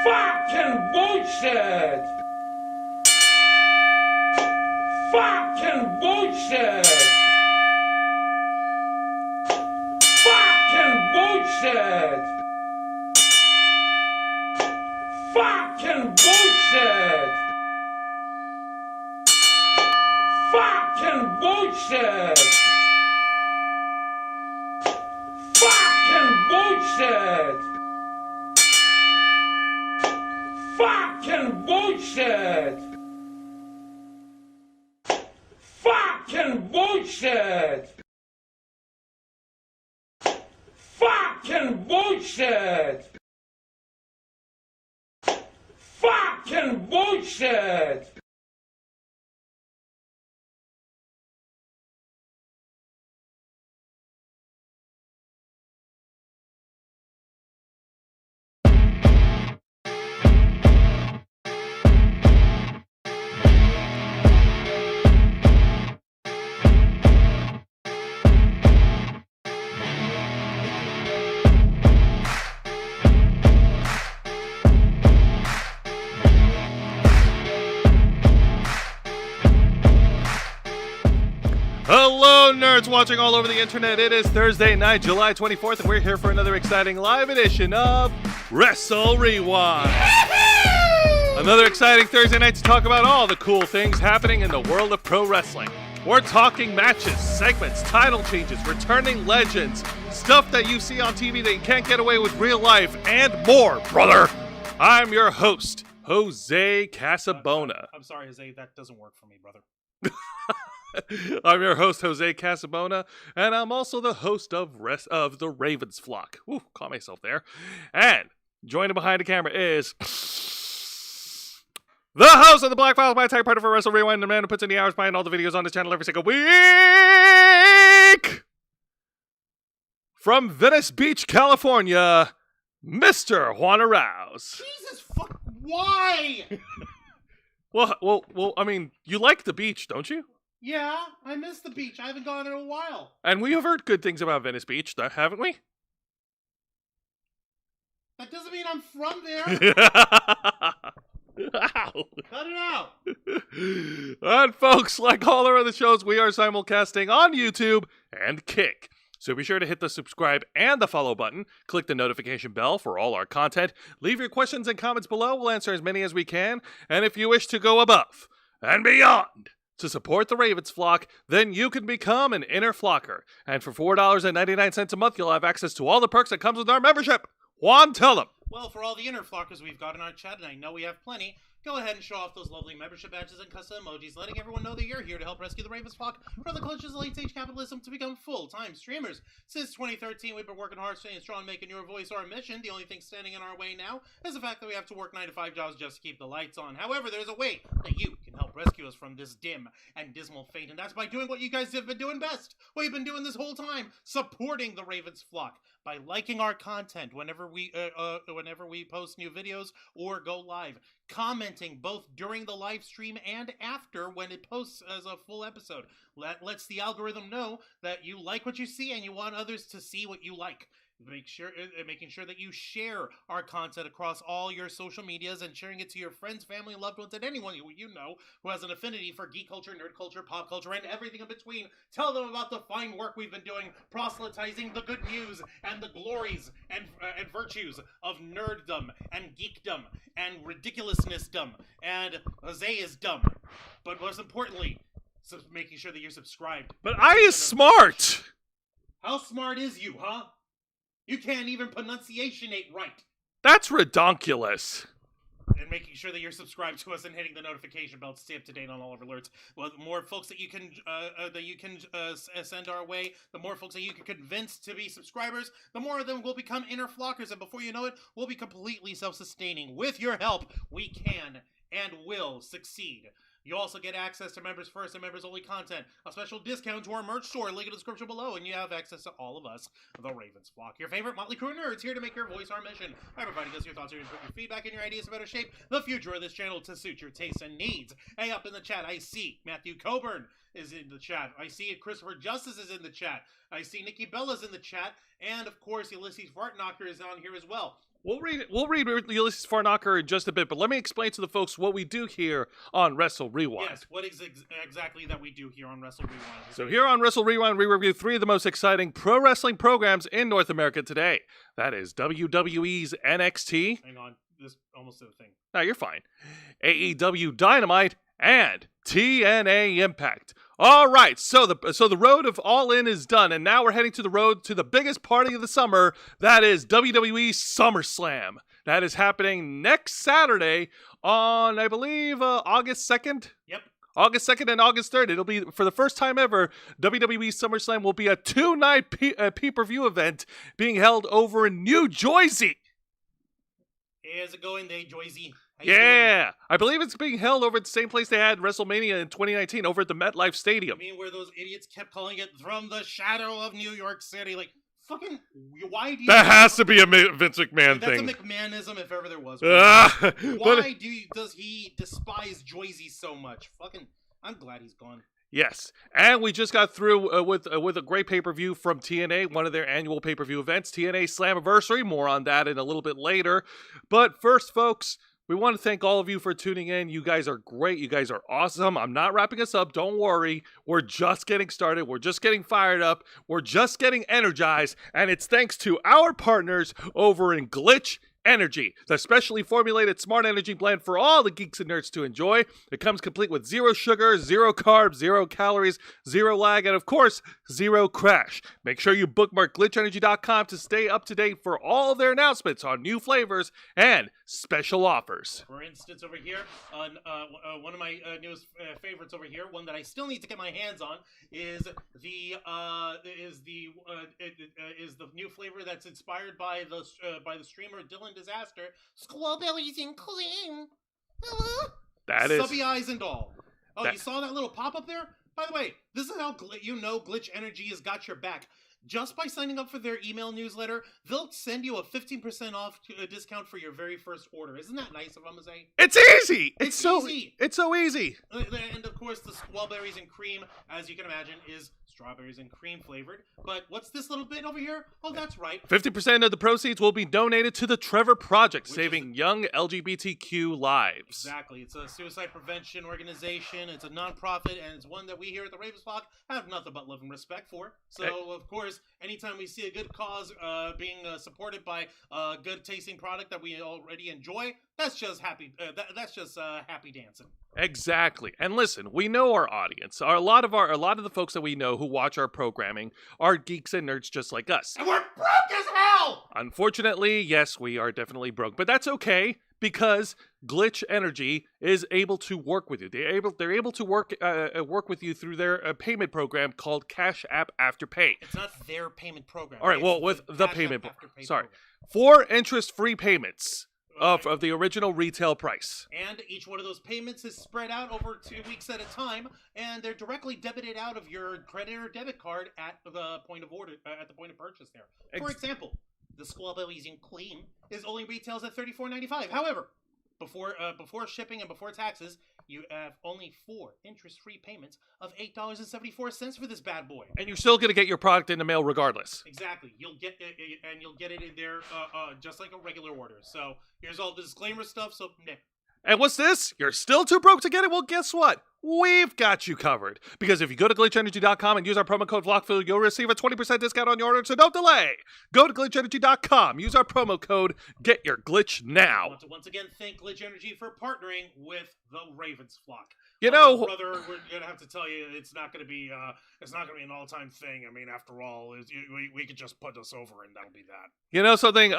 Fucking bullshit! Fucking bullshit! Fucking bullshit! Fucking bullshit! Fucking bullshit! Fucking bullshit! Fucking bullshit! Fucking bullshit! Fucking bullshit! Fucking bullshit! Hello, nerds watching all over the internet. It is Thursday night, July 24th, and we're here for another exciting live edition of Wrestle Rewind. Another exciting Thursday night to talk about all the cool things happening in the world of pro wrestling. We're talking matches, segments, title changes, returning legends, stuff that you see on TV that you can't get away with real life, and more, brother. I'm your host, Jose Casabona. I'm sorry, Jose, that doesn't work for me, brother. I'm your host, Jose Casabona, and I'm also the host of the Ravens Flock. Ooh, caught myself there. And joining behind the camera is the host of the Black Files, my tag partner for Wrestle Rewind, the man who puts in the hours behind all the videos on this channel every single week. From Venice Beach, California, Mr. Juan Arouse. Jesus fuck, why? Well, I mean, you like the beach, don't you? Yeah, I miss the beach. I haven't gone in a while. And we have heard good things about Venice Beach, haven't we? That doesn't mean I'm from there. Ow. Cut it out. And folks, like all our other shows, we are simulcasting on YouTube and Kick. So be sure to hit the subscribe and the follow button. Click the notification bell for all our content. Leave your questions and comments below. We'll answer as many as we can. And if you wish to go above and beyond to support the Ravens flock, then you can become an inner flocker. And for $4.99 a month, you'll have access to all the perks that comes with our membership. Juan, tell them. Well, for all the inner flockers we've got in our chat, and I know we have plenty, go ahead and show off those lovely membership badges and custom emojis, letting everyone know that you're here to help rescue the Ravens flock from the clutches of late-stage capitalism to become full-time streamers. Since 2013, we've been working hard, staying strong, making your voice our mission. The only thing standing in our way now is the fact that we have to work 9-to-5 jobs just to keep the lights on. However, there's a way that you can help rescue us from this dim and dismal fate, and that's by doing what you guys have been doing best, what you've been doing this whole time, supporting the Ravens flock by liking our content whenever we post new videos or go live, commenting both during the live stream and after when it posts as a full episode. That lets the algorithm know that you like what you see and you want others to see what you like. Making sure that you share our content across all your social medias and sharing it to your friends, family, loved ones, and anyone you know who has an affinity for geek culture, nerd culture, pop culture, and everything in between. Tell them about the fine work we've been doing, proselytizing the good news and the glories and virtues of nerddom and geekdom and ridiculousnessdom and Isaiahsdom. But most importantly, making sure that you're subscribed. But I is smart. How smart is you, huh? You can't even pronunciationate right. That's redonkulous. And making sure that you're subscribed to us and hitting the notification bell to stay up to date on all of our alerts. Well, the more folks that you can send our way, the more folks that you can convince to be subscribers, the more of them will become inner flockers. And before you know it, we'll be completely self-sustaining. With your help, we can and will succeed. You also get access to Members First and Members Only content, a special discount to our merch store, link in the description below, and you have access to all of us, the Ravens flock. Your favorite motley crew nerds here to make your voice our mission. By providing us your thoughts, your feedback, and your ideas to better shape the future of this channel to suit your tastes and needs. Hey, up in the chat, I see Matthew Coburn is in the chat. I see Christopher Justice is in the chat. I see Nikki Bella's in the chat. And, of course, Ulysses Fartknocker is on here as well. We'll read Ulysses Fartknocker in just a bit, but let me explain to the folks what we do here on Wrestle Rewind. Yes, what is exactly that we do here on Wrestle Rewind? So here on Wrestle Rewind, we review 3 of the most exciting pro wrestling programs in North America today. That is WWE's NXT. Hang on, this almost did a thing. No, you're fine. AEW Dynamite and TNA Impact. All right, so the road of All In is done, and now we're heading to the road to the biggest party of the summer. That is WWE SummerSlam. That is happening next Saturday on, I believe, August 2nd. Yep. August 2nd and August 3rd. It'll be, for the first time ever, WWE SummerSlam will be a 2-night pay-per-view event being held over in New Jersey. How's it going there, Joyzy? Yeah, I believe it's being held over at the same place they had WrestleMania in 2019, over at the MetLife Stadium. I mean, where those idiots kept calling it from the shadow of New York City. Like, fucking, why do you... That has to be a Vince McMahon thing. That's a McMahonism if ever there was one. Why does he despise Joyzy so much? Fucking, I'm glad he's gone. Yes, and we just got through with a great pay-per-view from TNA, one of their annual pay-per-view events, TNA Slammiversary. More on that in a little bit later. But first, folks, we want to thank all of you for tuning in. You guys are great. You guys are awesome. I'm not wrapping us up. Don't worry. We're just getting started. We're just getting fired up. We're just getting energized. And it's thanks to our partners over in Glitch Energy, the specially formulated smart energy blend for all the geeks and nerds to enjoy. It comes complete with 0 sugar, 0 carbs, 0 calories, 0 lag, and of course, 0 crash. Make sure you bookmark glitchenergy.com to stay up to date for all their announcements on new flavors and special offers. For instance, over here, on one of my newest favorites over here, one that I still need to get my hands on, is the new flavor that's inspired by the streamer Dylan Disaster, Squawberries and Cream. That is Subby eyes and all. Oh, you saw that little pop up there? By the way, this is how Glitch Energy has got your back. just by signing up for their email newsletter, they'll send you a 15% off discount for your very first order. Isn't that nice of them to say? It's easy. It's so easy. It's so easy. And of course, the squawberries and cream, as you can imagine, is strawberries and cream flavored. But what's this little bit over here? Oh, that's right. 50% of the proceeds will be donated to the Trevor Project, saving young LGBTQ lives. Exactly. It's a suicide prevention organization. It's a nonprofit, and it's one that we here at the Ravens Flock have nothing but love and respect for. So, of course, anytime we see a good cause being supported by a good tasting product that we already enjoy, that's just happy. That's just happy dancing. Exactly. And listen, we know our audience. A lot of the folks that we know who watch our programming are geeks and nerds just like us. And we're broke as hell! Unfortunately, yes, we are definitely broke, but that's okay because Glitch Energy is able to work with you. They're able to work with you through their payment program called Cash App Afterpay. It's not their payment program. All right, it's well, with the payment Afterpay sorry. program. 4 interest-free payments of the original retail price. And each one of those payments is spread out over 2 weeks at a time, and they're directly debited out of your credit or debit card at the point of order, at the point of purchase there. For example, the Squawberries and Cream is only retails at $34.95. However, before shipping and before taxes, you have only 4 interest-free payments of $8.74 for this bad boy. And you're still going to get your product in the mail regardless. Exactly. You'll get it in there just like a regular order. So here's all the disclaimer stuff. So And what's this? You're still too broke to get it? Well, guess what? We've got you covered. Because if you go to glitchenergy.com and use our promo code VLOGFILL, you'll receive a 20% discount on your order, so don't delay. Go to glitchenergy.com, use our promo code, get your glitch now. I want to once again thank Glitch Energy for partnering with the Ravens Flock. You know, brother, we're gonna have to tell you, it's not gonna be an all-time thing. I mean, after all, we could just put us over, and that'll be that. You know something?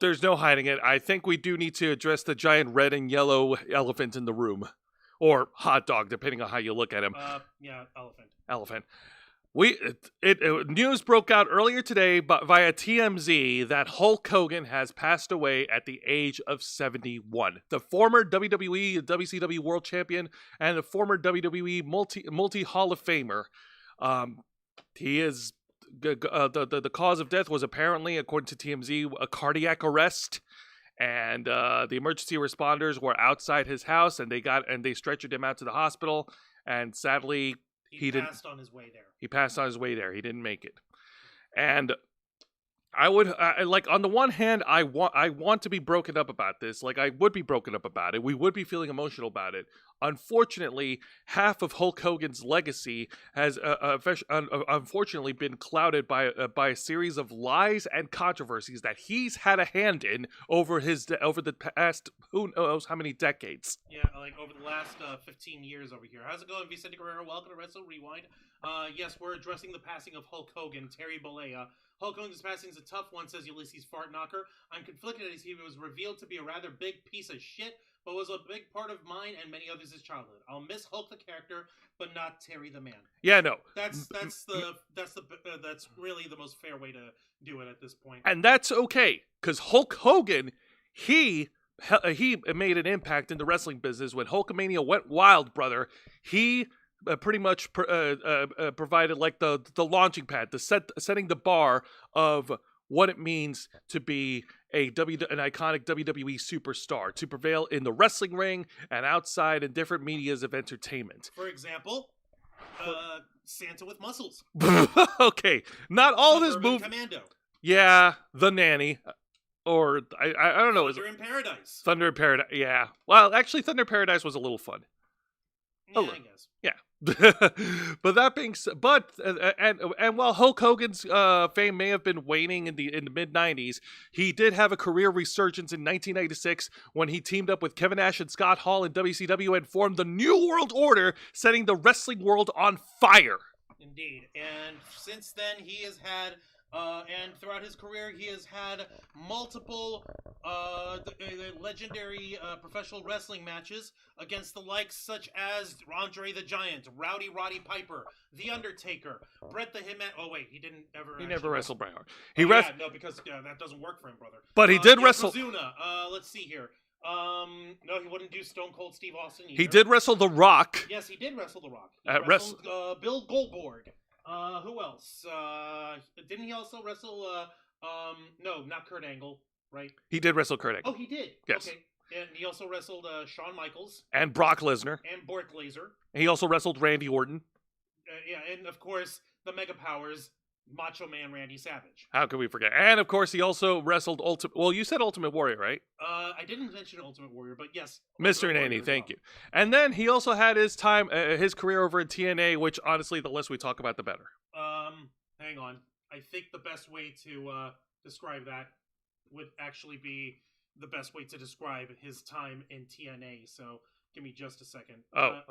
There's no hiding it. I think we do need to address the giant red and yellow elephant in the room, or hot dog, depending on how you look at him. Yeah, elephant. Elephant. News broke out earlier today via TMZ that Hulk Hogan has passed away at the age of 71. The former WWE and WCW World Champion and the former WWE multi Hall of Famer. He is the cause of death was apparently, according to TMZ, a cardiac arrest. And the emergency responders were outside his house, and they stretchered him out to the hospital. And sadly, he passed on his way there. He passed on his way there. He didn't make it. And I would on the one hand, I want to be broken up about this. Like, I would be broken up about it. We would be feeling emotional about it. Unfortunately, half of Hulk Hogan's legacy has unfortunately been clouded by a series of lies and controversies that he's had a hand in over the past who knows how many decades. Yeah, like over the last 15 years over here. How's it going, Vicente Guerrero? Welcome to Wrestle Rewind. Yes, we're addressing the passing of Hulk Hogan, Terry Bollea. Hulk Hogan's passing is a tough one, says Ulysses Fartknocker. I'm conflicted as he was revealed to be a rather big piece of shit, but was a big part of mine and many others' childhood. I'll miss Hulk the character, but not Terry the man. Yeah, no. That's really the most fair way to do it at this point. And that's okay, because Hulk Hogan, he made an impact in the wrestling business when Hulkamania went wild, brother. He pretty much provided like the launching pad, setting the bar of what it means to be an iconic WWE superstar, to prevail in the wrestling ring and outside in different medias of entertainment. For example, Santa with muscles. Okay, not all of his movies. Commando. Yeah, The Nanny. Or, I don't know. Thunder in Paradise. Thunder in Paradise, yeah. Well, actually, Thunder in Paradise was a little fun. Yeah, I guess. Yeah. But that being said, and while Hulk Hogan's fame may have been waning in the mid 90s, he did have a career resurgence in 1996 when he teamed up with Kevin Nash and Scott Hall in WCW and formed the New World Order, setting the wrestling world on fire. Indeed, and since then he has had. And throughout his career, he has had multiple legendary professional wrestling matches against the likes such as Andre the Giant, Rowdy Roddy Piper, The Undertaker, Bret the Hitman. Oh wait, he didn't ever. He never wrestled Bret Hart. No, because that doesn't work for him, brother. But he did wrestle. Yokozuna. Let's see here. No, he wouldn't do Stone Cold Steve Austin either. He did wrestle The Rock. Yes, he did wrestle The Rock. He wrestled Bill Goldberg. Who else? Didn't he also wrestle? No, not Kurt Angle, right? He did wrestle Kurt Angle. Oh, he did. Yes. Okay. And he also wrestled Shawn Michaels And Brock Lesnar. and Bork Laser. He also wrestled Randy Orton. Yeah, and of course the Mega Powers, Macho Man Randy Savage. How could we forget? And of course, he also wrestled Ultimate. Well, you said Ultimate Warrior, right? I didn't mention Ultimate Warrior, but yes, Mr. Ultimate Nanny, Warrior as thank well. you. And then he also had his time, his career over in TNA, which honestly, the less we talk about, the better. Hang on. I think the best way to describe that would actually be the best way to describe his time in TNA. So give me just a second. I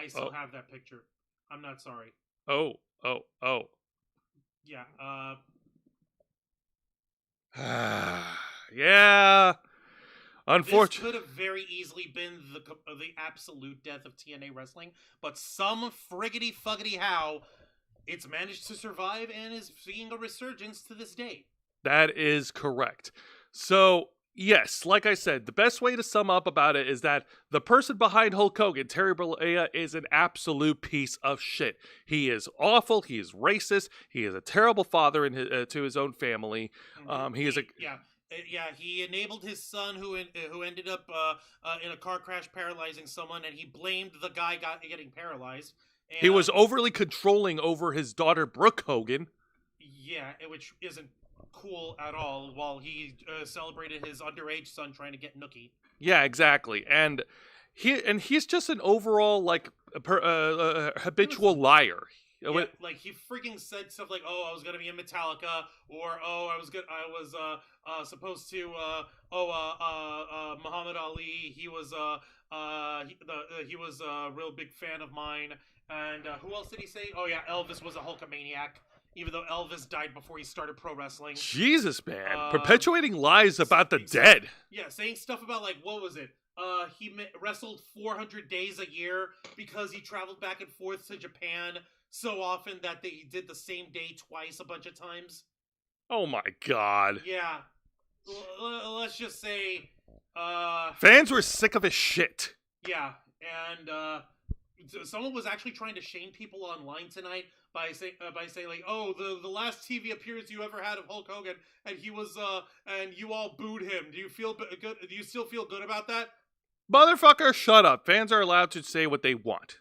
still have that picture. I'm not sorry. Oh. Yeah. Yeah. This Unfortunately. could have very easily been the absolute death of TNA wrestling, but some friggity fuggity how it's managed to survive and is seeing a resurgence to this day. That is correct. So, yes, like I said, the best way to sum up about it is that the person behind Hulk Hogan, Terry Bollea, is an absolute piece of shit. He is awful. He is racist. He is a terrible father to his own family. He is a... Yeah, he enabled his son who ended up in a car crash paralyzing someone, and he blamed the guy getting paralyzed. And, he was overly controlling over his daughter, Brooke Hogan. Yeah, which isn't cool at all, while he celebrated his underage son trying to get nookie. Yeah, exactly. And he's just an overall, like, habitual liar. Yeah, like he freaking said stuff like, "Oh, I was gonna be in Metallica," or "Oh, I was supposed to." Muhammad Ali. He was he was a real big fan of mine. And who else did he say? Oh yeah, Elvis was a Hulkamaniac. Even though Elvis died before he started pro wrestling. Jesus, man, perpetuating lies about the dead. Yeah, saying stuff about like what was it? He wrestled 400 days a year because he traveled back and forth to Japan so often that they did the same day twice a bunch of times. Oh my God. Yeah. Let's just say... fans were sick of his shit. Yeah, and someone was actually trying to shame people online tonight by saying like, "Oh, the last TV appearance you ever had of Hulk Hogan, and he was and you all booed him. Do you feel good? Do you still feel good about that?" Motherfucker, shut up. Fans are allowed to say what they want.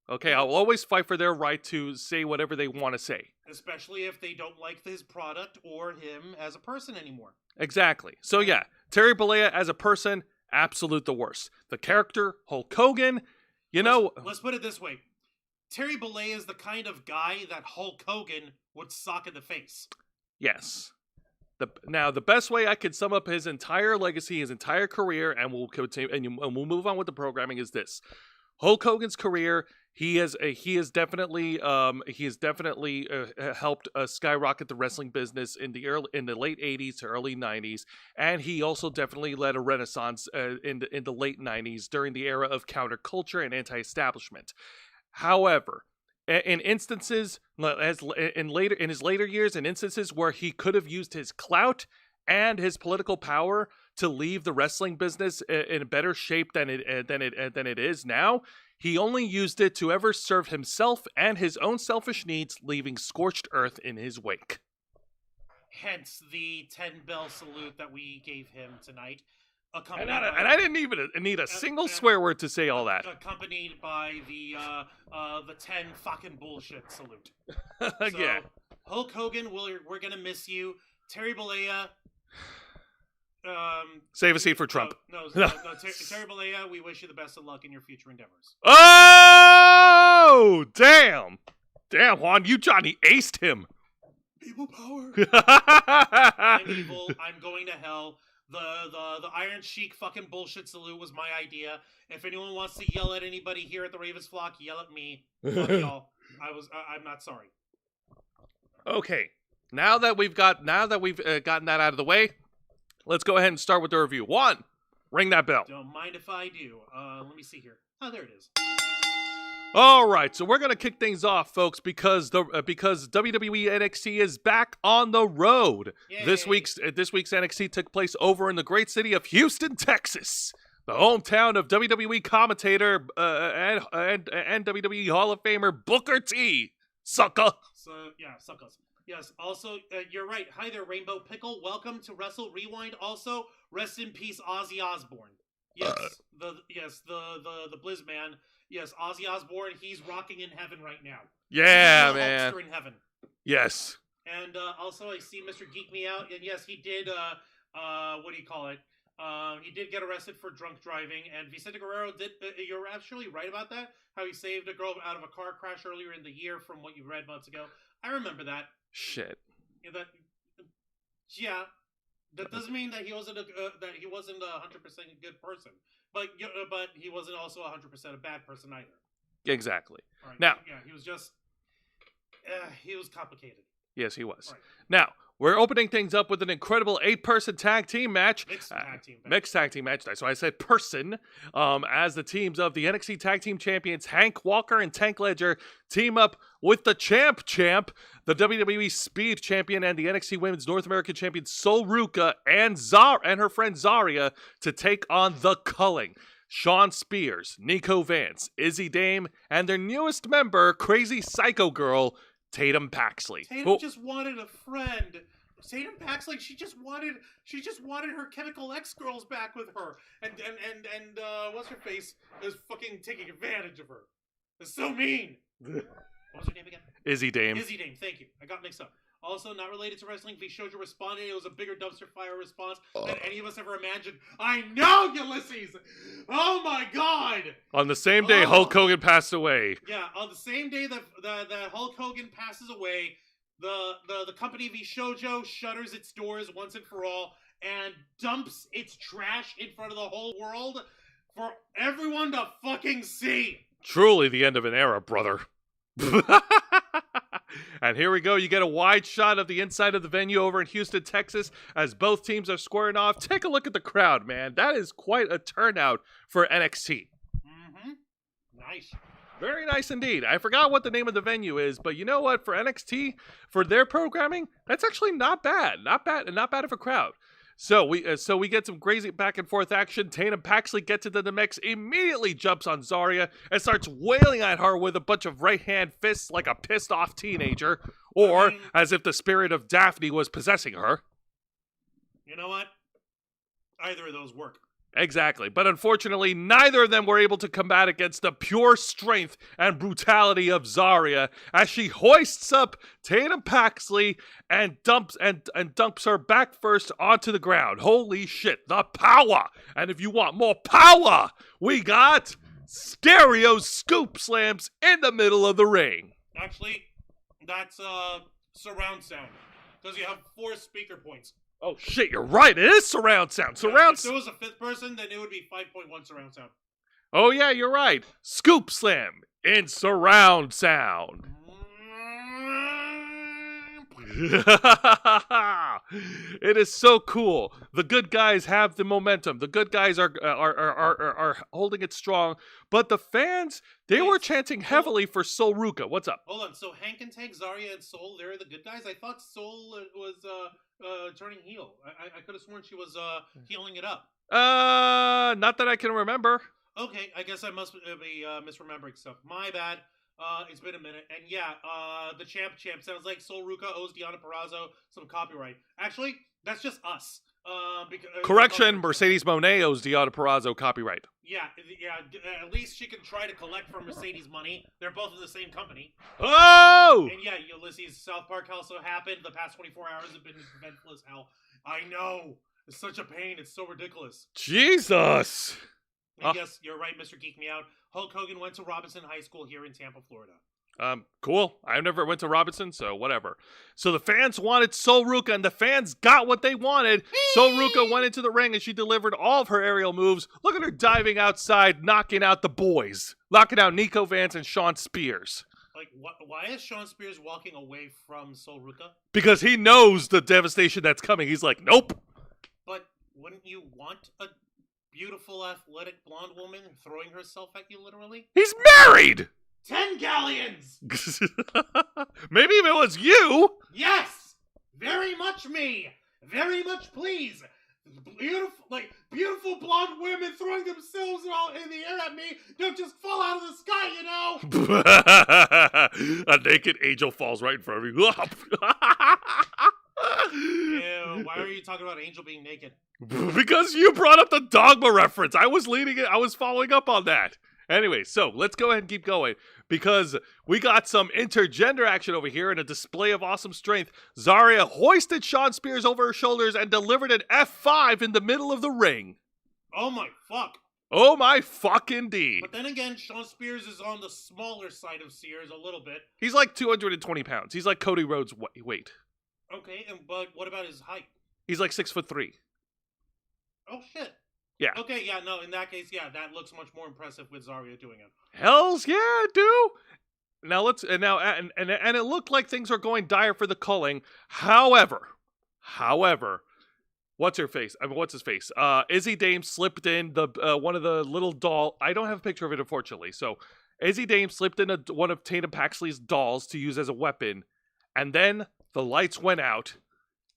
Okay, I'll always fight for their right to say whatever they want to say. Especially if they don't like his product or him as a person anymore. Exactly. So yeah, Terry Bollea as a person, absolute the worst. The character, Hulk Hogan, let's put it this way. Terry Bollea is the kind of guy that Hulk Hogan would sock in the face. Yes. Now, the best way I could sum up his entire legacy, his entire career, and we'll continue, and we'll move on with the programming, is this: Hulk Hogan's career. He has definitely helped skyrocket the wrestling business in the late 80s to early 90s, and he also definitely led a renaissance in the late 90s during the era of counterculture and anti-establishment. However, in instances in his later years, in instances where he could have used his clout and his political power to leave the wrestling business in a better shape than it is now, he only used it to ever serve himself and his own selfish needs, leaving scorched earth in his wake. Hence the 10-bell salute that we gave him tonight. And I didn't even need a single swear word to say all that. Accompanied by the 10 fucking bullshit salute. So, yeah. Hulk Hogan, we're gonna miss you. Terry Bollea. Save a seat for Trump. No, Terry Bollea, we wish you the best of luck in your future endeavors. Oh, damn, Juan, you Johnny aced him. People power. I'm evil. I'm going to hell. The Iron Sheik fucking bullshit salute was my idea. If anyone wants to yell at anybody here at the Ravens Flock, yell at me. Fuck y'all. I'm not sorry. Okay, now that we've gotten that out of the way, let's go ahead and start with the review. Juan, ring that bell. Don't mind if I do. Let me see here. Oh, there it is. All right, so we're gonna kick things off, folks, because WWE NXT is back on the road. Yay. This week's NXT took place over in the great city of Houston, Texas, the hometown of WWE commentator and WWE Hall of Famer Booker T. sucker. So, yeah, suckers. Yes, also, you're right. Hi there, Rainbow Pickle. Welcome to Wrestle Rewind. Also, rest in peace, Ozzy Osbourne. Yes, the Blizz man. Yes, Ozzy Osbourne, he's rocking in heaven right now. Yeah, he's a man. Hulkster in heaven. Yes. And also, I see Mr. Geek Me Out, and yes, he did, what do you call it? He did get arrested for drunk driving, and Vicente Guerrero did, you're actually right about that, how he saved a girl out of a car crash earlier in the year from what you read months ago. I remember that. Shit. Yeah, that doesn't mean that he wasn't a 100% good person, but he wasn't also 100% a bad person either. Exactly. Right. Now, yeah, he was just he was complicated. Yes, he was. Right. Now, we're opening things up with an incredible 8-person tag team match. Mixed tag team match. Mixed tag team match. That's why I said person. As the teams of the NXT Tag Team Champions Hank Walker and Tank Ledger team up with the champ, the WWE Speed Champion, and the NXT Women's North American Champion Sol Ruca and her friend Zarya to take on the Culling. Sean Spears, Nico Vance, Izzy Dame, and their newest member, Crazy Psycho Girl, Tatum Paxley. Tatum just wanted a friend. Tatum Paxley, she just wanted her chemical ex-girls back with her. And what's her face is fucking taking advantage of her. It's so mean. What was her name again? Izzy Dame. Izzy Dame, thank you. I got mixed up. Also, not related to wrestling, Vishoja responded. It was a bigger dumpster fire response than any of us ever imagined. I know, Ulysses! Oh my god! On the same day Hulk Hogan passed away. Yeah, on the same day that Hulk Hogan passes away, the company Vishojo shutters its doors once and for all and dumps its trash in front of the whole world for everyone to fucking see. Truly the end of an era, brother. And here we go. You get a wide shot of the inside of the venue over in Houston, Texas, as both teams are squaring off. Take a look at the crowd, man. That is quite a turnout for NXT. Mm-hmm. Nice. Very nice indeed. I forgot what the name of the venue is, but you know what? For NXT, for their programming, that's actually not bad. Not bad of a crowd. So we get some crazy back and forth action. Tatum Paxley gets into the mix, immediately jumps on Zarya and starts wailing at her with a bunch of right hand fists like a pissed off teenager, or as if the spirit of Daphne was possessing her. You know what? Either of those work. Exactly, but unfortunately, neither of them were able to combat against the pure strength and brutality of Zarya as she hoists up Tatum Paxley and dumps her back first onto the ground. Holy shit, the power! And if you want more power, we got stereo scoop slams in the middle of the ring. Actually, that's surround sound because you have 4 speaker points. Oh shit, you're right. It is surround sound. Surround. If there was a 5th person, then it would be 5.1 surround sound. Oh yeah, you're right. Scoop slam in surround sound. It is so cool. The good guys have the momentum. The good guys are holding it strong. But the fans, they were chanting heavily for Sol Ruca. What's up? Hold on. So Hank and Tank, Zarya, and Sol, they're the good guys? I thought Sol was turning heel. I could have sworn she was healing it up. Not that I can remember. Okay, I guess I must be misremembering stuff. My bad. It's been a minute. And yeah, the champ sounds like Sol Ruca owes Deonna Purrazzo some copyright. Actually, that's just us. Correction, Mercedes Moné owes Deonna Purrazzo copyright. Yeah, at least she can try to collect from Mercedes money. They're both in the same company. Oh! And yeah, Ulysses, South Park also happened. The past 24 hours have been eventful as hell. I know. It's such a pain. It's so ridiculous. Jesus! And yes, you're right, Mr. Geek Me Out. Hulk Hogan went to Robinson High School here in Tampa, Florida. Cool. I never went to Robinson, so whatever. So the fans wanted Sol Ruca, and the fans got what they wanted. Sol Ruca went into the ring, and she delivered all of her aerial moves. Look at her diving outside, knocking out the boys. Knocking out Nico Vance and Sean Spears. Like, why is Sean Spears walking away from Sol Ruca? Because he knows the devastation that's coming. He's like, nope. But wouldn't you want a beautiful, athletic, blonde woman throwing herself at you, literally? He's married! 10 galleons! Maybe if it was you! Yes! Very much me! Very much please! beautiful blonde women throwing themselves all in the air at me don't just fall out of the sky, you know? A naked angel falls right in front of you. Ew, why are you talking about Angel being naked? Because you brought up the Dogma reference. I was following up on that. Anyway, so let's go ahead and keep going because we got some intergender action over here and a display of awesome strength. Zarya hoisted Shawn Spears over her shoulders and delivered an F5 in the middle of the ring. Oh my fuck. Oh my fuck indeed. But then again, Shawn Spears is on the smaller side of Sears a little bit. He's like 220 pounds. He's like Cody Rhodes' weight. Okay, but what about his height? He's like 6'3". Oh shit. Yeah. Okay, yeah, no, in that case, yeah, that looks much more impressive with Zarya doing it. Hells yeah, dude. Now and it looked like things were going dire for the culling. However, what's his face? Izzy Dame slipped in the one of the little doll. I don't have a picture of it, unfortunately. So Izzy Dame slipped in one of Tatum Paxley's dolls to use as a weapon, and then the lights went out,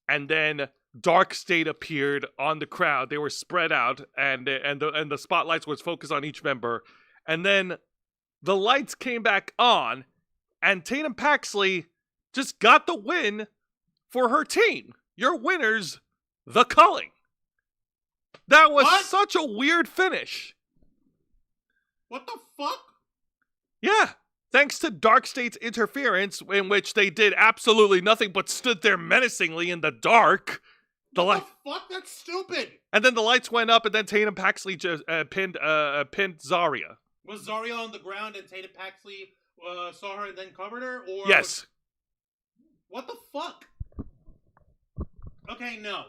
and then Dark State appeared on the crowd. They were spread out, and the spotlights was focused on each member, and then the lights came back on, and Tatum Paxley just got the win for her team. Your winners, the Culling. That was such a weird finish. What the fuck? Yeah. Thanks to Dark State's interference, in which they did absolutely nothing but stood there menacingly in the dark. What the fuck? That's stupid. And then the lights went up, and then Tatum Paxley just pinned Zarya. Was Zarya on the ground and Tatum Paxley saw her and then covered her? Or yes. What the fuck? Okay, no,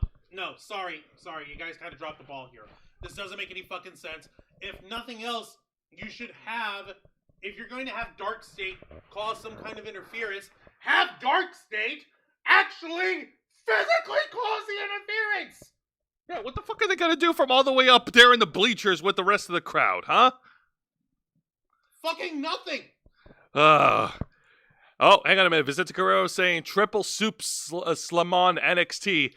sorry, you guys kind of dropped the ball here. This doesn't make any fucking sense. If nothing else, you should have, if you're going to have Dark State cause some kind of interference, have Dark State actually physically cause the interference! Yeah, what the fuck are they gonna do from all the way up there in the bleachers with the rest of the crowd, huh? Fucking nothing! Oh, hang on a minute. Vicente Guerrero saying triple soup slamon NXT.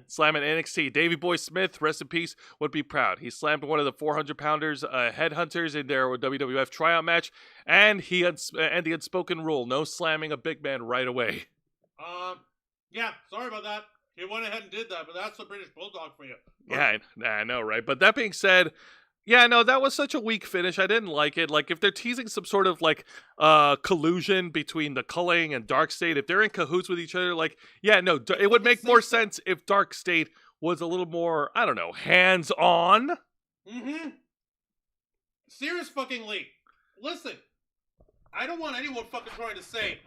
Slammin' NXT. Davey Boy Smith, rest in peace, would be proud. He slammed one of the 400-pounders headhunters in their WWF tryout match, and the unspoken rule, no slamming a big man right away. Yeah, sorry about that. He went ahead and did that, but that's the British Bulldog for you. Yeah, I know, right? But that being said, yeah, no, that was such a weak finish. I didn't like it. Like, if they're teasing some sort of, like, collusion between the Culling and Dark State, if they're in cahoots with each other, like, yeah, no, it would make more sense if Dark State was a little more, I don't know, hands-on. Mm-hmm. Serious fucking Lee. Listen, I don't want anyone fucking trying to say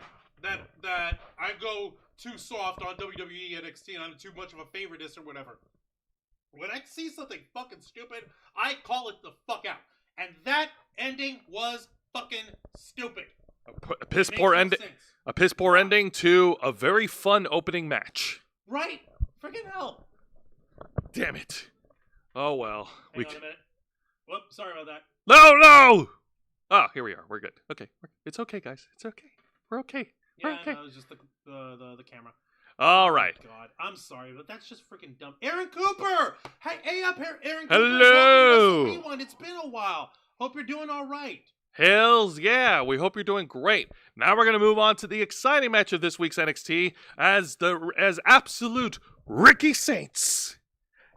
that I go too soft on WWE NXT and I'm too much of a favoritist or whatever. When I see something fucking stupid, I call it the fuck out. And that ending was fucking stupid. A piss poor ending to a very fun opening match. Right? Freaking hell. Damn it. Oh well. Hang on a minute. Whoop, sorry about that. No! Oh, here we are. We're good. Okay. It's okay, guys. It's okay. We're okay. Yeah, okay. no, it was just the camera. All right. Oh, God, I'm sorry, but that's just freaking dumb. Aaron Cooper! Hey up here, Aaron Cooper. Hello! Wrestle Wrewind. It's been a while. Hope you're doing all right. Hells yeah, we hope you're doing great. Now we're going to move on to the exciting match of this week's NXT as absolute Ricky Saints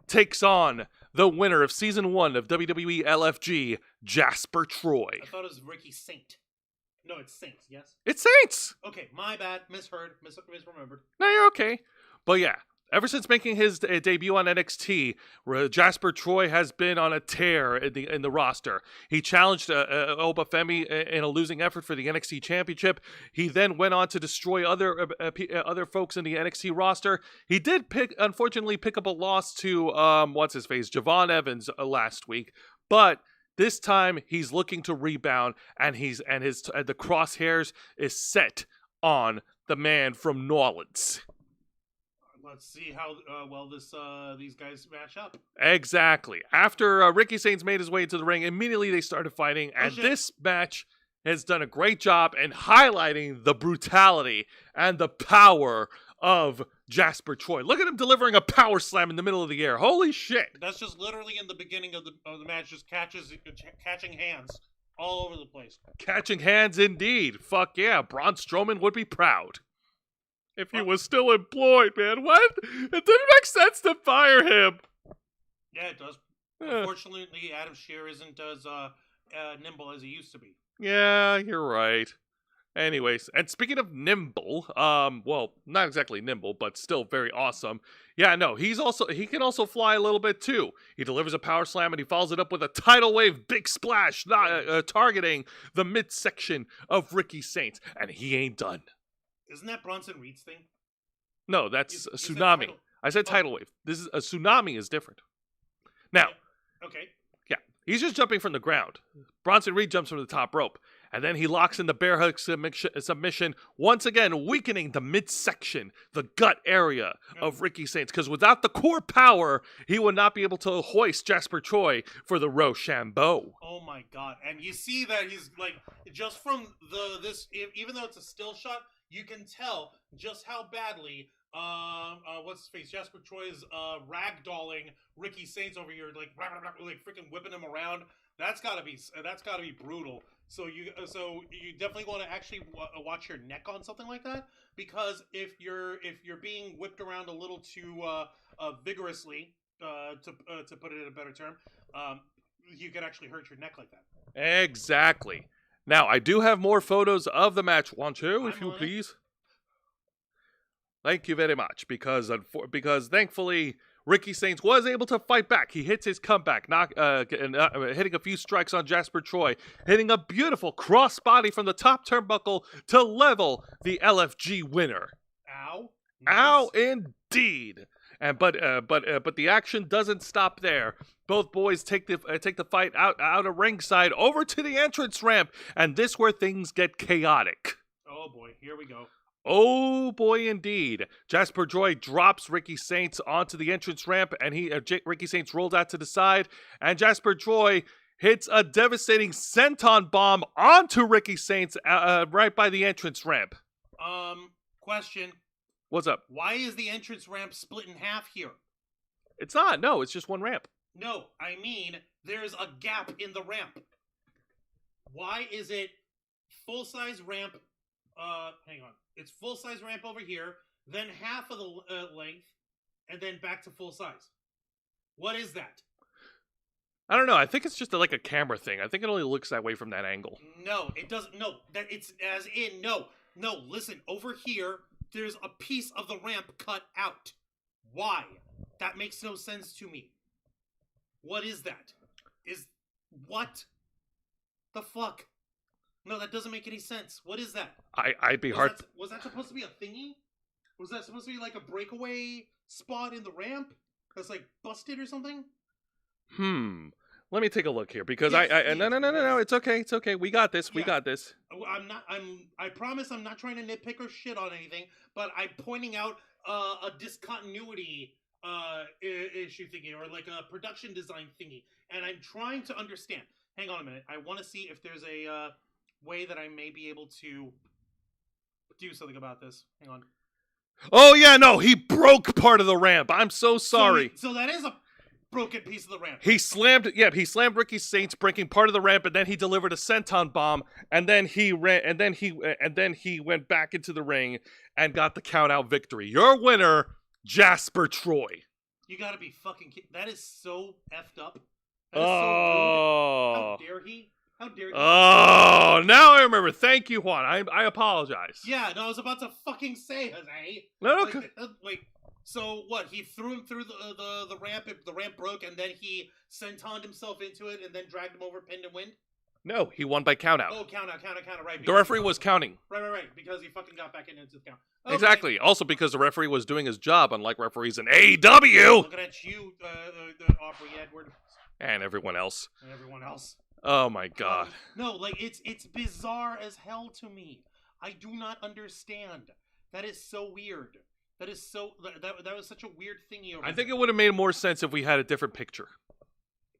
takes on the winner of Season 1 of WWE LFG, Jasper Troy. I thought it was Ricky Saint. No, it's Saints, yes? It's Saints! Okay, my bad. Misremembered. No, you're okay. But yeah, ever since making his debut on NXT, Jasper Troy has been on a tear in the roster. He challenged Oba Femi in a losing effort for the NXT Championship. He then went on to destroy other folks in the NXT roster. He did unfortunately pick up a loss to Javon Evans last week, but this time he's looking to rebound, and the crosshairs is set on the man from New Orleans. Let's see how well these guys match up. Exactly. After Ricky Saints made his way into the ring, immediately they started fighting, and this match has done a great job in highlighting the brutality and the power of Jasper Troy. Look at him delivering a power slam in the middle of the air. Holy shit. That's just literally in the beginning of the match, just catching hands all over the place. Catching hands indeed. Fuck yeah, Braun Strowman would be proud. If he was still employed, man. What? It didn't make sense to fire him. Yeah, it does. Unfortunately, Adam Scherr isn't as nimble as he used to be. Yeah, you're right. Anyways, and speaking of nimble, well, not exactly nimble, but still very awesome. Yeah, no, he can also fly a little bit too. He delivers a power slam and he follows it up with a tidal wave big splash, targeting the midsection of Ricky Saints, and he ain't done. Isn't that Bronson Reed's thing? No, that's a tsunami. I said tidal wave. This is a tsunami is different. Now, okay. Yeah, he's just jumping from the ground. Bronson Reed jumps from the top rope. And then he locks in the bear hug submission, once again weakening the midsection, the gut area of Ricky Saints. Because without the core power, he would not be able to hoist Jasper Troy for the Rochambeau. Oh my god. And you see that he's like, just from this, even though it's a still shot, you can tell just how badly what's his face? Jasper Troy's ragdolling Ricky Saints over here, like freaking whipping him around. That's gotta be brutal. So you definitely want to actually watch your neck on something like that, because if you're being whipped around a little too vigorously, to put it in a better term, you could actually hurt your neck like that. Exactly. Now I do have more photos of the match. Want to, if you please? Thank you very much, because thankfully Ricky Saints was able to fight back. He hits his comeback, hitting a few strikes on Jasper Troy, hitting a beautiful crossbody from the top turnbuckle to level the LFG winner. Ow! Nice. Ow, indeed. But the action doesn't stop there. Both boys take the fight out of ringside over to the entrance ramp, and this where things get chaotic. Oh boy, here we go. Oh boy, indeed. Jasper Troy drops Ricky Saints onto the entrance ramp, and Ricky Saints rolls out to the side, and Jasper Troy hits a devastating senton bomb onto Ricky Saints right by the entrance ramp. Question. What's up? Why is the entrance ramp split in half here? It's not. No, it's just one ramp. No, I mean, there's a gap in the ramp. Why is it full-size ramp? Hang on. It's full-size ramp over here, then half of the length, and then back to full size. What is that? I don't know. I think it's just like a camera thing. I think it only looks that way from that angle. No, it doesn't. No, that it's as in no. Listen, over here, there's a piece of the ramp cut out. Why? That makes no sense to me. What is that? What the fuck? No, that doesn't make any sense. What is that? I'd be hard. Was that supposed to be a thingy? Was that supposed to be like a breakaway spot in the ramp that's like busted or something? Let me take a look here, because no. It's okay. We got this. We got this. I promise I'm not trying to nitpick or shit on anything, but I'm pointing out a discontinuity issue thingy, or like a production design thingy, and I'm trying to understand. Hang on a minute. I want to see if there's a way that I may be able to do something about this. Hang on. Oh yeah, no, he broke part of the ramp. I'm so sorry. So that is a broken piece of the ramp. He slammed Ricky Saints, breaking part of the ramp, and then he delivered a senton bomb, and then he went back into the ring and got the count out victory. Your winner, Jasper Troy. You gotta be fucking kidding. That is so effed up. That is so rude. How dare he? How dare you? Oh, now I remember. Thank you, Juan. I apologize. Yeah, no, I was about to fucking say, Jose. No, okay. Wait, so what? He threw him through the ramp. The ramp broke, and then he sentoned himself into it, and then dragged him over, pinned and win? No, he won by countout. Oh, count out, right. The referee was counting. Right, because he fucking got back into the count. Okay. Exactly. Also because the referee was doing his job, unlike referees in AEW. Looking at you, the Aubrey Edward. And everyone else. Oh my god. No, like it's bizarre as hell to me. I do not understand. That is so weird. That is so that was such a weird thingy over I think it would have made more sense if we had a different picture.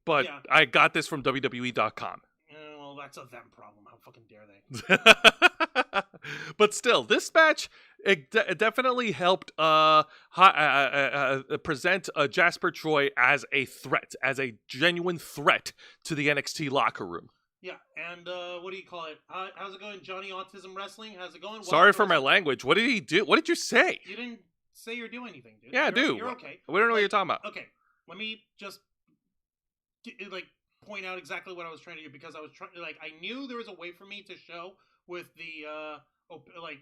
But yeah. I got this from WWE.com. Well, that's a them problem. How fucking dare they? But still, this match, it definitely helped present Jasper Troy as a threat, as a genuine threat to the NXT locker room. Yeah, and what do you call it? How's it going, Johnny Autism Wrestling? How's it going? Sorry for my language. What did he do? What did you say? You didn't say or do anything, dude. Yeah, dude. You're okay. We don't know what you're talking about. Okay, let me just point out exactly what I was trying to do, because I was trying I knew there was a way for me to show with the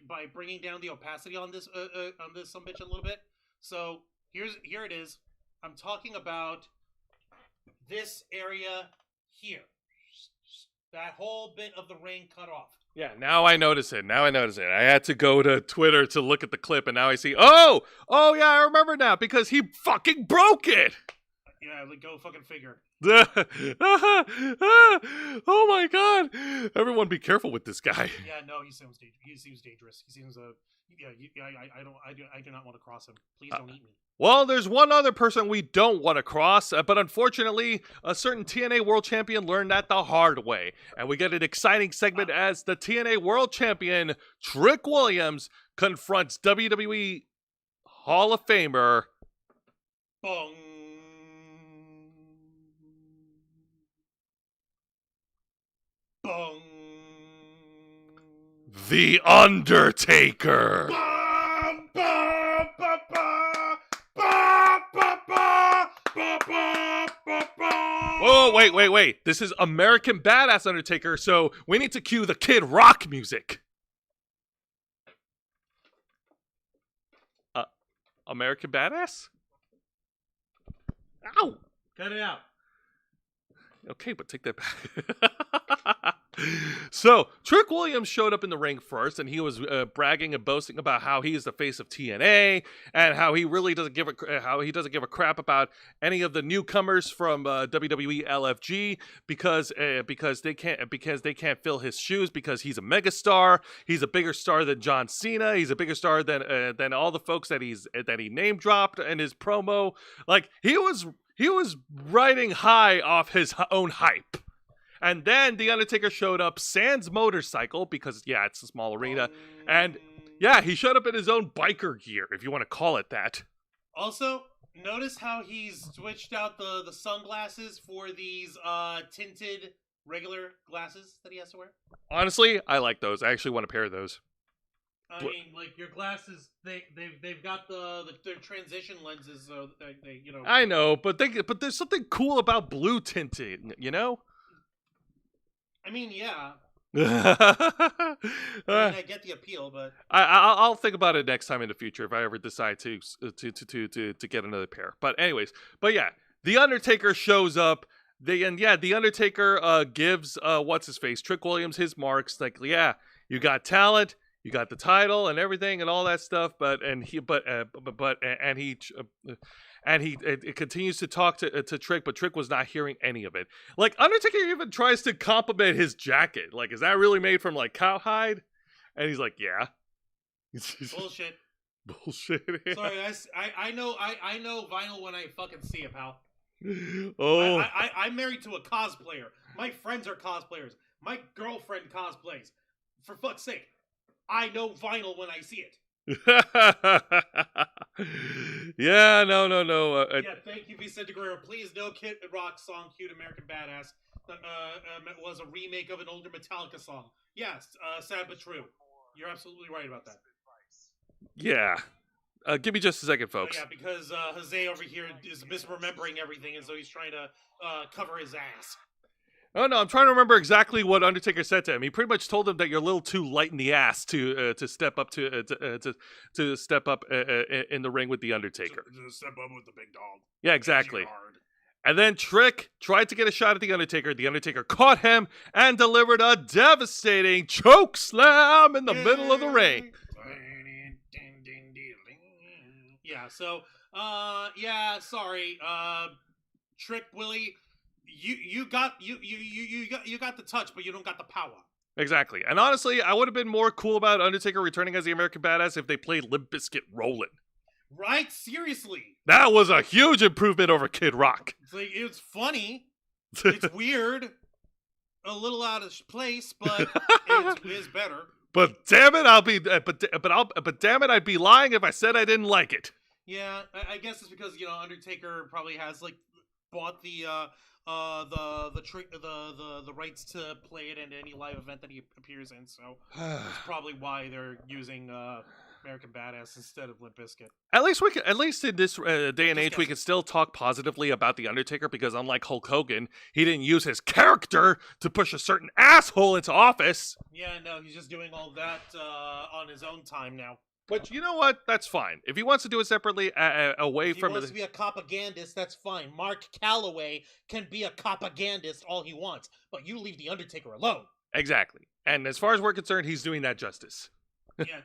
by bringing down the opacity on this sumbitch a little bit. So here it is. I'm talking about this area here. That whole bit of the ring cut off. Yeah, now I notice it. I had to go to Twitter to look at the clip, and now I see, oh yeah, I remember now, because he fucking broke it. Yeah, go fucking figure. Oh my god! Everyone, be careful with this guy. Yeah, no, he seems dangerous. He seems I do not want to cross him. Please don't eat me. Well, there's one other person we don't want to cross, but unfortunately, a certain TNA World Champion learned that the hard way, and we get an exciting segment as the TNA World Champion Trick Williams confronts WWE Hall of Famer Bong. Bong. The Undertaker. Oh, wait. This is American Badass Undertaker, so we need to cue the Kid Rock music. American Badass? Ow! Cut it out. Okay, but take that back. So, Trick Williams showed up in the ring first, and he was bragging and boasting about how he is the face of TNA, and how he really doesn't give a crap about any of the newcomers from WWE LFG because they can't fill his shoes, because he's a megastar. He's a bigger star than John Cena. He's a bigger star than all the folks that he name dropped in his promo. Like, he was riding high off his own hype. And then The Undertaker showed up sans motorcycle, because, yeah, it's a small arena. And, yeah, he showed up in his own biker gear, if you want to call it that. Also, notice how he's switched out the sunglasses for these tinted regular glasses that he has to wear. Honestly, I like those. I actually want a pair of those. I mean, like, your glasses, they've got their transition lenses, so they you know. I know, but there's something cool about blue tinted, you know? I mean, yeah. I get the appeal, but I'll think about it next time in the future if I ever decide to get another pair. But anyways, yeah, The Undertaker shows up. The Undertaker gives what's his face, Trick Williams, his marks. Like, yeah, you got talent, you got the title and everything and all that stuff. He continues to talk to Trick, but Trick was not hearing any of it. Like, Undertaker even tries to compliment his jacket. Like, is that really made from, like, cowhide? And he's like, yeah. Bullshit. Bullshit. Sorry, I know vinyl when I fucking see it, pal. Oh. I'm married to a cosplayer. My friends are cosplayers. My girlfriend cosplays. For fuck's sake, I know vinyl when I see it. Yeah, no. Yeah, thank you, Vicente Guerrero. Please, no Kid Rock song cute American Badass. Was a remake of an older Metallica song. Yes, sad but true. You're absolutely right about that. Yeah. Give me just a second, folks. Yeah, because Jose over here is misremembering everything, and so he's trying to cover his ass. Oh no, I'm trying to remember exactly what Undertaker said to him. He pretty much told him that you're a little too light in the ass to step up to step up in the ring with the Undertaker. To step up with the big dog. Yeah, exactly. And then Trick tried to get a shot at the Undertaker. The Undertaker caught him and delivered a devastating choke slam in the middle of the ring. Yeah. So, sorry, Trick Willie. You got the touch, but you don't got the power. Exactly. And honestly, I would have been more cool about Undertaker returning as the American Badass if they played Limp Bizkit Rollin'. Right? Seriously. That was a huge improvement over Kid Rock. It's like, it's funny. It's weird. A little out of place, but it is better. But damn it, but damn it, I'd be lying if I said I didn't like it. Yeah, I guess it's because Undertaker probably has bought the rights to play it in any live event that he appears in. So that's probably why they're using American Badass instead of Limp Bizkit. At least in this day and age, we can still talk positively about the Undertaker because unlike Hulk Hogan, he didn't use his character to push a certain asshole into office. Yeah, no, he's just doing all that on his own time now. But you know what? That's fine. If he wants to do it separately, away if he from wants to be a propagandist, that's fine. Mark Calloway can be a propagandist all he wants, but you leave the Undertaker alone. Exactly. And as far as we're concerned, he's doing that justice. Yeah,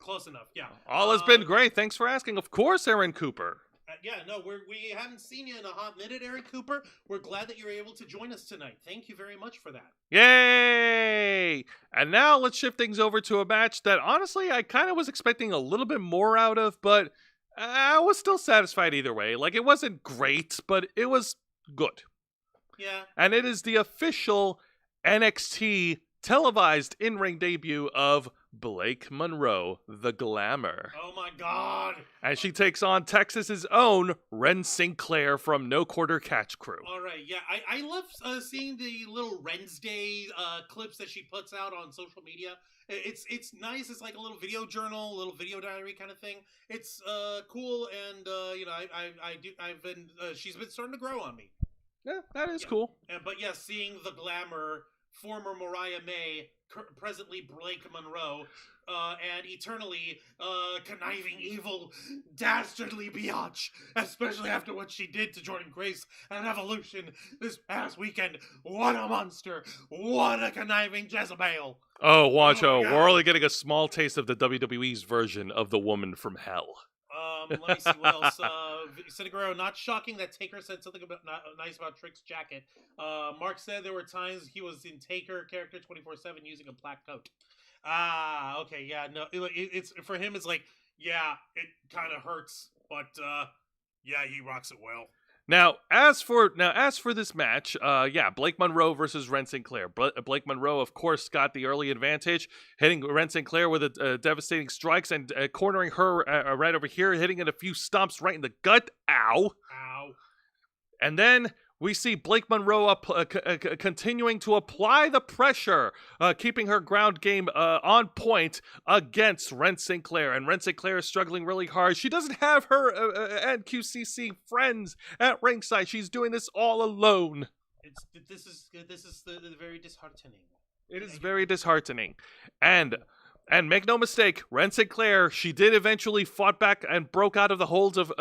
close enough. Yeah. All has been great. Thanks for asking. Of course, Aaron Cooper. Yeah, no, we haven't seen you in a hot minute, Aaron Cooper. We're glad that you're able to join us tonight. Thank you very much for that. Yay! And now let's shift things over to a match that honestly I kind of was expecting a little bit more out of, but I was still satisfied either way. Like, it wasn't great, but it was good. Yeah. And it is the official NXT televised in-ring debut of Blake Monroe, the Glamour. Oh my God! And she takes on Texas's own Ren Sinclair from No Quarter Catch Crew. All right, yeah, I love seeing the little Wednesday clips that she puts out on social media. It's nice. It's like a little video journal, a little video diary kind of thing. It's cool, and she's been starting to grow on me. Yeah, that is cool. But yes, seeing the Glamour, former Mariah May, presently Blake Monroe, and eternally conniving, evil, dastardly biatch, especially after what she did to Jordan Grace at Evolution this past weekend. What a monster! What a conniving Jezebel! Oh, Wancho, we're only getting a small taste of the WWE's version of the Woman from Hell. Let me see what else. Citigaro, not shocking that Taker said something nice about Trick's jacket. Mark said there were times he was in Taker character 24/7 using a black coat. Okay, yeah, no, it's for him. It's like, yeah, it kind of hurts, but yeah, he rocks it well. Now, as for this match, Blake Monroe versus Ren Sinclair. Blake Monroe, of course, got the early advantage, hitting Ren Sinclair with a devastating strikes and cornering her right over here, hitting it a few stomps right in the gut. Ow! Ow! And then we see Blake Monroe continuing to apply the pressure, keeping her ground game on point against Ren Sinclair. And Ren Sinclair is struggling really hard. She doesn't have her NQCC friends at ringside. She's doing this all alone. This is very disheartening. It is very disheartening. And make no mistake, Ren Sinclair, she did eventually fought back and broke out of the holds of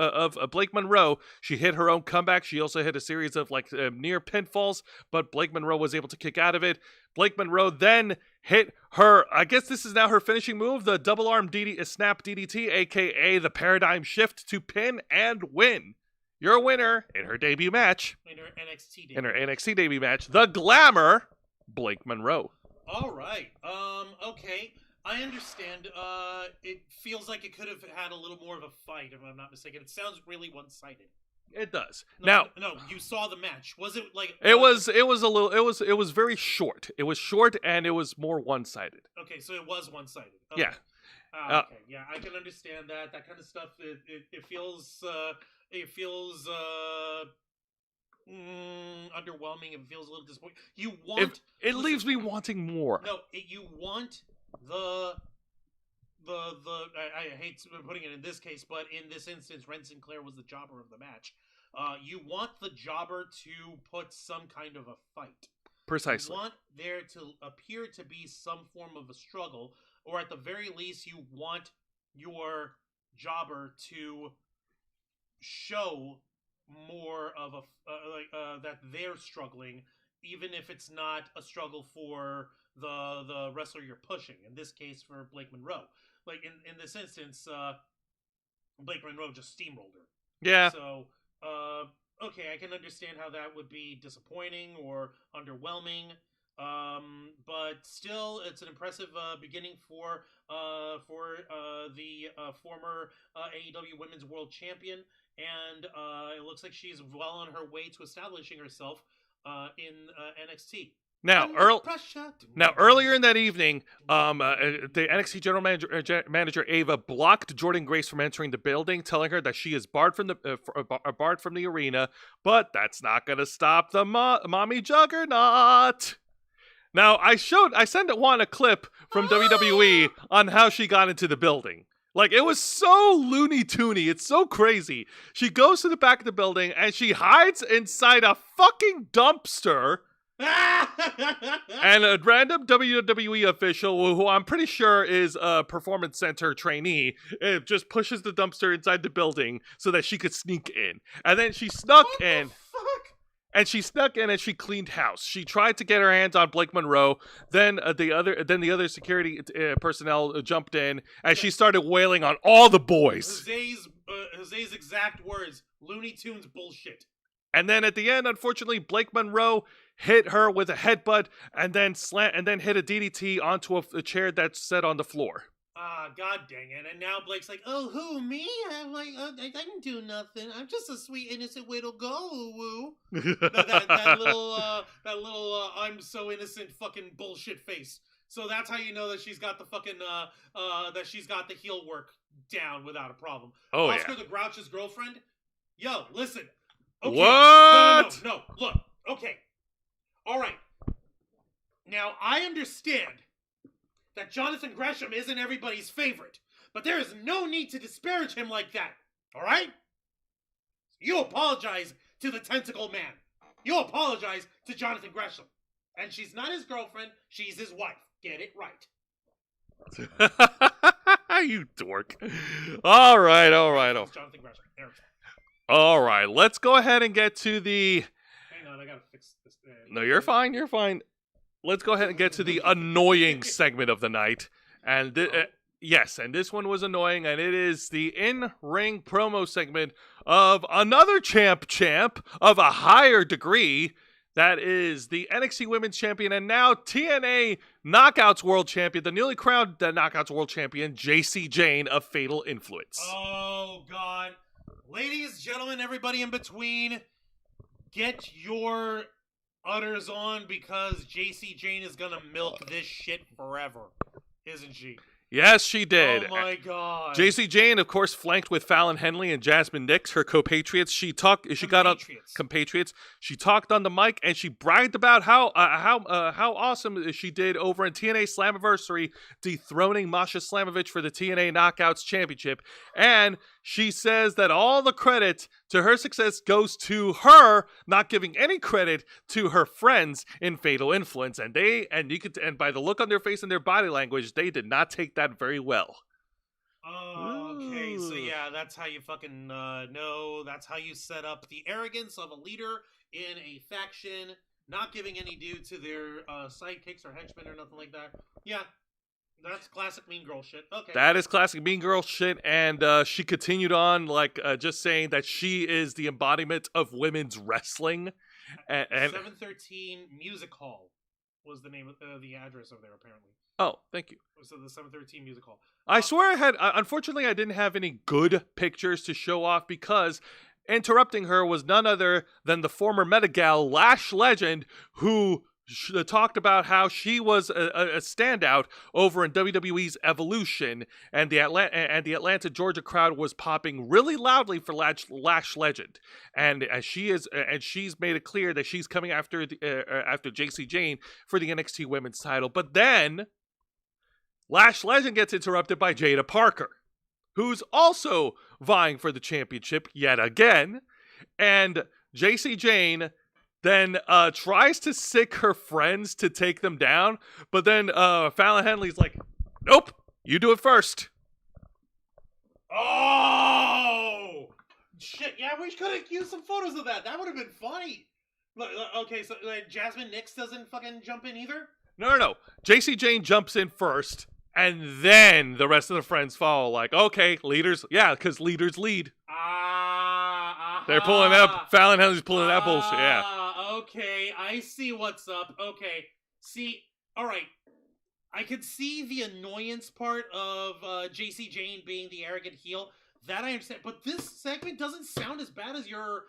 Blake Monroe. She hit her own comeback. She also hit a series of near pinfalls, but Blake Monroe was able to kick out of it. Blake Monroe then hit her, I guess this is now her finishing move, the double arm snap DDT, aka the paradigm shift, to pin and win. Your winner in her debut match. In her NXT debut. In her NXT debut match, the Glamour, Blake Monroe. All right. Okay. I understand. It feels like it could have had a little more of a fight, if I'm not mistaken. It sounds really one-sided. It does. No, you saw the match. Was it like? It was very short. It was short and it was more one-sided. Okay, so it was one-sided. Okay. Yeah. Okay. Yeah, I can understand that. That kind of stuff. It feels. It feels. Underwhelming. It feels a little disappointing. You want. It leaves me wanting more. No, you want. I hate putting it in this case, but in this instance, Ren Sinclair was the jobber of the match. You want the jobber to put some kind of a fight. Precisely. You want there to appear to be some form of a struggle, or at the very least, you want your jobber to show more of a that they're struggling, even if it's not a struggle for the wrestler you're pushing. In this case, for Blake Monroe, like in this instance, Blake Monroe just steamrolled her. Yeah. So, okay, I can understand how that would be disappointing or underwhelming. But still, it's an impressive beginning for the former AEW Women's World Champion, and it looks like she's well on her way to establishing herself in NXT. Now, earlier in that evening, the NXT general manager Ava blocked Jordynne Grace from entering the building, telling her that she is barred from the arena. But that's not going to stop the mommy juggernaut. Now, I sent Juan a clip from WWE on how she got into the building. Like, it was so Looney Toony. It's so crazy. She goes to the back of the building and she hides inside a fucking dumpster. And a random WWE official, who I'm pretty sure is a performance center trainee, just pushes the dumpster inside the building so that she could sneak in. And then she snuck in. And she snuck in and she cleaned house. She tried to get her hands on Blake Monroe. Then the other security personnel jumped in, and she started wailing on all the boys. Jose's exact words: Looney Tunes bullshit. And then at the end, unfortunately, Blake Monroe hit her with a headbutt, and then hit a DDT onto a chair that's set on the floor. God dang it. And now Blake's like, oh, who, me? I'm like, I didn't do nothing. I'm just a sweet, innocent little girl, woo. that little, I'm so innocent fucking bullshit face. So that's how you know that she's got the fucking, that she's got the heel work down without a problem. Oh, Oscar the Grouch's girlfriend? Yo, listen. Okay. What? No, look. Okay. All right. Now, I understand that Jonathan Gresham isn't everybody's favorite, but there is no need to disparage him like that, all right? You apologize to the Tentacle Man. You apologize to Jonathan Gresham. And she's not his girlfriend, she's his wife. Get it right. You dork. All right. Jonathan Gresham. All right, let's go ahead and get to the... Hang on, I gotta fix this. No, you're fine. Let's go ahead and get to the annoying segment of the night. And yes, and this one was annoying, and it is the in-ring promo segment of another champ of a higher degree. That is the NXT Women's Champion and now TNA Knockouts World Champion, the newly crowned Knockouts World Champion, JC Jane of Fatal Influence. Oh, God. Ladies, gentlemen, everybody in between, get your udders on because JC Jane is gonna milk this shit forever, isn't she? Yes, she did. Oh my God. JC Jane, of course, flanked with Fallon Henley and Jasmine Nix, her compatriots. She talked on the mic and she bragged about how awesome she did over in TNA Slammiversary, dethroning Masha Slamovich for the TNA Knockouts Championship. And she says that all the credit to her success goes to her, not giving any credit to her friends in Fatal Influence. And by the look on their face and their body language, they did not take that very well. Oh, okay. So yeah, that's how you fucking know. That's how you set up the arrogance of a leader in a faction, not giving any due to their sidekicks or henchmen or nothing like that. Yeah. That's classic Mean Girl shit. Okay. That is classic Mean Girl shit, and she continued on, just saying that she is the embodiment of women's wrestling. And 713 Music Hall was the name of the address over there, apparently. Oh, thank you. So the 713 Music Hall. I swear I had... unfortunately, I didn't have any good pictures to show off because interrupting her was none other than the former Metagal Lash Legend who... talked about how she was a standout over in WWE's Evolution, and the Atlanta, Georgia crowd was popping really loudly for Lash Legend, and she's made it clear that she's coming after JC Jane for the NXT Women's title. But then Lash Legend gets interrupted by Jada Parker, who's also vying for the championship yet again, and JC Jane then tries to sick her friends to take them down, but then Fallon Henley's like, nope, you do it first. Oh! Shit, yeah, we could have used some photos of that. That would have been funny. Okay, so Jasmine Nix doesn't fucking jump in either? No. JC Jane jumps in first, and then the rest of the friends follow. Like, okay, leaders, yeah, because leaders lead. They're pulling up. Fallon Henley's pulling that bullshit, yeah. Okay, I see what's up. Okay, see, all right. I could see the annoyance part of JC Jane being the arrogant heel. That I understand, but this segment doesn't sound as bad as your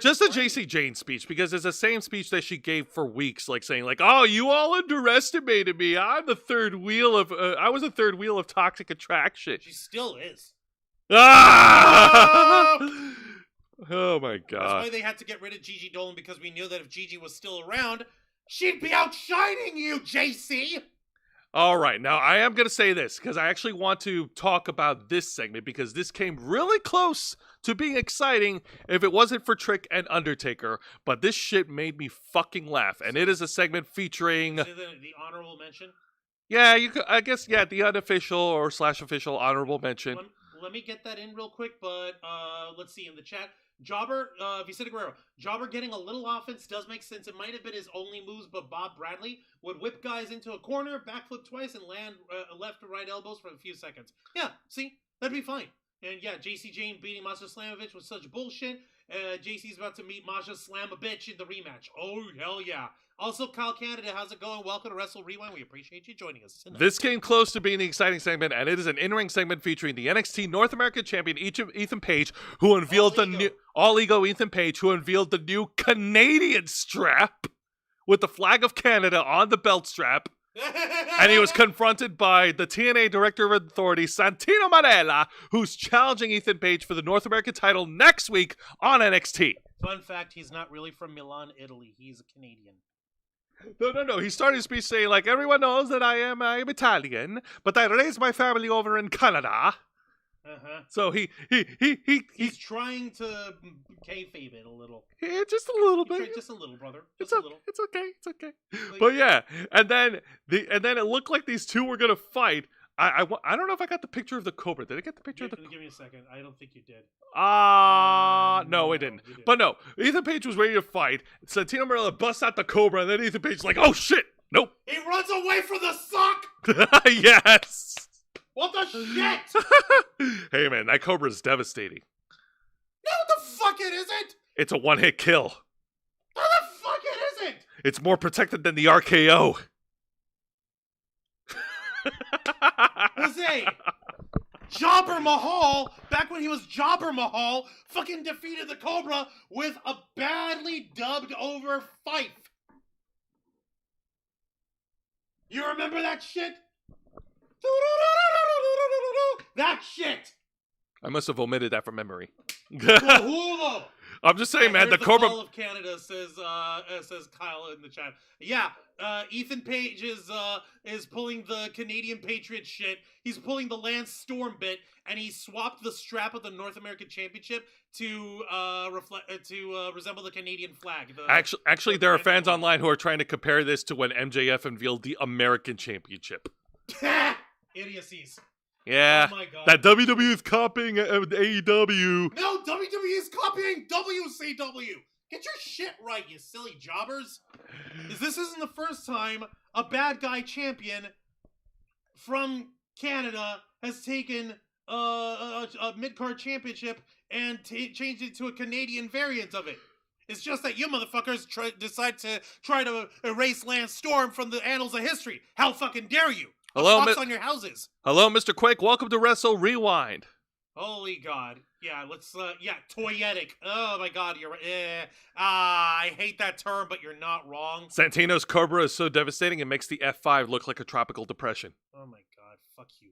Just a JC Jane speech, because it's the same speech that she gave for weeks, like saying, like, "Oh, you all underestimated me. I'm the third wheel of I was the third wheel of toxic attraction." She still is. Ah! Oh my That's god! why they had to get rid of Gigi Dolan, because we knew that if Gigi was still around, she'd be outshining you, JC. All right, now I am going to say this because I actually want to talk about this segment because this came really close to being exciting if it wasn't for Trick and Undertaker, but this shit made me fucking laugh, and it is a segment featuring... Is it the honorable mention? Yeah, you could, I guess, yeah, the unofficial or / official honorable mention. Let me get that in real quick, but let's see in the chat. Jobber, Vicente Guerrero. Jobber getting a little offense does make sense. It might have been his only moves, but Bob Bradley would whip guys into a corner, backflip twice, and land left or right elbows for a few seconds. Yeah, see? That'd be fine. And yeah, JC Jane beating Masha Slamovich was such bullshit. JC's about to meet Masha Slamovich in the rematch. Oh, hell yeah. Also, Kyle Canada, how's it going? Welcome to Wrestle Rewind. We appreciate you joining us tonight. This came close to being the exciting segment, and it is an in-ring segment featuring the NXT North American Champion Ethan Page, who unveiled the new All Ego Ethan Page, who unveiled the new Canadian strap with the flag of Canada on the belt strap. And he was confronted by the TNA Director of Authority, Santino Marella, who's challenging Ethan Page for the North American title next week on NXT. Fun fact, he's not really from Milan, Italy. He's a Canadian. No. He started his speech saying, like, everyone knows that I am Italian, but I raised my family over in Canada. So he's trying to kayfabe it a little. Yeah, just a little bit. Just a little, brother. It's okay. But yeah, and then it looked like these two were gonna fight. I don't know if I got the picture of the Cobra. Did I get the picture of the? Give me a second. I don't think you did. No, I didn't. But no, Ethan Page was ready to fight. Santino Marella busts out the Cobra, and then Ethan Page's like, "Oh shit, nope." He runs away from the sock. Yes. What the shit? Hey man, that Cobra is devastating. No, the fuck it isn't. It's a one-hit kill. No, the fuck it isn't. It's more protected than the RKO. Jose, Jobber Mahal, back when he was Jobber Mahal, fucking defeated the Cobra with a badly dubbed over fife. You remember that shit? That shit. I must have omitted that from memory. Hulu. I'm just saying, man. The Cobra Call of Canada says Kyle in the chat. Yeah, Ethan Page is pulling the Canadian Patriot shit. He's pulling the Lance Storm bit, and he swapped the strap of the North American Championship to resemble the Canadian flag. Actually, there are fans online who are trying to compare this to when MJF unveiled the American Championship. Idiocies. Yeah, oh my God. That WWE is copying AEW. No, WWE is copying WCW. Get your shit right, you silly jobbers. This isn't the first time a bad guy champion from Canada has taken a mid-card championship and changed it to a Canadian variant of it. It's just that you motherfuckers decide to try to erase Lance Storm from the annals of history. How fucking dare you? Hello, on your houses. Hello, Mr. Quake. Welcome to Wrestle Rewind. Holy God. Yeah, let's, toyetic. Oh my God, you're right. I hate that term, but you're not wrong. Santino's Cobra is so devastating it makes the F5 look like a tropical depression. Oh my God, fuck you.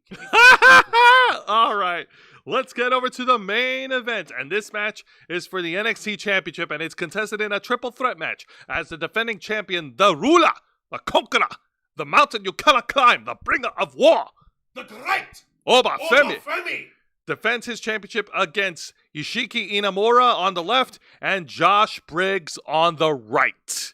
All right, let's get over to the main event. And this match is for the NXT Championship, and it's contested in a triple threat match as the defending champion, the ruler, the conqueror, the mountain you cannot climb, the bringer of war, the great Oba Femi, defends his championship against Yoshiki Inamura on the left and Josh Briggs on the right.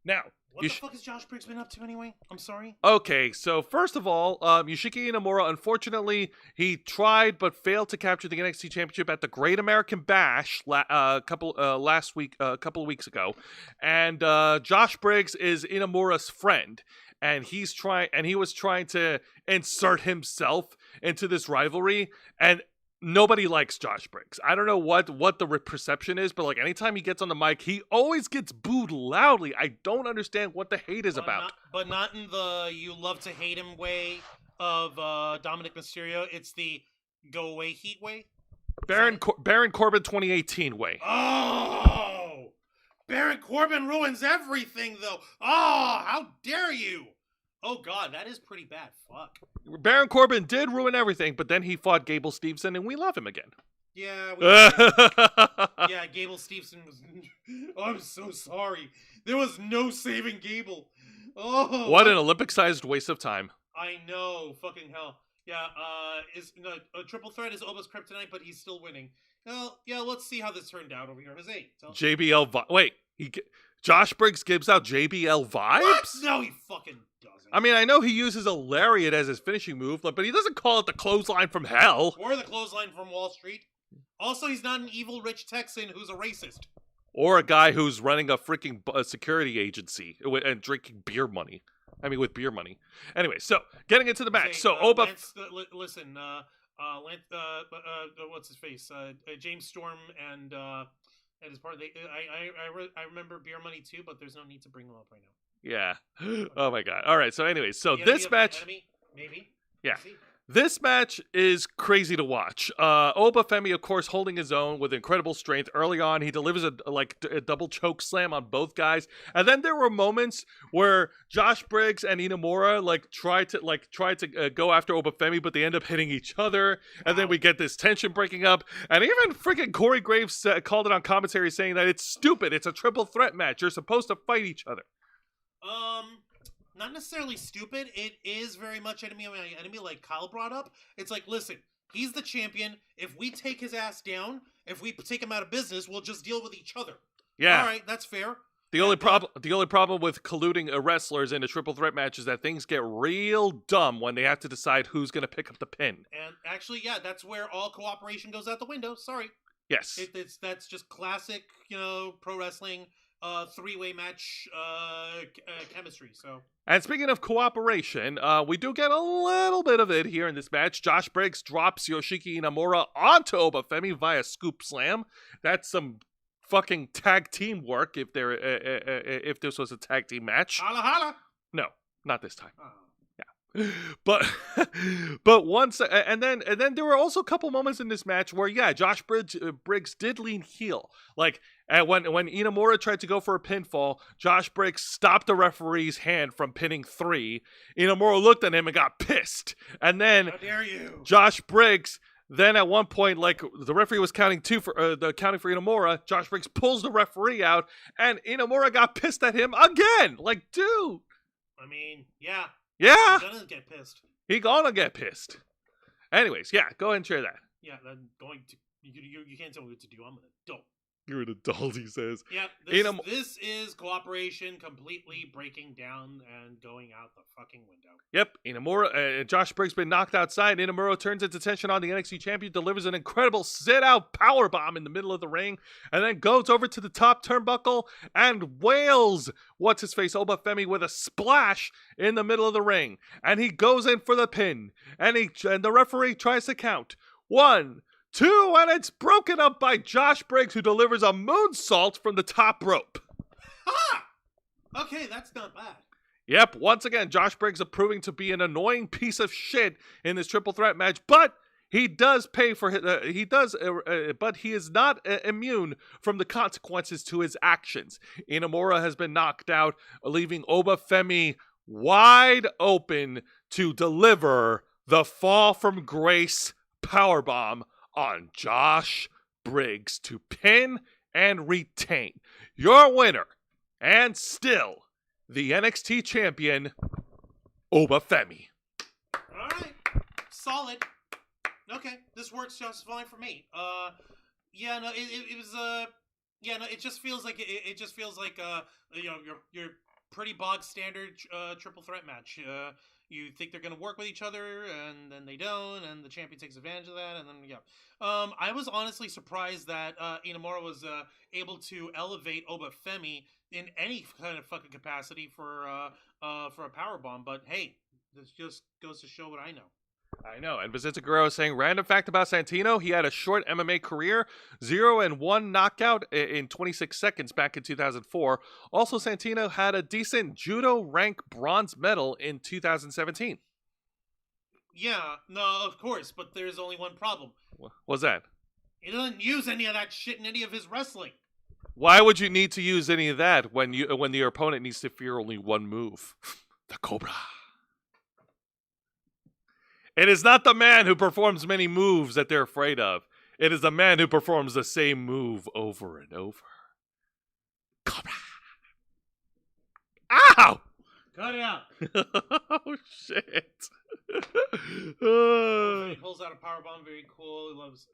Now, what the fuck has Josh Briggs been up to anyway? I'm sorry. Okay, so first of all, Yoshiki Inamura, unfortunately, he tried but failed to capture the NXT Championship at the Great American Bash a couple of weeks ago, and Josh Briggs is Inamura's friend. And he was trying to insert himself into this rivalry, and nobody likes Josh Briggs. I don't know what the perception is, but like anytime he gets on the mic, he always gets booed loudly. I don't understand what the hate is about. But not in the you love to hate him way of Dominic Mysterio. It's the go away heat way. Baron Corbin 2018 way. Oh! Baron Corbin ruins everything, though. Oh, how dare you! Oh, God, that is pretty bad. Fuck. Baron Corbin did ruin everything, but then he fought Gable Steveson, and we love him again. Yeah, yeah, Gable Steveson was... Oh, I'm so sorry. There was no saving Gable. Oh, what an Olympic-sized waste of time. I know. Fucking hell. Yeah, a triple threat is Oba's kryptonite, but he's still winning. Well, yeah, let's see how this turned out over here. Jose, Wait, Josh Briggs gives out JBL vibes? What? No, he fucking doesn't. I mean, I know he uses a lariat as his finishing move, but he doesn't call it the clothesline from hell. Or the clothesline from Wall Street. Also, he's not an evil rich Texan who's a racist. Or a guy who's running a freaking security agency and drinking beer money. I mean, with beer money. Anyway, so getting into the match. So Oba, listen, what's his face? James Storm and his partner. I remember beer money too, but there's no need to bring them up right now. Yeah. Oh my God. All right. So anyway, so this match, maybe. Yeah. This match is crazy to watch. Oba Femi, of course, holding his own with incredible strength. Early on, he delivers a double choke slam on both guys, and then there were moments where Josh Briggs and Inamura tried to go after Oba Femi, but they end up hitting each other, and then we get this tension breaking up. And even freaking Corey Graves called it on commentary, saying that it's stupid. It's a triple threat match. You're supposed to fight each other. Not necessarily stupid. It is very much enemy of my enemy, like Kyle brought up. It's like, listen, he's the champion. If we take his ass down, if we take him out of business, we'll just deal with each other. Yeah. All right, that's fair. The only problem with colluding wrestlers in a triple threat match is that things get real dumb when they have to decide who's going to pick up the pin. And actually, yeah, that's where all cooperation goes out the window. Sorry. Yes. That's just classic, pro wrestling. Three-way match chemistry. So, and speaking of cooperation, we do get a little bit of it here in this match. Josh Briggs drops Yoshiki Inamura onto Oba Femi via scoop slam. That's some fucking tag team work. If this was a tag team match, holla holla. No, not this time. Oh. But once and then there were also a couple moments in this match where Josh Briggs did lean heel. Like when Inamura tried to go for a pinfall, Josh Briggs stopped the referee's hand from pinning 3. Inamura looked at him and got pissed. And then how dare you? Josh Briggs then at one point, the referee was counting for Inamura, Josh Briggs pulls the referee out, and Inamura got pissed at him again. Like, dude. I mean, yeah. Yeah. He's gonna get pissed. He gonna get pissed. Anyways, go ahead and share that. Yeah, I'm going to. You can't tell me what to do. I'm an adult. You're an adult, he says. Yeah, this is cooperation completely breaking down and going out the fucking window. Yep, Inamura, Josh Briggs been knocked outside. Inamura turns its attention on the NXT champion, delivers an incredible sit-out powerbomb in the middle of the ring, and then goes over to the top turnbuckle and wails what's-his-face Oba Femi with a splash in the middle of the ring. And he goes in for the pin, and the referee tries to count. 1, 2, and it's broken up by Josh Briggs, who delivers a moonsault from the top rope. Ha! Okay, that's not bad. Yep, once again, Josh Briggs proving to be an annoying piece of shit in this triple threat match, but he does pay for but he is not immune from the consequences to his actions. Inamura has been knocked out, leaving Oba Femi wide open to deliver the fall from grace powerbomb on Josh Briggs to pin and retain. Your winner, and still the NXT champion, Oba Femi. All right, solid. Okay, this works just fine for me. It just feels like your pretty bog standard triple threat match. You think they're going to work with each other, and then they don't, and the champion takes advantage of that, and then, I was honestly surprised that Inamura was able to elevate Oba Femi in any kind of fucking capacity for a powerbomb, but hey, this just goes to show what I know. I know. And Bazita Guerrero saying, random fact about Santino, he had a short MMA career, 0-1 knockout in 26 seconds back in 2004. Also, Santino had a decent judo rank bronze medal in 2017. Yeah, no, of course, but there's only one problem. What's that? He doesn't use any of that shit in any of his wrestling. Why would you need to use any of that when your opponent needs to fear only one move? The Cobra. It is not the man who performs many moves that they're afraid of. It is the man who performs the same move over and over. Cobra. Ow! Cut it out. Oh, shit. He pulls out a powerbomb. Very cool. He loves,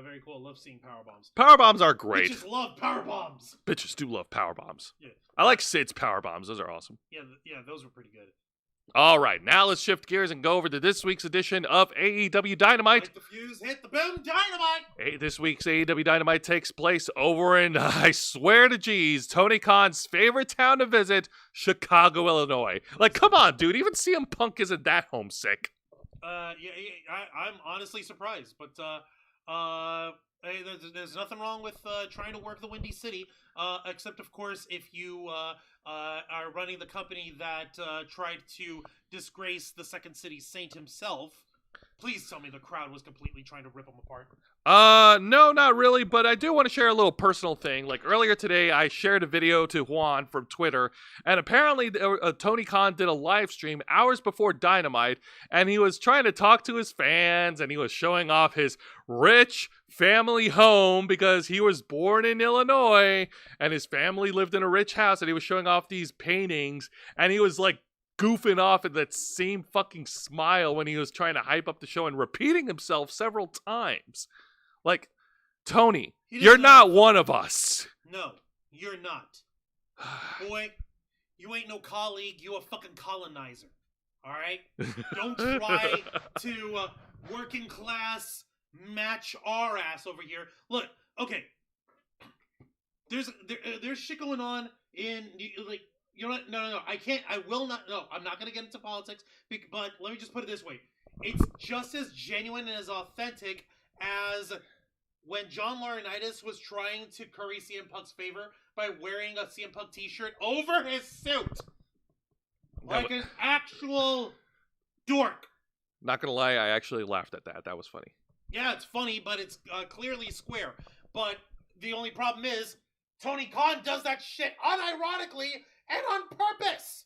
very cool. Love seeing powerbombs. Powerbombs are great. Bitches love powerbombs. Bitches do love powerbombs. Yeah. I like Sid's powerbombs. Those are awesome. Yeah, those were pretty good. All right, now let's shift gears and go over to this week's edition of AEW Dynamite. Light the fuse, hit the boom, Dynamite! This week's AEW Dynamite takes place over in, I swear to geez, Tony Khan's favorite town to visit, Chicago, Illinois. Like, come on, dude. Even CM Punk isn't that homesick. I'm honestly surprised, but hey, there's nothing wrong with trying to work the Windy City, except of course if you are running the company that tried to disgrace the Second City Saint himself. Please tell me the crowd was completely trying to rip him apart. No, not really, but I do want to share a little personal thing. Like earlier today, I shared a video to Juan from Twitter, and apparently Tony Khan did a live stream hours before Dynamite, and he was trying to talk to his fans, and he was showing off his rich family home because he was born in Illinois, and his family lived in a rich house, and he was showing off these paintings, and he was like goofing off at that same fucking smile when he was trying to hype up the show and repeating himself several times. Like, Tony, you're not one of us. No, you're not. Boy, you ain't no colleague, you a fucking colonizer. Alright? Don't try to working class match our ass over here. Look, okay. There's shit going on in, like, you know what? No. I'm not going to get into politics, but let me just put it this way. It's just as genuine and as authentic as when John Laurinaitis was trying to curry CM Punk's favor by wearing a CM Punk t-shirt over his suit. Like an actual dork. Not going to lie, I actually laughed at that. That was funny. Yeah, it's funny, but it's clearly square. But the only problem is, Tony Khan does that shit unironically and on purpose,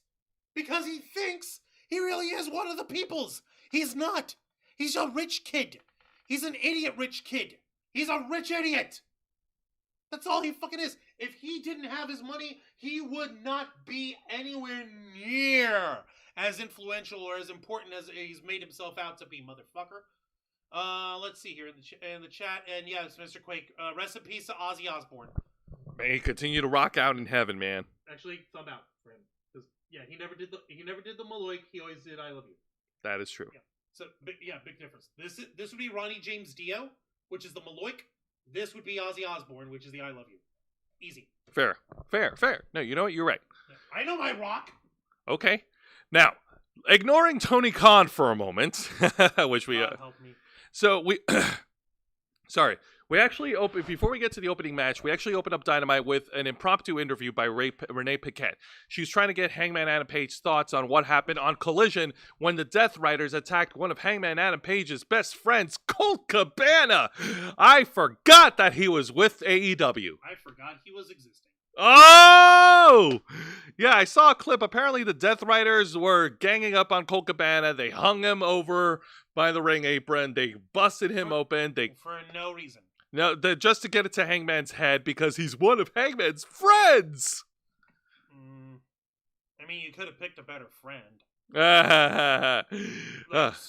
because he thinks he really is one of the peoples. He's not. He's a rich kid. He's an idiot rich kid. He's a rich idiot. That's all he fucking is. If he didn't have his money, he would not be anywhere near as influential or as important as he's made himself out to be, motherfucker. Let's see here in the chat. And yes, Mr. Quake, rest in peace to Ozzy Osbourne. May he continue to rock out in heaven, man. Actually, thumb out for him, because yeah, he never did the Maloik. He always did I Love You. That is true. Yeah. So big difference. This would be Ronnie James Dio, which is the Maloik. This would be Ozzy Osbourne, which is the I Love You. Easy. Fair. No, you know what? You're right. I know my rock. Okay. Now, ignoring Tony Khan for a moment, which we God help me. So we sorry. We actually before we get to the opening match, we actually opened up Dynamite with an impromptu interview by Renee Paquette. She was trying to get Hangman Adam Page's thoughts on what happened on Collision when the Death Riders attacked one of Hangman Adam Page's best friends, Colt Cabana. I forgot that he was with AEW. I forgot he was existing. Oh! Yeah, I saw a clip. Apparently the Death Riders were ganging up on Colt Cabana. They hung him over by the ring apron. They busted him open. For no reason. No, just to get it to Hangman's head because he's one of Hangman's friends. I mean, you could have picked a better friend.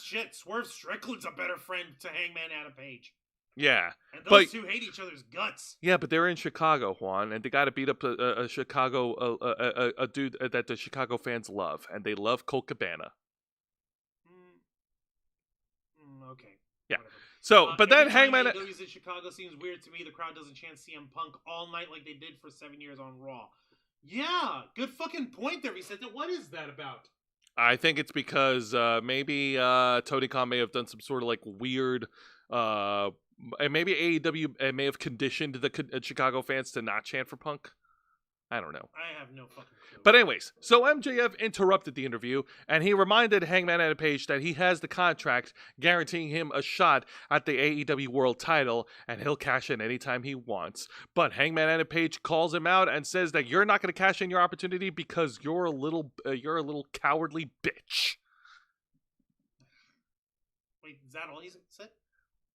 Shit, Swerve Strickland's a better friend to Hangman Adam Page. Yeah. And those two hate each other's guts. Yeah, but they're in Chicago, Juan, and they got to beat up a Chicago, a dude that the Chicago fans love, and they love Colt Cabana. Okay. Yeah. So, but then Hangman... AEW's in Chicago seems weird to me. The crowd doesn't chant CM Punk all night like they did for 7 years on Raw. Yeah, good fucking point there. He said that. What is that about? I think it's because maybe Tony Khan may have done some sort of like weird... and maybe AEW may have conditioned the Chicago fans to not chant for Punk. I don't know. I have no fucking clue. But anyways, so MJF interrupted the interview, and he reminded Hangman Adam Page that he has the contract guaranteeing him a shot at the AEW World title, and he'll cash in anytime he wants. But Hangman Adam Page calls him out and says that you're not going to cash in your opportunity because you're a little cowardly bitch. Wait, is that all he said?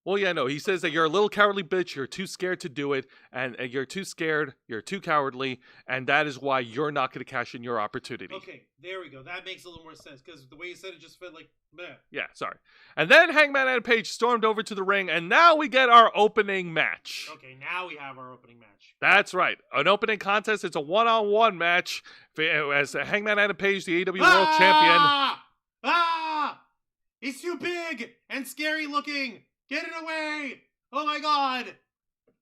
Well, yeah, no. He says that you're a little cowardly bitch, you're too scared to do it, and you're too scared, you're too cowardly, and that is why you're not going to cash in your opportunity. Okay, there we go. That makes a little more sense, because the way you said it just felt like, meh. Yeah, sorry. And then Hangman Adam Page stormed over to the ring, and now we get our opening match. Okay, now we have our opening match. That's right. An opening contest. It's a one-on-one match as Hangman Adam Page, the AEW World Champion. Ah! He's too big and scary looking! Get it away! Oh my god!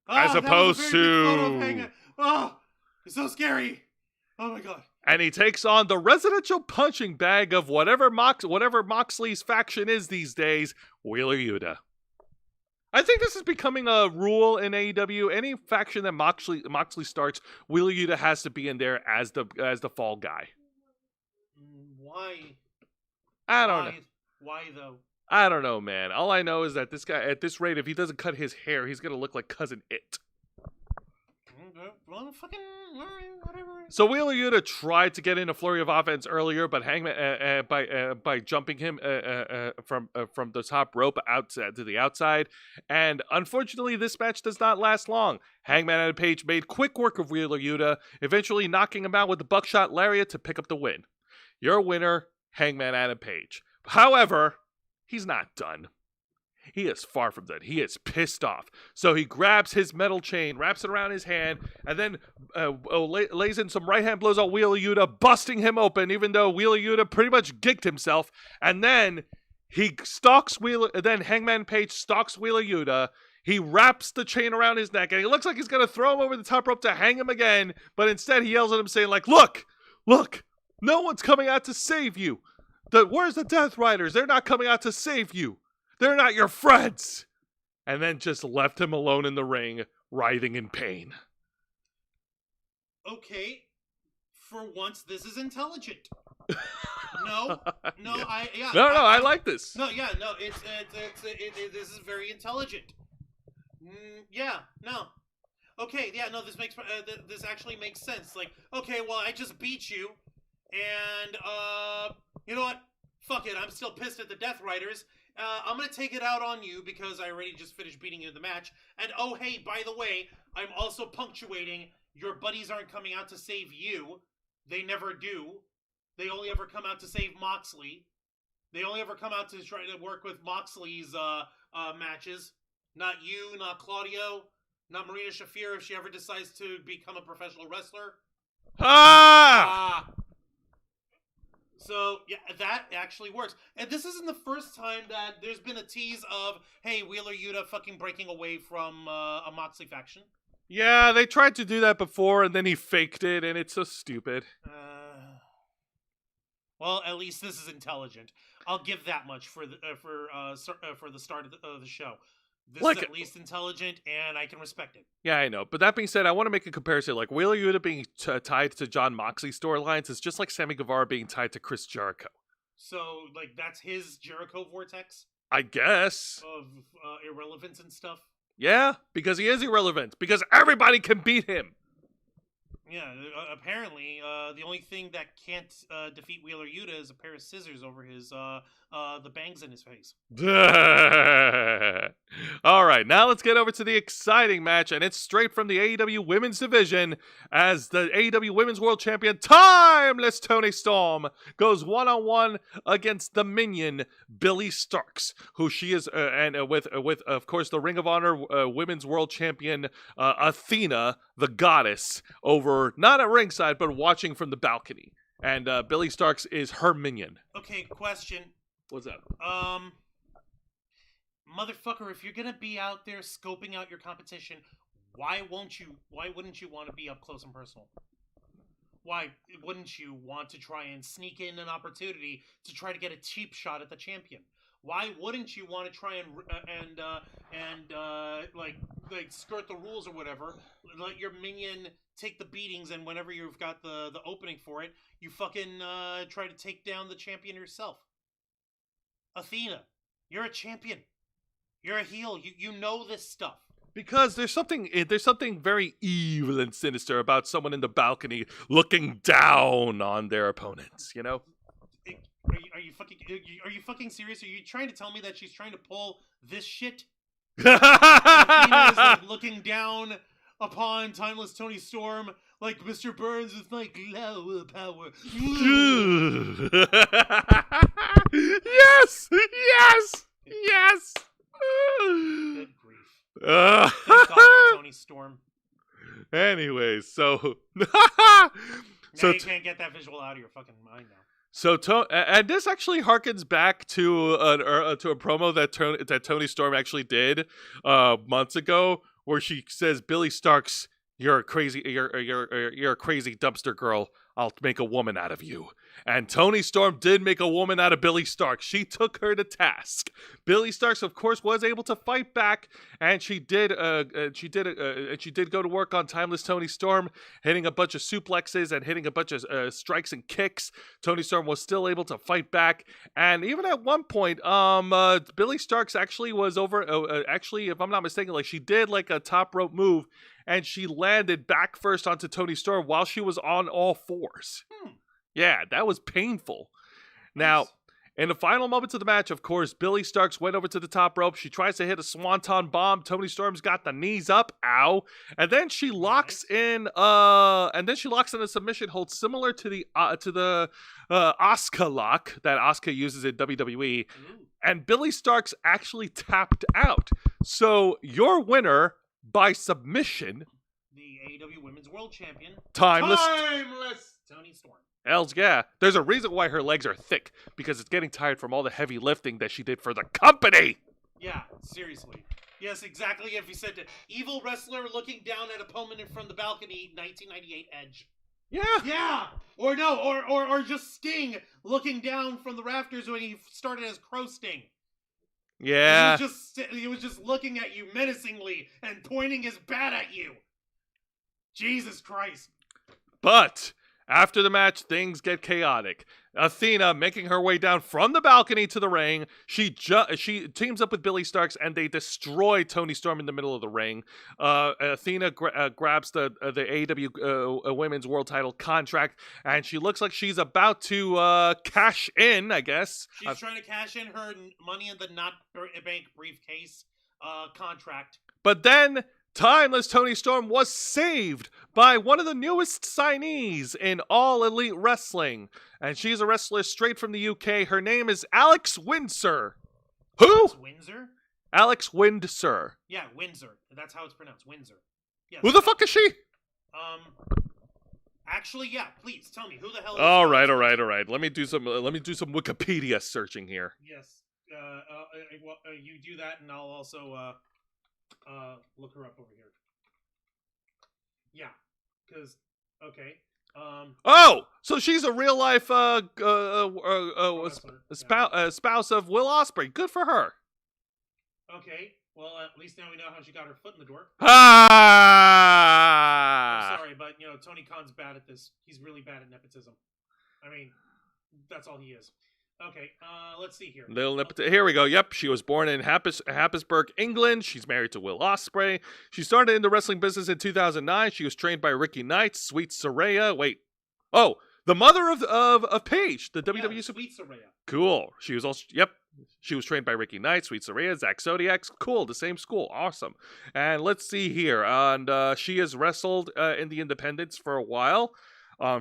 As opposed to... Oh, it's so scary! Oh my god. And he takes on the residential punching bag of whatever Moxley's faction is these days, Wheeler Yuta. I think this is becoming a rule in AEW. Any faction that Moxley starts, Wheeler Yuta has to be in there as the fall guy. Why? I don't know. Why though? I don't know, man. All I know is that this guy, at this rate, if he doesn't cut his hair, he's gonna look like Cousin It. Well, fucking, whatever. So Wheeler Yuta tried to get in a flurry of offense earlier, but Hangman by jumping him from the top rope outside to the outside, and unfortunately, this match does not last long. Hangman Adam Page made quick work of Wheeler Yuta, eventually knocking him out with the buckshot lariat to pick up the win. Your winner, Hangman Adam Page. However, he's not done. He is far from done. He is pissed off. So he grabs his metal chain, wraps it around his hand, and then lays in some right hand blows on Wheeler Yuta, busting him open, even though Wheeler Yuta pretty much gigged himself. And then then Hangman Page stalks Wheeler Yuta. He wraps the chain around his neck, and he looks like he's going to throw him over the top rope to hang him again. But instead, he yells at him saying, like, look, no one's coming out to save you. Where's the Death Riders? They're not coming out to save you. They're not your friends. And then just left him alone in the ring, writhing in pain. Okay, for once, this is intelligent. No, Yeah. I like this. No, this is very intelligent. Okay, this actually makes sense. Like, okay, well, I just beat you, and you know what? Fuck it, I'm still pissed at the Death Riders. I'm gonna take it out on you because I already just finished beating you in the match. And oh, hey, by the way, I'm also punctuating. Your buddies aren't coming out to save you. They never do. They only ever come out to save Moxley. They only ever come out to try to work with Moxley's matches. Not you, not Claudio, not Marina Shafir if she ever decides to become a professional wrestler. So, yeah, that actually works. And this isn't the first time that there's been a tease of, hey, Wheeler Yuta fucking breaking away from a Moxley faction. Yeah, they tried to do that before, and then he faked it, and it's so stupid. Well, at least this is intelligent. I'll give that much for the start of the show. This is at least intelligent, and I can respect it. Yeah, I know. But that being said, I want to make a comparison. Like, Wheeler Yuta being tied to John Moxley storylines is just like Sammy Guevara being tied to Chris Jericho. So, like, that's his Jericho vortex? I guess. Of irrelevance and stuff? Yeah, because he is irrelevant. Because everybody can beat him. Yeah, apparently, the only thing that can't defeat Wheeler Yuta is a pair of scissors over his, the bangs in his face. All right, now let's get over to the exciting match, and it's straight from the AEW Women's Division, as the AEW Women's World Champion, Timeless Toni Storm, goes one-on-one against the minion, Billy Starks, who she is, with of course, the Ring of Honor Women's World Champion, Athena, the goddess, over, not at ringside, but watching from the balcony. And Billy Starks is her minion. Okay, question. What's up? Motherfucker, if you're gonna be out there scoping out your competition, why wouldn't you want to be up close and personal? Why wouldn't you want to try and sneak in an opportunity to try to get a cheap shot at the champion? Why wouldn't you want to try and like skirt the rules or whatever. Let your minion take the beatings, and whenever you've got the opening for it, you fucking try to take down the champion yourself. Athena, you're a champion. You're a heel. You know this stuff. Because there's something very evil and sinister about someone in the balcony looking down on their opponents, you know? Are you fucking serious? Are you trying to tell me that she's trying to pull this shit? Athena is like looking down upon Timeless Tony Storm like Mr. Burns with like lower power. Yes! Yes! Yes! Good grief. Thank God for Tony Storm. Anyways, so Now you can't get that visual out of your fucking mind now. So, and this actually harkens back to a promo that Tony Storm actually did months ago, where she says, "Billy Starks, you're a crazy dumpster girl. I'll make a woman out of you." And Tony Storm did make a woman out of Billy Starks. She took her to task. Billy Starks, of course, was able to fight back, and she did go to work on Timeless Tony Storm, hitting a bunch of suplexes and hitting a bunch of strikes and kicks. Tony Storm was still able to fight back, and even at one point, Billy Starks actually was over. Actually, if I'm not mistaken, like she did like a top rope move, and she landed back first onto Tony Storm while she was on all fours. Yeah, that was painful. Now, in the final moments of the match, of course, Billy Starks went over to the top rope. She tries to hit a swanton bomb. Tony Storm's got the knees up. Ow. And then she locks in a submission hold similar to the Asuka lock that Asuka uses in WWE. And Billy Starks actually tapped out. So, your winner by submission, the AEW Women's World Champion, Timeless Tony Storm. Hells yeah. There's a reason why her legs are thick, because it's getting tired from all the heavy lifting that she did for the company. Yeah, seriously. Yes, exactly. If you said to evil wrestler looking down at opponent from the balcony, 1998 Edge. Yeah. Yeah. Or no, or just Sting looking down from the rafters when he started as Crow Sting. Yeah. He was just looking at you menacingly and pointing his bat at you. Jesus Christ. But after the match, things get chaotic. Athena, making her way down from the balcony to the ring, she teams up with Billy Starks, and they destroy Tony Storm in the middle of the ring. Athena grabs the AEW Women's World Title contract, and she looks like she's about to cash in, I guess. She's trying to cash in her Money in the Not Bank briefcase contract. But then Timeless Tony Storm was saved by one of the newest signees in All Elite Wrestling. And she's a wrestler straight from the UK. Her name is Alex Windsor. Who? Alex Windsor? Alex Windsor. Yeah, Windsor. That's how it's pronounced. Windsor. Yes. Who the fuck is she? Actually, yeah, please tell me who the hell is All right. Let me do some Wikipedia searching here. Yes. You do that, and I'll also look her up over here. Yeah, because Oh, so she's a real life spouse of Will Ospreay. Good for her. Okay, well at least now we know how she got her foot in the door. Ah! I'm sorry, but Tony Khan's bad at this. He's really bad at nepotism. I mean, that's all he is. Okay, let's see here. Here we go. Yep, she was born in Happisburgh, England. She's married to Will Ospreay. She started in the wrestling business in 2009. She was trained by Ricky Knight, Sweet Saraya. The mother of Paige, the WWE Sweet Saraya. Cool. She was also she was trained by Ricky Knight, Sweet Saraya, Zach Zodiac. Cool, the same school. Awesome. And let's see here. And she has wrestled in the independents for a while.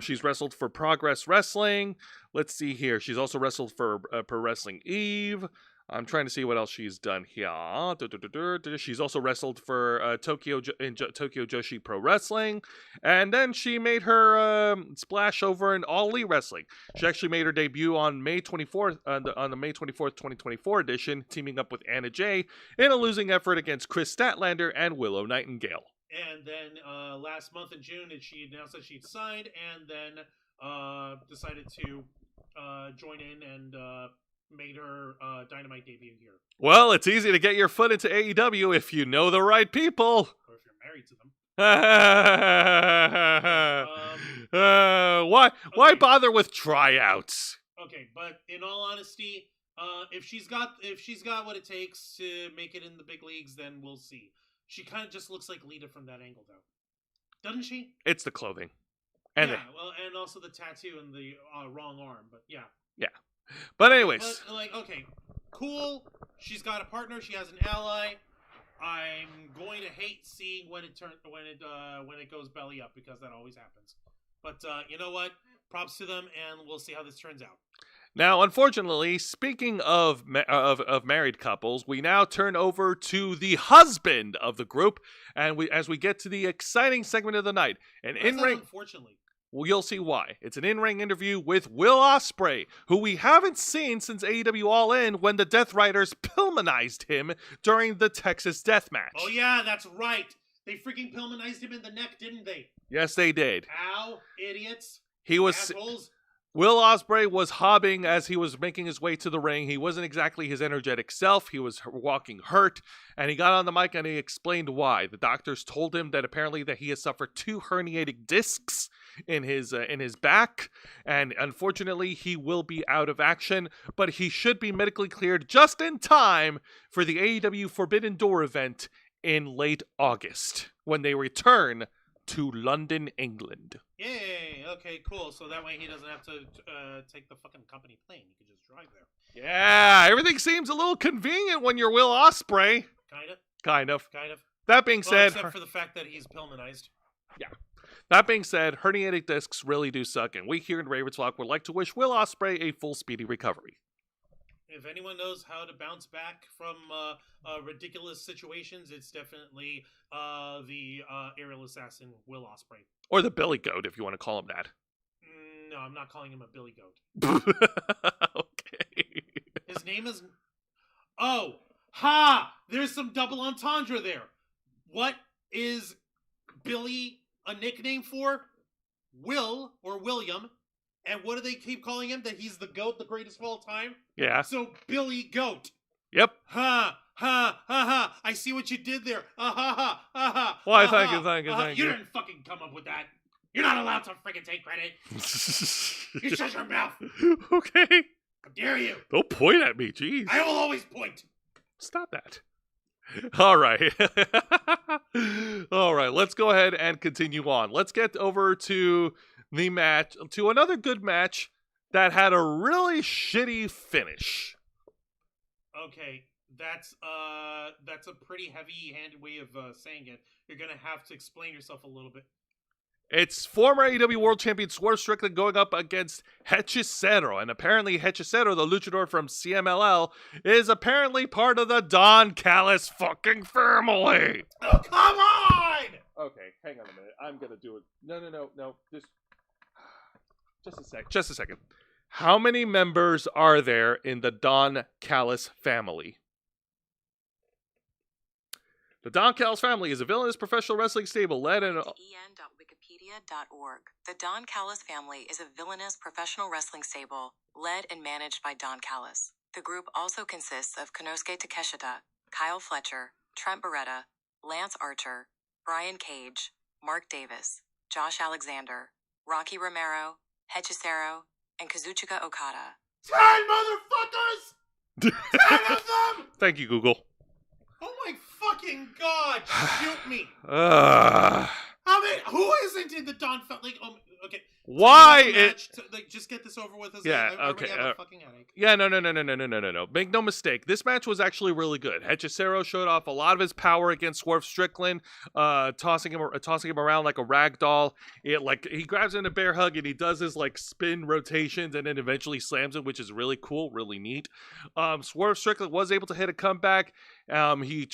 She's wrestled for Progress Wrestling. Let's see here. She's also wrestled for Pro Wrestling Eve. I'm trying to see what else she's done here. She's also wrestled for Tokyo Joshi Pro Wrestling. And then she made her splash over in All Elite Wrestling. She actually made her debut on May 24th, on the May 24th, 2024 edition, teaming up with Anna Jay in a losing effort against Chris Statlander and Willow Nightingale. And then last month in June, she announced that she'd signed, and then decided to join in and made her Dynamite debut here. Well, it's easy to get your foot into AEW if you know the right people. Or if you're married to them. Why bother with tryouts? Okay, but in all honesty, if she's got what it takes to make it in the big leagues, then we'll see. She kind of just looks like Lita from that angle, though, doesn't she? It's the clothing, and also the tattoo and the wrong arm. But yeah. But anyways, but, like, okay, cool. She's got a partner. She has an ally. I'm going to hate seeing when it goes belly up, because that always happens. But you know what? Props to them, and we'll see how this turns out. Now, unfortunately, speaking of married couples, we now turn over to the husband of the group, and as we get to the exciting segment of the night, Unfortunately. Well, you'll see why. It's an in-ring interview with Will Ospreay, who we haven't seen since AEW All In when the Death Riders Pillmanized him during the Texas Death Match. Oh yeah, that's right. They freaking Pillmanized him in the neck, didn't they? Yes, they did. Ow, idiots. Assholes. Will Ospreay was hobbing as he was making his way to the ring. He wasn't exactly his energetic self. He was walking hurt, and he got on the mic and he explained why. The doctors told him that apparently that he has suffered 2 herniated discs in his back, and unfortunately he will be out of action, but he should be medically cleared just in time for the AEW Forbidden Door event in late August when they return to London, England. Yay! Okay, cool. So that way he doesn't have to take the fucking company plane. He can just drive there. Yeah, everything seems a little convenient when you're Will Ospreay. Kind of. That being said, except for the fact that he's Pillmanized. Yeah. That being said, herniated discs really do suck, and we here in Ravensflock would like to wish Will Ospreay a full speedy recovery. If anyone knows how to bounce back from ridiculous situations, it's definitely the aerial assassin, Will Ospreay. Or the Billy Goat, if you want to call him that. No, I'm not calling him a Billy Goat. Okay. His name is... Oh! Ha! There's some double entendre there. What is Billy a nickname for? Will, or William. And what do they keep calling him? That he's the GOAT, the greatest of all time? Yeah. So, Billy Goat. Yep. Ha! Ha! Ha! Ha! I see what you did there. Ha! Ha! Ha! Ha! Ha! Why, ha, thank ha, you, thank you, ha, thank you. you. You didn't fucking come up with that. You're not allowed to freaking take credit. You shut your mouth. Okay. How dare you? Don't point at me, jeez. I will always point. Stop that. All right. All right, let's go ahead and continue on. Let's get over to the match, to another good match that had a really shitty finish. Okay, that's a pretty heavy-handed way of saying it. You're gonna have to explain yourself a little bit. It's former AEW World Champion Swerve Strickland going up against Hechicero, and apparently Hechicero, the luchador from CMLL, is apparently part of the Don Callis fucking family. Oh, come on! Okay, hang on a minute. I'm gonna do it. No. Just a second. How many members are there in the Don Callis family? The Don Callis family is a villainous professional wrestling stable led and... en.wikipedia.org. The Don Callis family is a villainous professional wrestling stable led and managed by Don Callis. The group also consists of Konosuke Takeshita, Kyle Fletcher, Trent Beretta, Lance Archer, Brian Cage, Mark Davis, Josh Alexander, Rocky Romero, Hechicero, and Kazuchika Okada. 10 motherfuckers! 10 of them! Thank you, Google. Oh my fucking god! Shoot me! Who isn't in the Don family? Okay. Why just get this over with. Yeah. I Okay. have a fucking headache. Yeah. No. Make no mistake. This match was actually really good. Hechicero showed off a lot of his power against Swerve Strickland, tossing him around like a rag doll. He grabs him in a bear hug and he does his spin rotations and then eventually slams him, which is really cool, really neat. Swerve Strickland was able to hit a comeback. He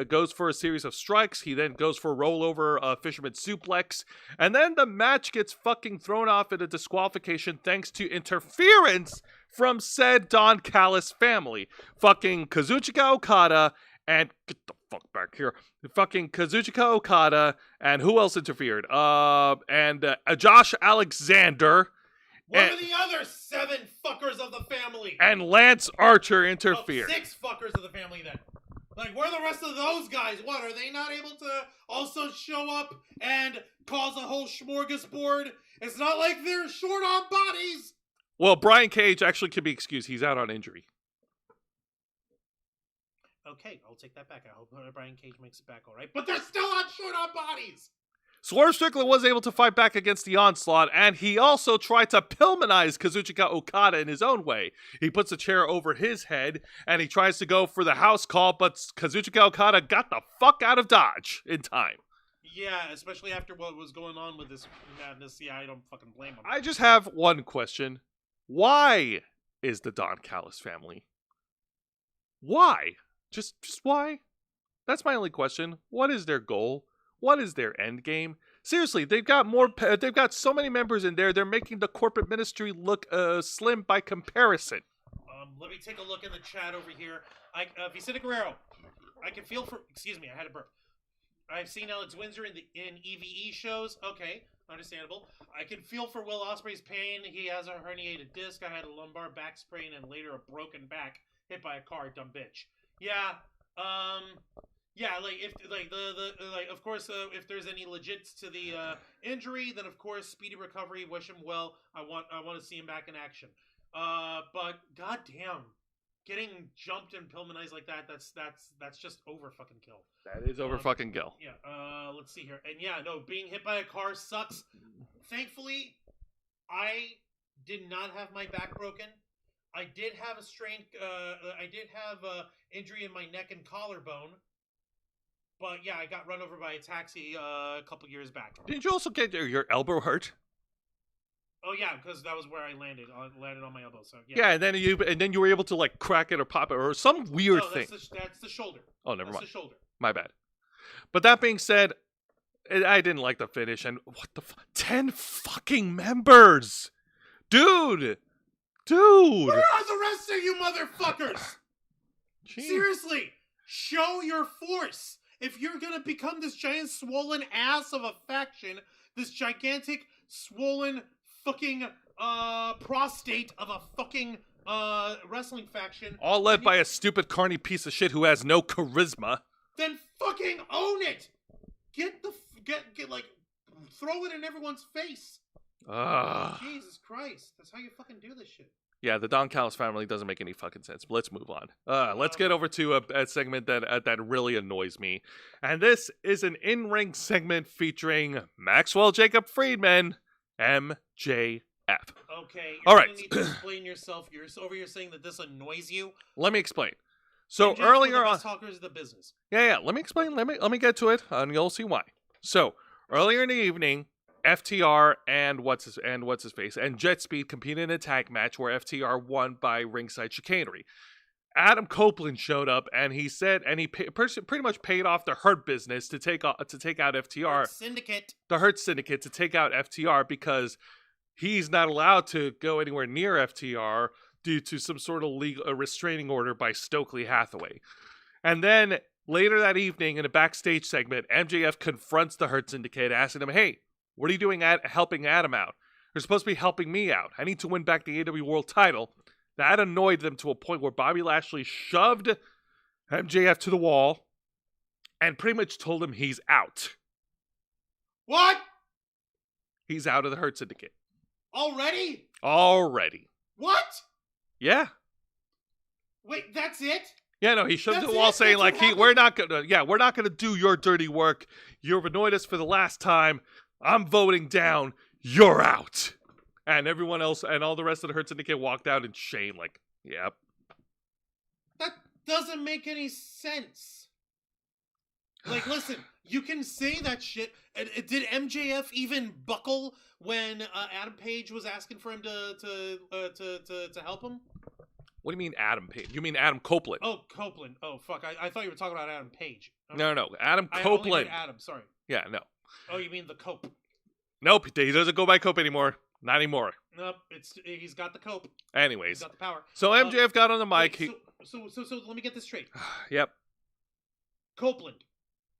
goes for a series of strikes. He then goes for a rollover fisherman suplex, and then the match gets fucking thrown off in a disqualification thanks to interference from said Don Callis family. Fucking Kazuchika Okada and get the fuck back here. Fucking Kazuchika Okada and who else interfered? And Josh Alexander. Where are the other 7 fuckers of the family? And Lance Archer interfered. 6 fuckers of the family then. Like, where are the rest of those guys? What, are they not able to also show up and cause a whole smorgasbord? It's not like they're short on bodies. Well, Brian Cage actually can be excused. He's out on injury. Okay, I'll take that back. I hope Brian Cage makes it back all right. But they're still not short on bodies. Swerve Strickland was able to fight back against the onslaught, and he also tried to Pillmanize Kazuchika Okada in his own way. He puts a chair over his head, and he tries to go for the house call, but Kazuchika Okada got the fuck out of Dodge in time. Yeah, especially after what was going on with this madness. Yeah, I don't fucking blame him. I just have one question. Why is the Don Callis family? Why? Just why? That's my only question. What is their goal? What is their end game? Seriously, they've got they've got so many members in there. They're making the corporate ministry look slim by comparison. Let me take a look in the chat over here. Vicente Guerrero, I can feel for. Excuse me, I had a burp. I've seen Alex Windsor in EVE shows. Okay, understandable. I can feel for Will Ospreay's pain. He has a herniated disc. I had a lumbar back sprain and later a broken back hit by a car. Dumb bitch. Yeah. Yeah, like if of course if there's any legits to the injury, then of course speedy recovery. Wish him well. I want to see him back in action. But goddamn, getting jumped and Pillmanized like that's just over fucking kill. That is over fucking kill. Yeah. Let's see here. And yeah, no, being hit by a car sucks. Thankfully, I did not have my back broken. I did have a strain. I did have a injury in my neck and collarbone. But yeah, I got run over by a taxi a couple years back. Didn't you also get your elbow hurt? Oh yeah, because that was where I landed. I landed on my elbow. So yeah. Yeah, and then you were able to like crack it or pop it or some weird thing. That's the shoulder. Oh, never mind. That's the shoulder. My bad. But that being said, I didn't like the finish. And what the 10 fucking members, dude. Where are the rest of you motherfuckers? Jeez. Seriously, show your force. If you're gonna become this giant swollen ass of a faction, this gigantic swollen fucking prostate of a fucking wrestling faction, all led by a stupid carny piece of shit who has no charisma, then fucking own it. Get like throw it in everyone's face. Jesus Christ, that's how you fucking do this shit. Yeah, the Don Callis family doesn't make any fucking sense. But let's move on. Let's get over to a segment that really annoys me. And this is an in-ring segment featuring Maxwell Jacob Friedman, MJF. Okay, all right. You need to explain yourself. You're over here saying that this annoys you. Let me explain. So MJF earlier on, talkers of the business. Yeah. Let me explain. Let me get to it, and you'll see why. So earlier in the evening, FTR and what's his face and Jet Speed competed in a tag match where FTR won by ringside chicanery. Adam Copeland showed up and he said, and he pretty much paid off the Hurt Business to take out FTR, the Hurt Syndicate to take out FTR because he's not allowed to go anywhere near FTR due to some sort of legal restraining order by Stokely Hathaway. And then later that evening in a backstage segment, MJF confronts the Hurt Syndicate, asking them, "Hey, what are you doing helping Adam out? You're supposed to be helping me out. I need to win back the AEW World title." That annoyed them to a point where Bobby Lashley shoved MJF to the wall and pretty much told him he's out. What? He's out of the Hurt Syndicate. Already? What? Yeah. Wait, that's it? Yeah, no, he shoved to the wall saying like, we're not gonna do your dirty work. You've annoyed us for the last time. I'm voting down. You're out. And everyone else and all the rest of the Hurt Syndicate walked out in shame, like, yep. That doesn't make any sense. Like, listen, you can say that shit. Did MJF even buckle when Adam Page was asking for him to help him? What do you mean Adam Page? You mean Adam Copeland? Oh, Copeland. Oh, fuck. I thought you were talking about Adam Page. No. Adam Copeland. Adam, sorry. Yeah, no. Oh, you mean the Cope? Nope, he doesn't go by Cope anymore. Not anymore. Nope, he's got the Cope. Anyways. He's got the power. So MJF got on the mic. So let me get this straight. Yep. Copeland.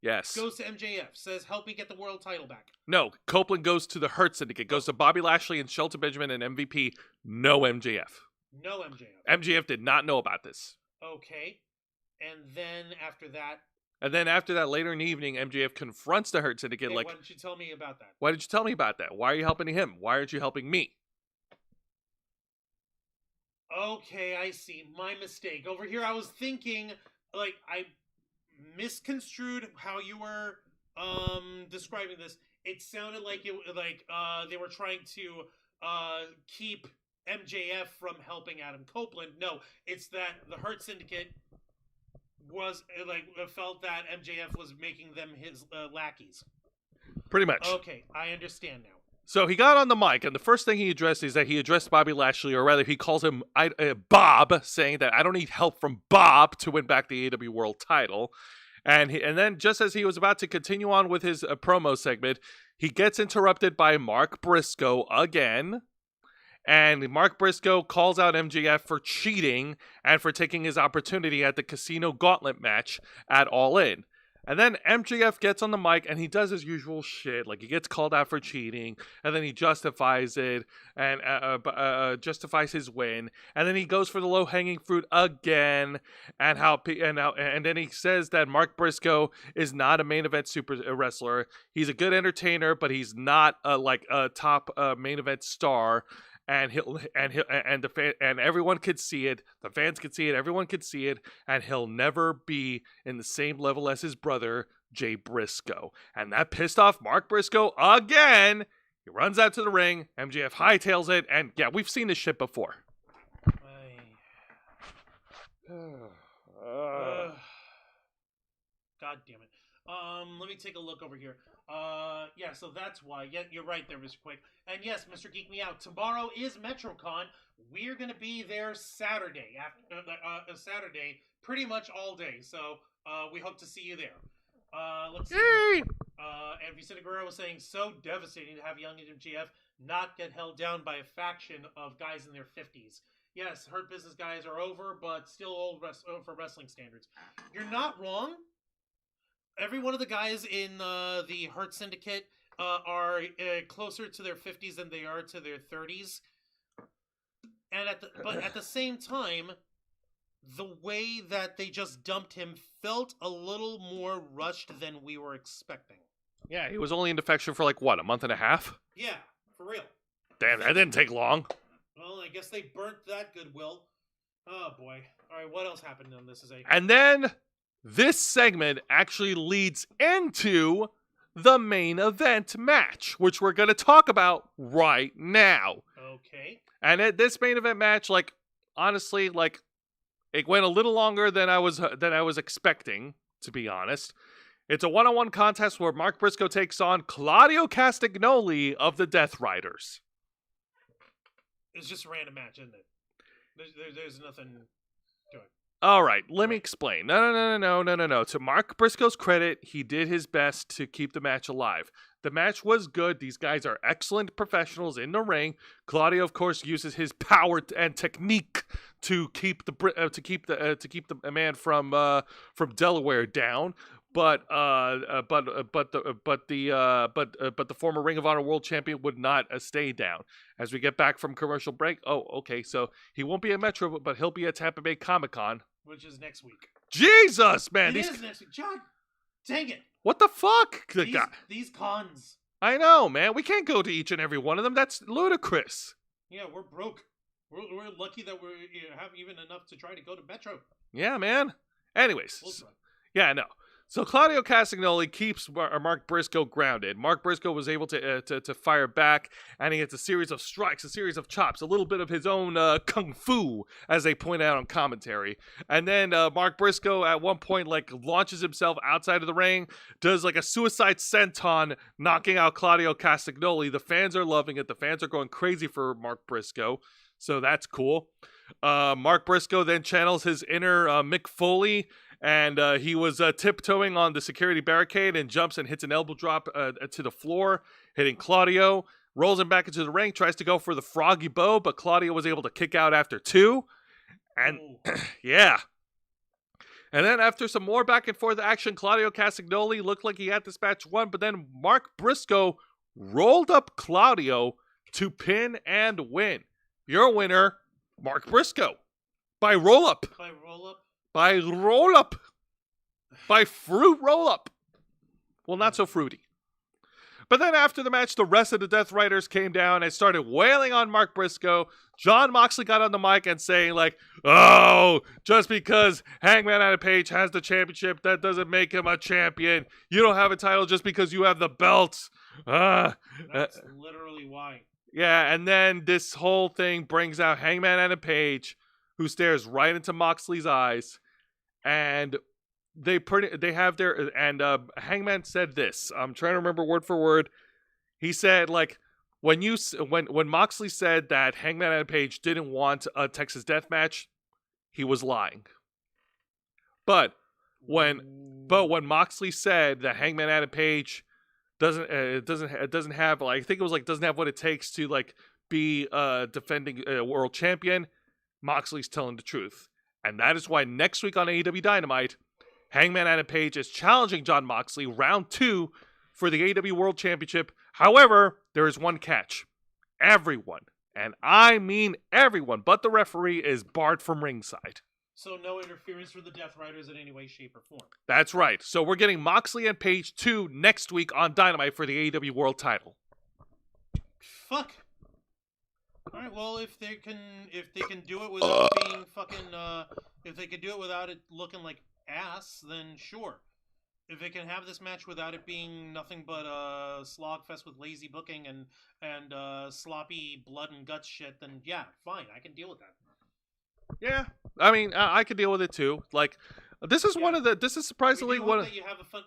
Yes. Goes to MJF, says, help me get the world title back. No, Copeland goes to the Hurt Syndicate, goes to Bobby Lashley and Shelton Benjamin and MVP. No MJF. No MJF. MJF did not know about this. Okay. And then after that... later in the evening, MJF confronts the Hurt Syndicate why like, didn't you tell me about that? why did you tell me about that? Why are you helping him? Why aren't you helping me? Okay, I see. My mistake. Over here, I was thinking, like, I misconstrued how you were describing this. It sounded like they were trying to keep MJF from helping Adam Copeland. No, it's that the Hurt Syndicate was felt that MJF was making them his lackeys. Pretty much. Okay, I understand now. So he got on the mic, and the first thing he addressed is that he addressed Bobby Lashley, or rather he calls him Bob, saying that I don't need help from Bob to win back the AEW World title. And then just as he was about to continue on with his promo segment, he gets interrupted by Mark Briscoe again. And Mark Briscoe calls out MJF for cheating and for taking his opportunity at the Casino Gauntlet match at All In. And then MJF gets on the mic and he does his usual shit. Like, he gets called out for cheating, and then he justifies it and justifies his win. And then he goes for the low-hanging fruit again, and then he says that Mark Briscoe is not a main event super wrestler. He's a good entertainer, but he's not a top main event star. And everyone could see it. The fans could see it. Everyone could see it. And he'll never be in the same level as his brother, Jay Briscoe. And that pissed off Mark Briscoe again. He runs out to the ring. MJF hightails it. And yeah, we've seen this shit before. God damn it. Let me take a look over here. Yeah, so that's why. Yeah, you're right there, Mr. Quick. And yes, Mr. Geek Me Out. Tomorrow is MetroCon. We're gonna be there Saturday, Saturday, pretty much all day. So, we hope to see you there. Let's see. Yay! And Vicente Guerrero was saying, so devastating to have young MJF not get held down by a faction of guys in their 50s. Yes, Hurt Business guys are over, but still old for wrestling standards. You're not wrong. Every one of the guys in the Hurt Syndicate are closer to their 50s than they are to their 30s. And at the same time, the way that they just dumped him felt a little more rushed than we were expecting. Yeah, he was only in defection for a month and a half? Yeah, for real. Damn, that didn't take long. Well, I guess they burnt that goodwill. Oh, boy. All right, what else happened on this? And then this segment actually leads into the main event match, which we're going to talk about right now. Okay. And at this main event match, honestly, it went a little longer than I was expecting, to be honest. It's a one-on-one contest where Mark Briscoe takes on Claudio Castagnoli of the Death Riders. It's just a random match, isn't it? There's nothing to it. All right, let me explain. No. To Mark Briscoe's credit, he did his best to keep the match alive. The match was good. These guys are excellent professionals in the ring. Claudio, of course, uses his power and technique to keep the man from Delaware down. But the former Ring of Honor World Champion would not stay down. As we get back from commercial break, okay, so he won't be at Metro, but he'll be at Tampa Bay Comic-Con. Which is next week. Jesus, man! It is next week. John, dang it! What the fuck? These cons. I know, man. We can't go to each and every one of them. That's ludicrous. Yeah, we're broke. We're lucky that we have even enough to try to go to Metro. Yeah, man. Anyways. Yeah, no. So Claudio Castagnoli keeps Mark Briscoe grounded. Mark Briscoe was able to fire back, and he gets a series of strikes, a series of chops, a little bit of his own kung fu, as they point out on commentary. And then Mark Briscoe at one point launches himself outside of the ring, does a suicide senton, knocking out Claudio Castagnoli. The fans are loving it. The fans are going crazy for Mark Briscoe, so that's cool. Mark Briscoe then channels his inner Mick Foley. And he was tiptoeing on the security barricade and jumps and hits an elbow drop to the floor, hitting Claudio. Rolls him back into the ring, tries to go for the froggy bow, but Claudio was able to kick out after 2. And yeah. And then after some more back and forth action, Claudio Castagnoli looked like he had this match won, but then Mark Briscoe rolled up Claudio to pin and win. Your winner, Mark Briscoe. By roll-up. By roll-up? By roll-up. By fruit roll-up. Well, not so fruity. But then after the match, the rest of the Death Riders came down and started wailing on Mark Briscoe. John Moxley got on the mic and saying like, oh, just because Hangman Adam Page has the championship, that doesn't make him a champion. You don't have a title just because you have the belts. That's literally why. Yeah, and then this whole thing brings out Hangman Adam Page, who stares right into Moxley's eyes, and Hangman said this. I'm trying to remember word for word. He said like when Moxley said that Hangman Adam Page didn't want a Texas Death Match, he was lying. But when Moxley said that Hangman Adam Page doesn't have like, I think it was like doesn't have what it takes to like be defending world champion, Moxley's telling the truth. And that is why next week on AEW Dynamite, Hangman Adam Page is challenging John Moxley round 2 for the AEW World Championship. However, there is one catch. Everyone, and I mean everyone, but the referee is barred from ringside. So no interference for the Death Riders in any way, shape, or form. That's right. So we're getting Moxley and Page 2 next week on Dynamite for the AEW World title. Fuck. All right. Well, if they can do it without being fucking, if they can do it without it looking like ass, then sure. If they can have this match without it being nothing but a slogfest with lazy booking and sloppy blood and guts shit, then yeah, fine, I can deal with that. Yeah, I mean, I could deal with it too. Like, this is this is surprisingly one of that you have fun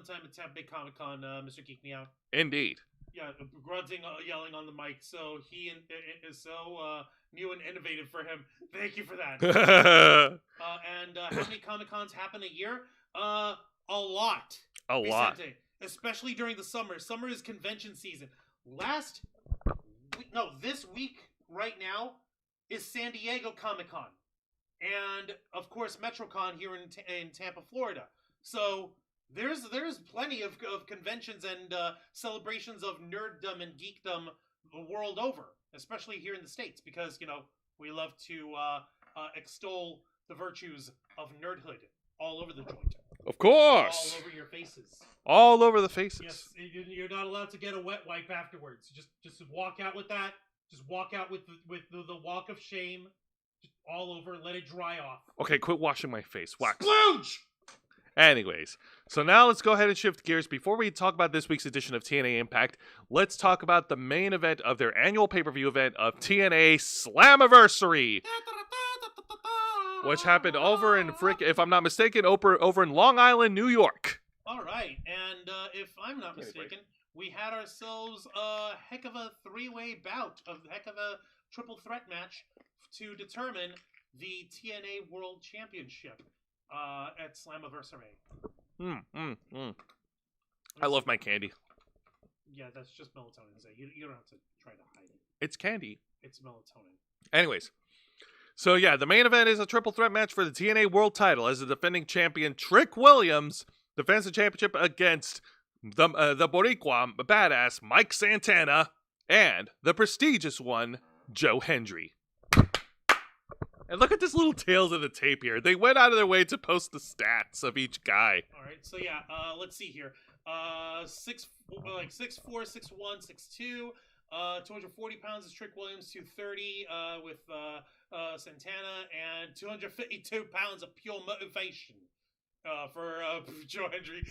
time at Tampa Bay Comic Con, Mr. Geek Me Out. Indeed. Yeah, grunting, yelling on the mic. So he is so new and innovative for him. Thank you for that. And how many Comic Cons happen a year? A lot. A lot. Especially during the summer. Summer is convention season. This week right now is San Diego Comic Con, and of course MetroCon here in Tampa, Florida. So there's plenty of conventions and celebrations of nerddom and geekdom the world over, especially here in the States, because we love to extol the virtues of nerdhood all over the joint. Of course. All over your faces. All over the faces. Yes, you're not allowed to get a wet wipe afterwards. Just walk out with that. Just walk out with the walk of shame, just all over. Let it dry off. Okay, quit washing my face. Wax. Splooge! Anyways, so now let's go ahead and shift gears. Before we talk about this week's edition of TNA Impact, let's talk about the main event of their annual pay-per-view event of TNA Slammiversary, which happened over in if I'm not mistaken, over in Long Island, New York. All right, and if I'm not mistaken, we had ourselves a heck of a three-way bout, a heck of a triple threat match to determine the TNA World Championship at Slammiversary. I love my candy. Yeah, that's just melatonin. You don't have to try to hide it. It's candy. It's melatonin. Anyways. So yeah, the main event is a triple threat match for the TNA World title as the defending champion Trick Williams defends the championship against the Boricua badass Mike Santana and the prestigious one Joe Hendry. And look at this little tales of the tape here. They went out of their way to post the stats of each guy. All right, so yeah, let's see here. 6'4", 6'1", 6'2". 240 pounds is Trick Williams, 230 with Santana, and 252 pounds of pure motivation for Joe Hendry.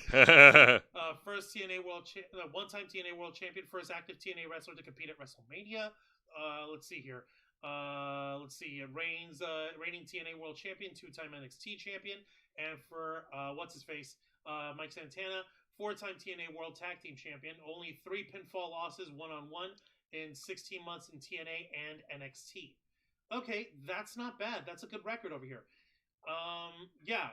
First TNA one-time TNA World Champion, first active TNA wrestler to compete at WrestleMania. Let's see here. Reigning TNA World Champion, two-time NXT Champion, and for Mike Santana, four-time TNA World Tag Team Champion, only 3 pinfall losses one-on-one in 16 months in TNA and NXT. Okay, that's not bad. That's a good record over here. Yeah.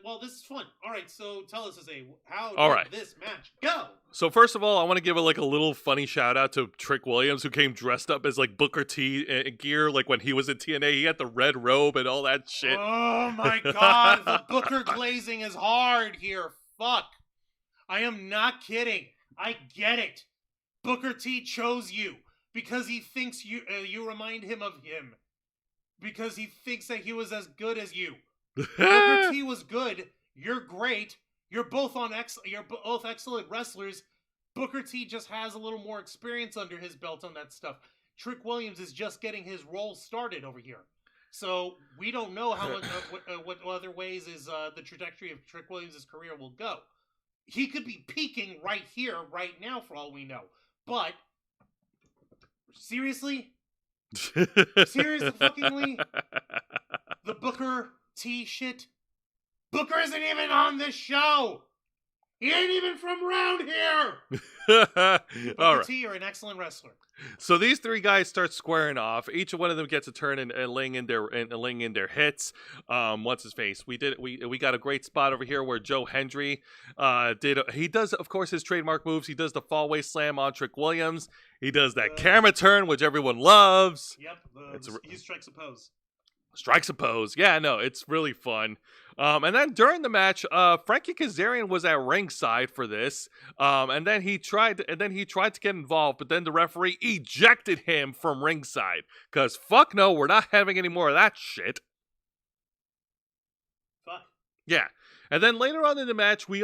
Well, this is fun. All right, so tell us, how All did right. this match go? So first of all, I want to give a little funny shout out to Trick Williams, who came dressed up as like Booker T gear, like when he was in TNA. He had the red robe and all that shit. Oh my god, the Booker glazing is hard here. Fuck. I am not kidding. I get it. Booker T chose you because he thinks you remind him of him. Because he thinks that he was as good as you. Booker T was good. You're great. You're both excellent wrestlers. Booker T just has a little more experience under his belt on that stuff. Trick Williams is just getting his role started over here. So we don't know how much what other ways is the trajectory of Trick Williams' career will go. He could be peaking right here, right now, for all we know. But seriously, fuckingly, the Booker T shit. Booker isn't even on this show. He ain't even from around here. Booker T, you're an excellent wrestler. So these three guys start squaring off. Each one of them gets a turn and laying in their hits. What's his face? We got a great spot over here where Joe Hendry he does, of course, his trademark moves. He does the fallaway slam on Trick Williams. He does that camera turn, which everyone loves. Yep, he strikes a pose. Strikes a pose. Yeah, no, it's really fun. And then during the match, Frankie Kazarian was at ringside for this. And then he tried to get involved, but then the referee ejected him from ringside. Cause fuck no, we're not having any more of that shit. Fuck. Yeah. And then later on in the match, we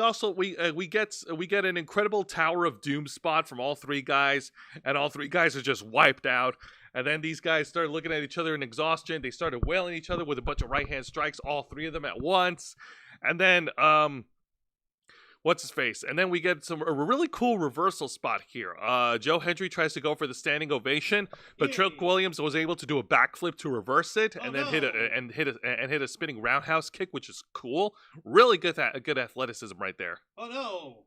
get an incredible Tower of Doom spot from all three guys, and all three guys are just wiped out. And then these guys started looking at each other in exhaustion. They started wailing each other with a bunch of right-hand strikes, all three of them at once. And then, what's his face? And then we get a really cool reversal spot here. Joe Hendry tries to go for the standing ovation, but Trick Williams was able to do a backflip to reverse it, and then hit a spinning roundhouse kick, which is cool. Really good athleticism right there. Oh no!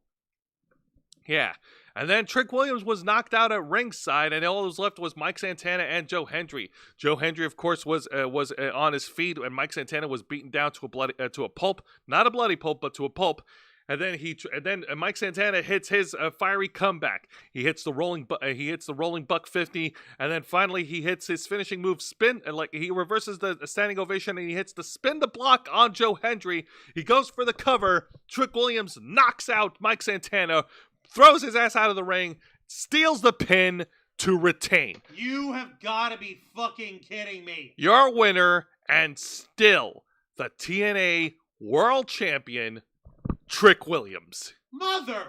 Yeah. And then Trick Williams was knocked out at ringside, and all that was left was Mike Santana and Joe Hendry. Joe Hendry, of course, was on his feet, and Mike Santana was beaten down to a pulp, not a bloody pulp, but to a pulp. And then Mike Santana hits his fiery comeback. He hits the rolling buck 50, and then finally he hits his finishing move spin, and he reverses the standing ovation, and he hits the spin the block on Joe Hendry. He goes for the cover. Trick Williams knocks out Mike Santana, throws his ass out of the ring, steals the pin to retain. You have got to be fucking kidding me. Your winner, and still the TNA World Champion, Trick Williams. Motherfucker!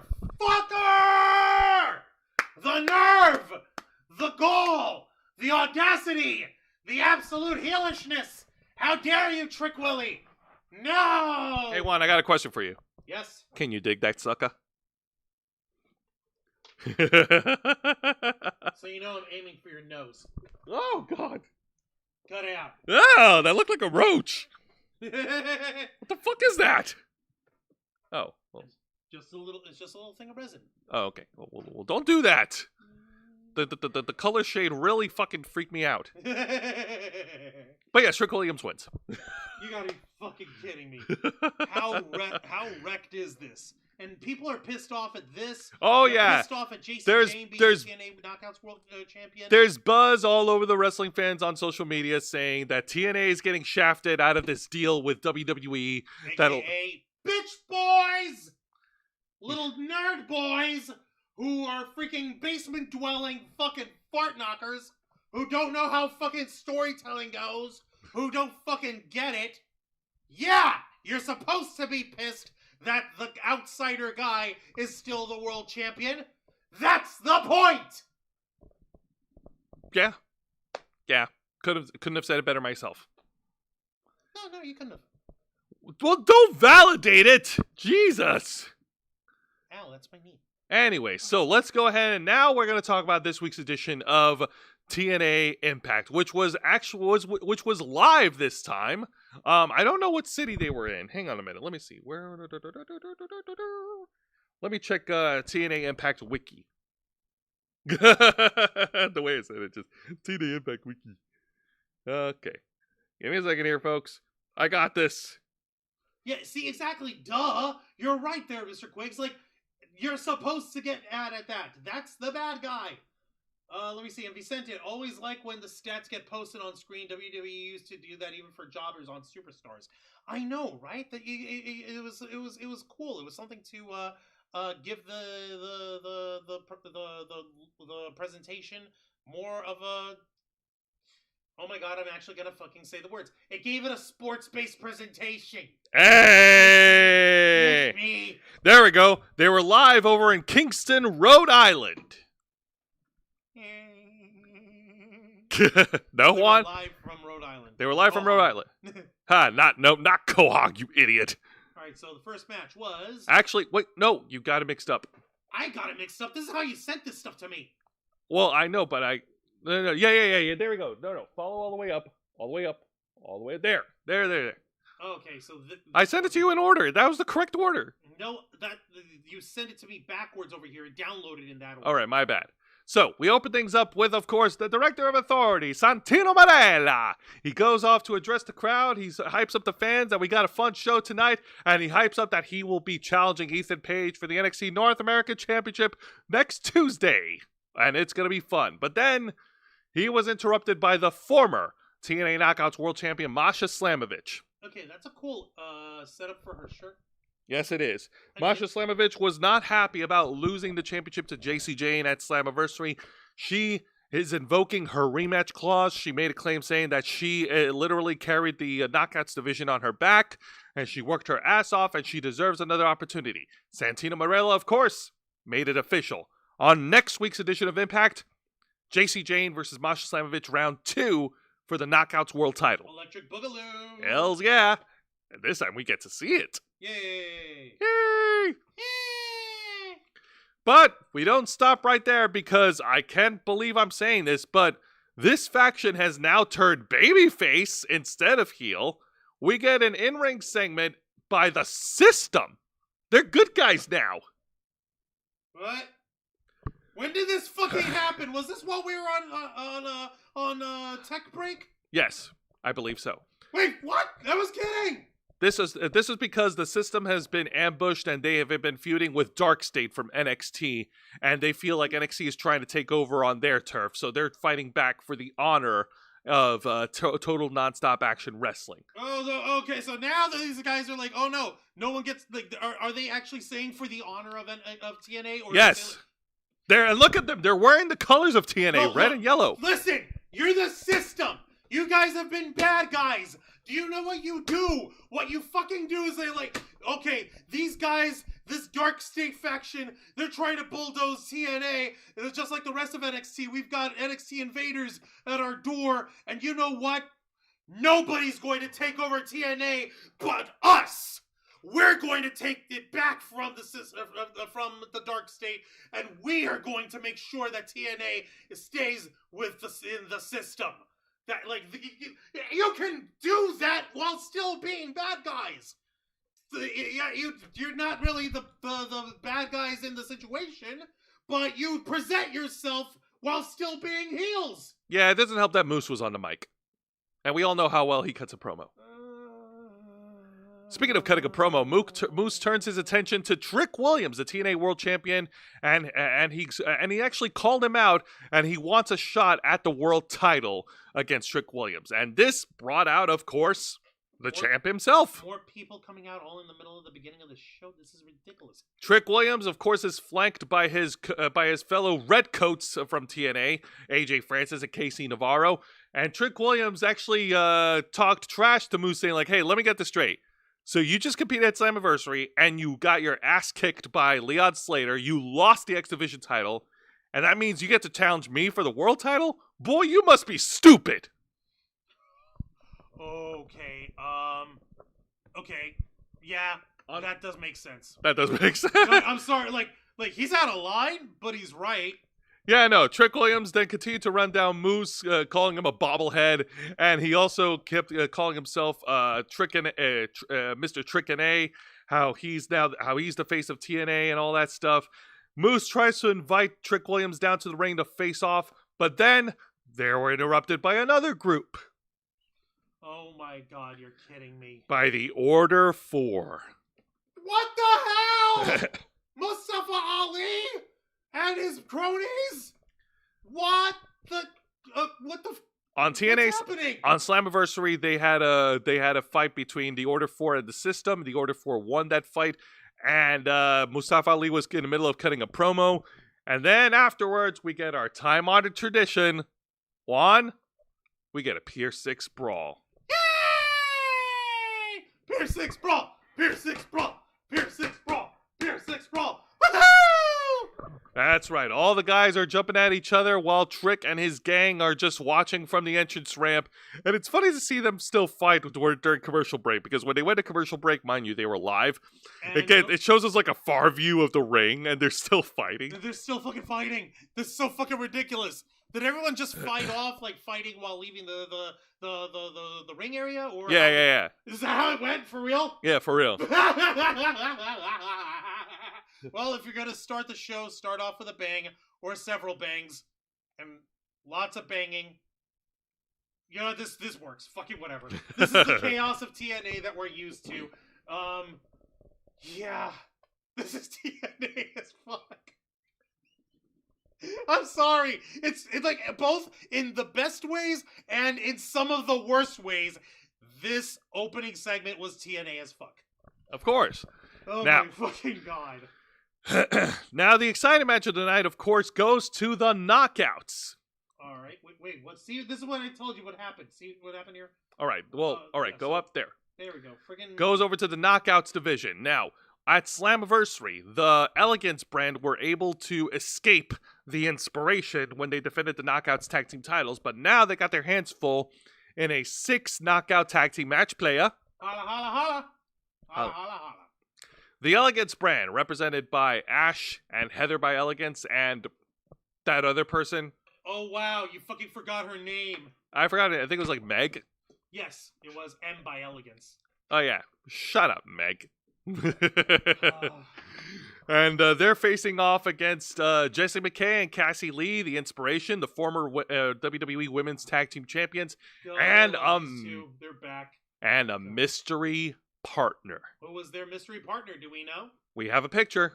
The nerve! The gall! The audacity! The absolute heelishness! How dare you, Trick Willie! No! Hey, Juan, I got a question for you. Yes? Can you dig that sucker? So you know I'm aiming for your nose. Oh, God. Cut it out. Oh, that looked like a roach. What the fuck is that? Oh, well. It's just a little thing of resin. Oh, okay. Well, don't do that. The color shade really fucking freaked me out. But yeah, Trick Williams wins. You gotta be fucking kidding me. How wrecked is this? And people are pissed off at this. Oh, They're yeah. pissed off at Jason Jane being TNA Knockouts World Champion. There's buzz all over the wrestling fans on social media saying that TNA is getting shafted out of this deal with WWE. AKA bitch boys! Little nerd boys who are freaking basement dwelling fucking fart knockers who don't know how fucking storytelling goes, who don't fucking get it. Yeah! You're supposed to be pissed that the outsider guy is still the world champion. That's the point! Yeah. Couldn't have said it better myself. No, you couldn't have. Well, don't validate it! Jesus! Ow, that's my knee. Anyway, so let's go ahead and now we're going to talk about this week's edition of TNA Impact, which was live this time. I don't know what city they were in. Hang on a minute. Let me see. Let me check TNA Impact Wiki. The way I said it, just TNA Impact Wiki. Okay. Give me a second here, folks. I got this. Yeah, see, exactly. Duh. You're right there, Mr. Quiggs. Like, you're supposed to get mad at that. That's the bad guy. Let me see. And Vicente, always like when the stats get posted on screen. WWE used to do that even for jobbers on Superstars. I know, right? That it was cool. It was something to give the presentation more of a. Oh my god, I'm actually gonna fucking say the words. It gave it a sports-based presentation. Hey! Me. There we go. They were live over in Kingston, Rhode Island. No They one? were live from Rhode Island. They were live from Rhode Island. Ha, not Quahog, you idiot. Alright, so the first match was... Actually, wait, no, you got it mixed up. I got it mixed up. This is how you sent this stuff to me. Well, I know, but No, yeah, there we go. No, follow all the way up. All the way up. All the way there. There. Okay, so... I sent it to you in order. That was the correct order. No, you sent it to me backwards over here and downloaded in that order. All right, my bad. So, we open things up with, of course, the Director of Authority, Santino Marella. He goes off to address the crowd. He hypes up the fans that we got a fun show tonight. And he hypes up that he will be challenging Ethan Page for the NXT North American Championship next Tuesday. And it's going to be fun. But then, he was interrupted by the former TNA Knockouts World Champion, Masha Slamovich. Okay, that's a cool setup for her shirt. Yes, it is. Masha Slamovich was not happy about losing the championship to JC Jane at Slammiversary. She is invoking her rematch clause. She made a claim saying that she literally carried the Knockouts division on her back, and she worked her ass off, and she deserves another opportunity. Santino Marella, of course, made it official. On next week's edition of Impact, JC Jane versus Masha Slamovich round 2 for the Knockouts World title. Electric Boogaloo. Hells yeah. And this time we get to see it. Yay. Yay! Yay. But we don't stop right there because I can't believe I'm saying this, but this faction has now turned babyface instead of heel. We get an in-ring segment by the System. They're good guys now. What? When did this fucking happen? Was this while we were on tech break? Yes, I believe so. Wait, what? I was kidding. This is because the System has been ambushed and they have been feuding with Dark State from NXT, and they feel like NXT is trying to take over on their turf, so they're fighting back for the honor of total nonstop action wrestling. Oh, okay. So now these guys are like, oh no one gets like. Are they actually saying for the honor of TNA? Or yes. Look at them. They're wearing the colors of TNA, red and yellow. Listen, you're the System. You guys have been bad guys. Do you know what you do? What you fucking do is they're like, okay, these guys, this Dark State faction, they're trying to bulldoze TNA. It's just like the rest of NXT. We've got NXT invaders at our door, and you know what? Nobody's going to take over TNA but us. We're going to take it back from the Dark State, and we are going to make sure that TNA stays in the System. That you can do that while still being bad guys. Yeah, you're not really the bad guys in the situation, but you present yourself while still being heels. Yeah, it doesn't help that Moose was on the mic, and we all know how well he cuts a promo. Speaking of cutting a promo, Moose turns his attention to Trick Williams, the TNA World Champion, and he actually called him out, and he wants a shot at the world title against Trick Williams. And this brought out, of course, the champ himself. More people coming out all in the middle of the beginning of the show. This is ridiculous. Trick Williams, of course, is flanked by his fellow Redcoats from TNA, AJ Francis and Casey Navarro. And Trick Williams actually talked trash to Moose, saying like, hey, let me get this straight. So you just competed at Slammiversary, and you got your ass kicked by Leon Slater. You lost the X Division title, and that means you get to challenge me for the world title? Boy, you must be stupid. Okay, okay, yeah, that does make sense. That does make sense. I'm sorry, like he's out of line, but he's right. Yeah, no. Trick Williams then continued to run down Moose, calling him a bobblehead, and he also kept calling himself Mr. Trick-N-A, how he's the face of TNA and all that stuff. Moose tries to invite Trick Williams down to the ring to face off, but then they were interrupted by another group. Oh my god, you're kidding me. by the Order 4. What the hell? Mustafa Ali and his cronies? What the On TNA, what's happening? on Slammiversary, they had a fight between the Order 4 and the System. The Order 4 won that fight, and Mustafa Ali was in the middle of cutting a promo. And then afterwards, we get our time-honored tradition. Juan, we get a Pier 6 brawl. Yay! Pier 6 brawl! Pier 6 brawl! Pier 6 brawl! Pier 6 brawl! Woohoo! That's right. All the guys are jumping at each other while Trick and his gang are just watching from the entrance ramp. And it's funny to see them still fight during commercial break, because when they went to commercial break, mind you, they were live. It shows us like a far view of the ring, and they're still fighting. They're still fucking fighting. This is so fucking ridiculous. Did everyone just fight off, like fighting while leaving the ring area? Or Yeah. Is that how it went? For real? Yeah, for real. Well, if you're gonna start the show, start off with a bang or several bangs and lots of banging. You know, this works. Fucking whatever. This is the chaos of TNA that we're used to. Yeah, this is TNA as fuck. I'm sorry. It's like both in the best ways and in some of the worst ways. This opening segment was TNA as fuck. Of course. Oh Now- my fucking god. Now, the exciting match of the night, of course, goes to the Knockouts. All right. Wait. What? See, this is what I told you. What happened? See what happened here? All right. Well, all right. yeah, Go so- up there. There we go. Friggin' Goes over to the Knockouts division. Now, at Slammiversary, the Elegance brand were able to escape the Inspiration when they defended the Knockouts tag team titles, but now they got their hands full in a 6 knockout tag team match playa. Holla, holla, holla. Holla, holla, holla. The Elegance brand, represented by Ash and Heather by Elegance and that other person. Oh wow, you fucking forgot her name. I forgot it. I think it was like Meg. Yes, it was M by Elegance. Oh, yeah. Shut up, Meg. Ah. And they're facing off against Jessie McKay and Cassie Lee, the Inspiration, the former WWE Women's Tag Team Champions, God, and these two, they're back. and a mystery partner. Who was their mystery partner? Do we know? We have a picture.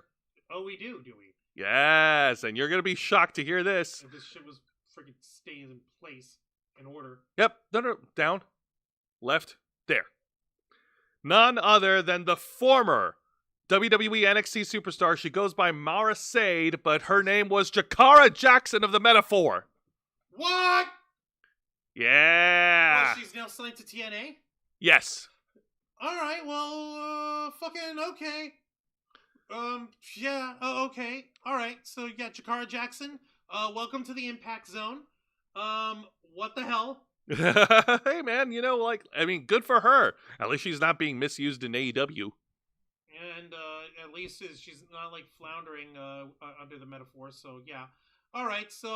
Oh, we do we? Yes, and you're going to be shocked to hear this. If this shit was freaking staying in place, in order. Yep, no, down, left, there. None other than the former WWE NXT superstar. She goes by Mara Sade, but her name was Jakara Jackson of the Metaphor. What? Yeah. Oh, she's now signed to TNA? Yes. All right, well, fucking okay. Yeah, okay. All right, so you got Jakara Jackson. Welcome to the Impact Zone. What the hell? Hey, man, good for her. At least she's not being misused in AEW. And, at least she's not, like, floundering, under the metaphor, so yeah. All right, so,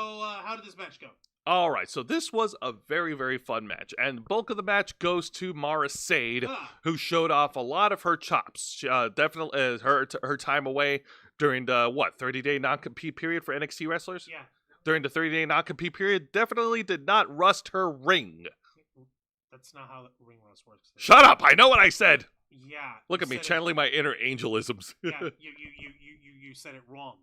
how did this match go? All right, so this was a very, very fun match, and the bulk of the match goes to Mara Sade, who showed off a lot of her chops. Definitely her time away during the 30-day non-compete period for NXT wrestlers. Yeah. During the 30-day non-compete period, definitely did not rust her ring. That's not how ring rust works. Shut up! I know what I said. Yeah. Look at me channeling my inner angelisms. Yeah, you said it wrong.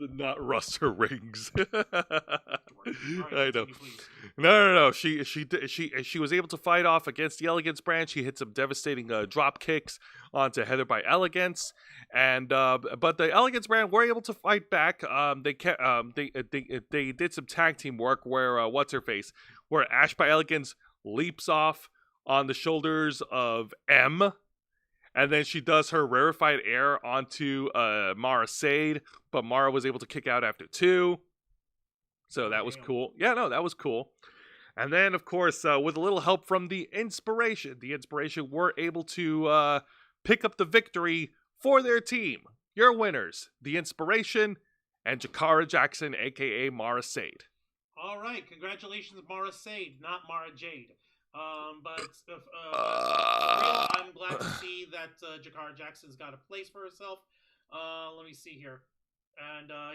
Did not rust her rings. Right, I know. continue, please. No. She was able to fight off against the Elegance brand. She hit some devastating drop kicks onto Heather by Elegance, and but the Elegance brand were able to fight back. They did some tag team work where where Ash by Elegance leaps off on the shoulders of M. And then she does her rarefied air onto Mara Sade, but Mara was able to kick out after 2. So that was cool. Yeah, no, that was cool. And then, of course, with a little help from the Inspiration were able to pick up the victory for their team. Your winners, the Inspiration and Jakara Jackson, a.k.a. Mara Sade. All right, congratulations, Mara Sade, not Mara Jade. But I'm glad to see that Jakara Jackson's got a place for herself. Let me see here, and I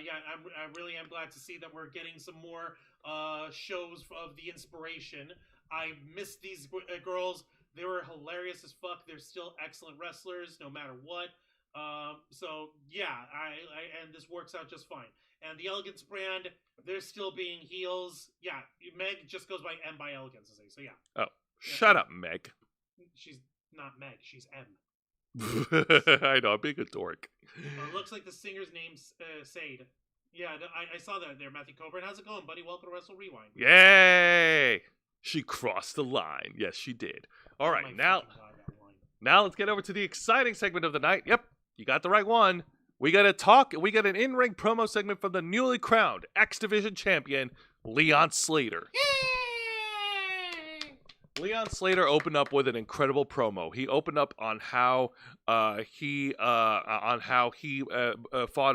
really am glad to see that we're getting some more shows of the Inspiration. I missed these girls. They were hilarious as fuck. They're still excellent wrestlers, no matter what. So yeah, and this works out just fine. And the Elegance brand, they're still being heels. Yeah, Meg just goes by M by Elegance, so yeah. Oh, shut up, Meg. She's not Meg, she's M. I know, I'm being a dork. It looks like the singer's name's Sade. Yeah, I saw that there, Matthew Coburn. How's it going, buddy? Welcome to Wrestle Rewind. Yay! She crossed the line. Yes, she did. All right, now let's get over to the exciting segment of the night. Yep, you got the right one. We got an in-ring promo segment from the newly crowned X Division champion, Leon Slater. Yay! Leon Slater opened up with an incredible promo. He opened up on how he fought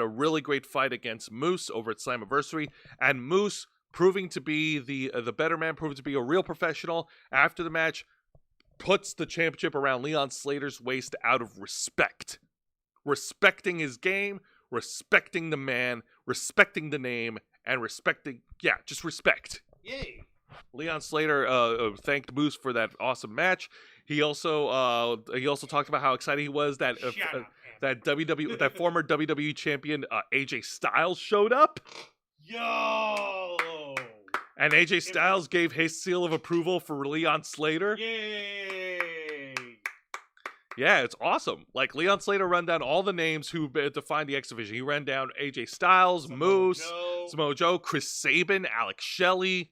a really great fight against Moose over at Slammiversary, and Moose, proving to be the better man, proving to be a real professional, after the match puts the championship around Leon Slater's waist out of respect. Respecting his game, respecting the man, respecting the name, and just respect. Yay! Leon Slater thanked Moose for that awesome match. He also talked about how excited he was that that former WWE champion AJ Styles showed up. Yo! And AJ Styles gave his seal of approval for Leon Slater. Yay! Yeah, it's awesome. Like, Leon Slater ran down all the names who defined the X Division. He ran down AJ Styles, Moose, Samoa Joe, Chris Sabin, Alex Shelley.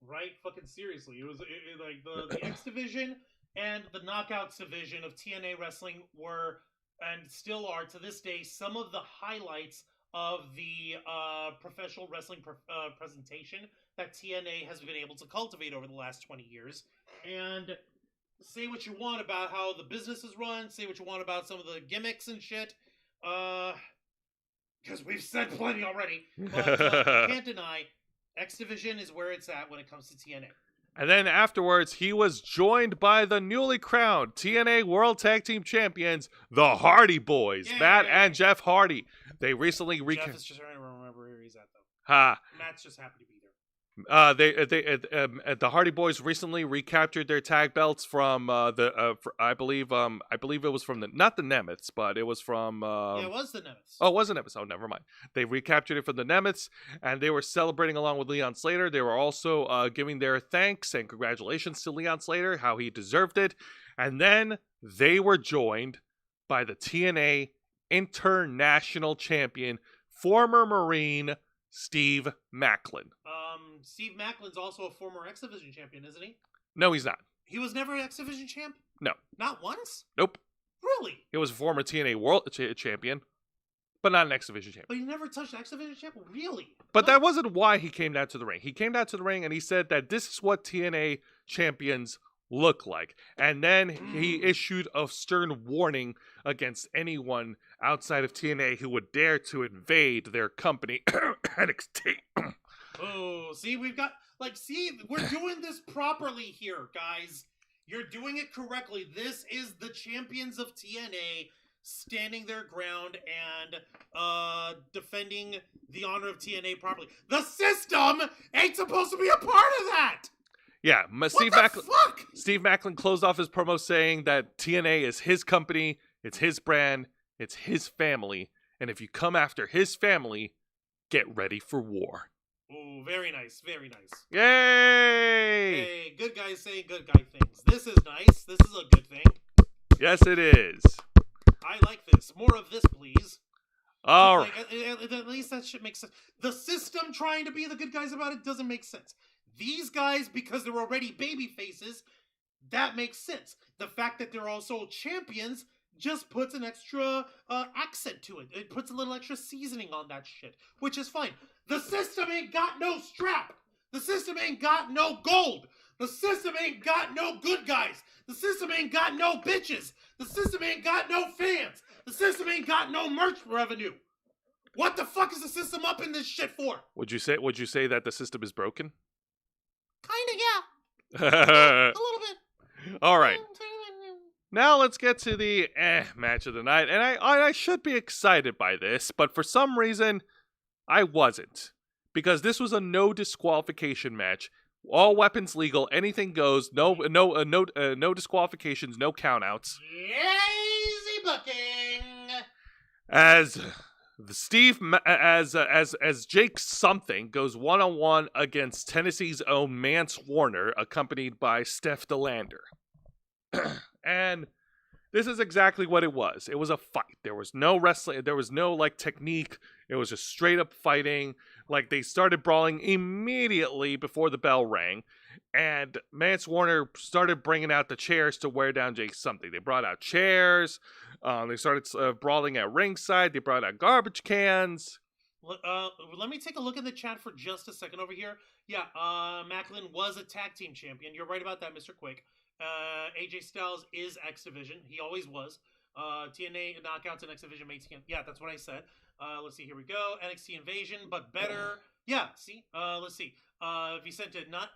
Right? Fucking seriously. It was like the X Division and the Knockouts division of TNA Wrestling were, and still are to this day, some of the highlights of the professional wrestling presentation that TNA has been able to cultivate over the last 20 years. And say what you want about how the business is run, say what you want about some of the gimmicks and shit, because we've said plenty already, but you can't deny X Division is where it's at when it comes to TNA. And then afterwards, he was joined by the newly crowned TNA World Tag Team Champions, the Hardy Boys, Matt and Jeff Hardy. They recently Jeff is just trying to remember where he's at, though. Matt's just happy to be there. The Hardy Boys recently recaptured their tag belts from I believe it was from not the Nemeths, but it was from it was the Nemeths. Oh, it was the Nemeths. Oh, never mind. They recaptured it from the Nemeths, and they were celebrating along with Leon Slater. They were also giving their thanks and congratulations to Leon Slater, how he deserved it. And then they were joined by the TNA International Champion, former Marine Steve Maclin. Steve Maclin's also a former X Division champion, isn't he? No, he's not. He was never an X Division champ? No. Not once? Nope. Really? He was a former TNA World Champion, but not an X Division champion. But he never touched X Division champ? Really? But that wasn't why he came down to the ring. He came down to the ring and he said that this is what TNA champions look like. And then he issued a stern warning against anyone outside of TNA who would dare to invade their company, NXT. Oh, see, we're doing this properly here, guys. You're doing it correctly. This is the champions of TNA standing their ground and defending the honor of TNA properly. The system ain't supposed to be a part of that! Yeah, Steve Maclin closed off his promo saying that TNA is his company, it's his brand, it's his family, and if you come after his family, get ready for war. Ooh, very nice, very nice. Yay! Hey, good guys saying good guy things. This is nice. This is a good thing. Yes, it is. I like this. More of this, please. All right. At least that shit makes sense. The system trying to be the good guys about it doesn't make sense. These guys, because they're already baby faces, that makes sense. The fact that they're also champions just puts an extra accent to it. It puts a little extra seasoning on that shit, which is fine. The system ain't got no strap. The system ain't got no gold. The system ain't got no good guys. The system ain't got no bitches. The system ain't got no fans. The system ain't got no merch revenue. What the fuck is the system up in this shit for? Would you say that the system is broken? Kinda, yeah. A little bit. All right. Now let's get to the match of the night. And I should be excited by this, but for some reason, I wasn't. Because this was a no disqualification match All weapons legal. Anything goes. No disqualifications. No countouts. Lazy booking. As as Jake something goes 1-on-1 against Tennessee's own Mance Warner, accompanied by Steph DeLander. And this is exactly what it was. It was a fight. There was no wrestling. There was no technique. It was just straight up fighting. They started brawling immediately before the bell rang. And Mance Warner started bringing out the chairs to wear down Jake something. They brought out chairs. They started brawling at ringside. They brought out garbage cans. Let me take a look at the chat for just a second over here. Yeah, Macklin was a tag team champion. You're right about that, Mr. Quick. AJ Styles is X Division. He always was. TNA Knockouts and X Division mates. Yeah, that's what I said. Let's see. Here we go. NXT Invasion, but better. Yeah. See. Let's see. Vicente, not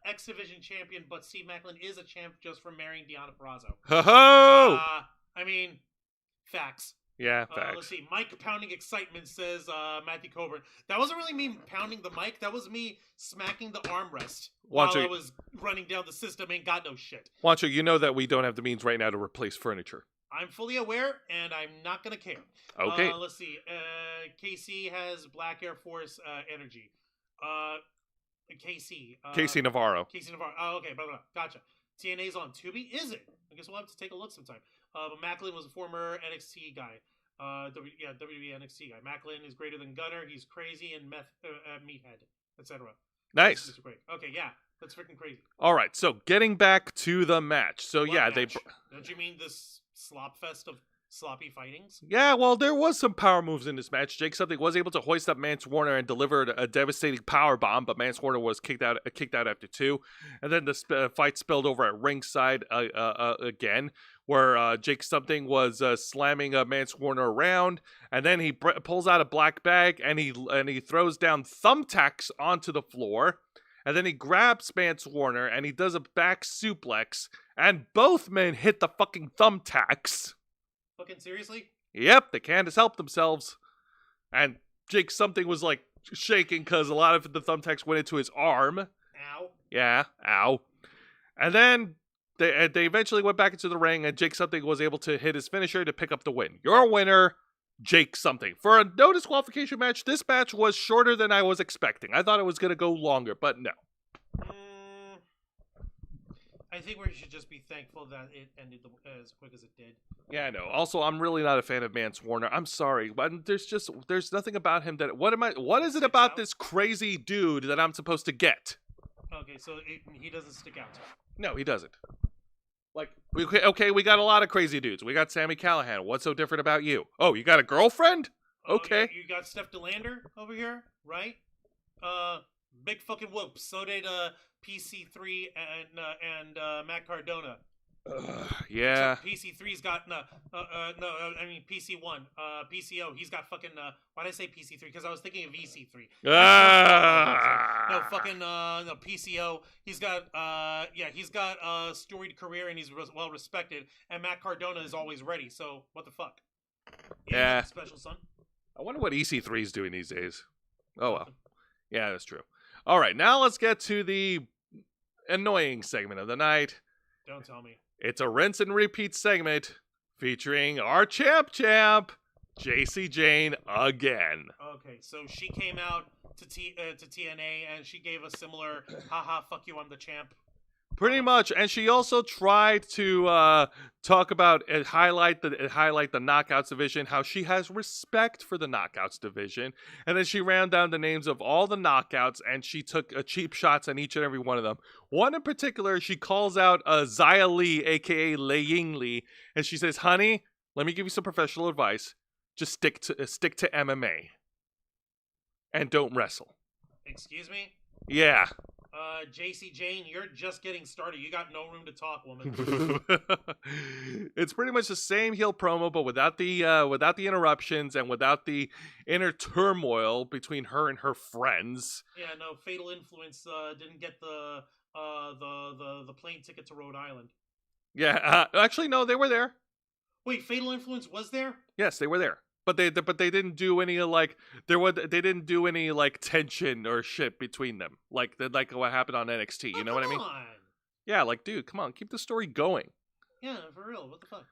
X Division champion, but Steve Macklin is a champ just for marrying Deonna Purrazzo. Ho ho! I mean, facts. Yeah, facts. Let's see. Mike pounding excitement says Matthew Coburn. That wasn't really me pounding the mic. That was me smacking the armrest while I was running down the system. Ain't got no shit. Wancho, you know that we don't have the means right now to replace furniture. I'm fully aware, and I'm not gonna care. Okay. Let's see. KC has Black Air Force energy. Casey Navarro. Casey Navarro. Oh, okay. Blah, blah, blah. Gotcha. TNA's on Tubi. Is it? I guess we'll have to take a look sometime. But Macklin was a former NXT guy. WWE NXT guy. Macklin is greater than Gunner. He's crazy and meathead, etc. Nice. Mr. Great. Okay, yeah. That's freaking crazy. All right, so getting back to the match. So, Match? Don't you mean this slop fest of sloppy fightings? Yeah, well, there was some power moves in this match. Jake something was able to hoist up Mance Warner and delivered a devastating power bomb, but Mance Warner was kicked out after 2. And then the fight spilled over at ringside again, where Jake something was slamming Mance Warner around, and then he pulls out a black bag and he throws down thumbtacks onto the floor. And then he grabs Mance Warner and he does a back suplex, and both men hit the fucking thumbtacks. Fucking seriously? Yep, they can't just help themselves. And Jake something was shaking because a lot of the thumbtacks went into his arm. Ow. Yeah, ow. And then they eventually went back into the ring, and Jake something was able to hit his finisher to pick up the win. Your winner, Jake something. For a no disqualification match, this match was shorter than I was expecting. I thought it was going to go longer, but no. I think we should just be thankful that it ended as quick as it did. Yeah, I know. Also, I'm really not a fan of Mance Warner. I'm sorry, but there's nothing about him that what is it about this crazy dude that I'm supposed to get? Okay, so he doesn't stick out. No, he doesn't. We got a lot of crazy dudes. We got Sami Callihan. What's so different about you? Oh, you got a girlfriend? Okay. You got Steph DeLander over here, right? Big fucking whoop. So did PC3 and Matt Cardona. Yeah. So PC3's got PC1, PCO. He's got fucking. Why'd I say PC3? Because I was thinking of EC3. No fucking no PCO. He's got he's got a storied career and he's well respected. And Matt Cardona is always ready. So what the fuck? Yeah. Special son. I wonder what EC3 is doing these days. Oh well. Yeah, that's true. All right, now let's get to the annoying segment of the night. Don't tell me. It's a rinse and repeat segment featuring our champ, JC Jane again. Okay, so she came out to TNA and she gave a similar haha fuck you, I'm the champ. Pretty much, and she also tried to talk about and highlight the Knockouts division, how she has respect for the Knockouts division, and then she ran down the names of all the Knockouts, and she took cheap shots on each and every one of them. One in particular, she calls out Xia Li, aka Lei Ying Li, and she says, "Honey, let me give you some professional advice. Just stick to MMA, and don't wrestle." Excuse me? Yeah. JC Jane, you're just getting started. You got no room to talk, woman. It's pretty much the same heel promo, but without the interruptions and without the inner turmoil between her and her friends. Yeah, no, Fatal Influence didn't get the plane ticket to Rhode Island. Yeah, actually no, they were there. Wait, Fatal Influence was there? Yes, they were there. But they didn't do any like they didn't do any like tension or shit between them like what happened on NXT. You know what I mean? Come on. Yeah, like dude, come on, keep the story going. Yeah, for real. What the fuck?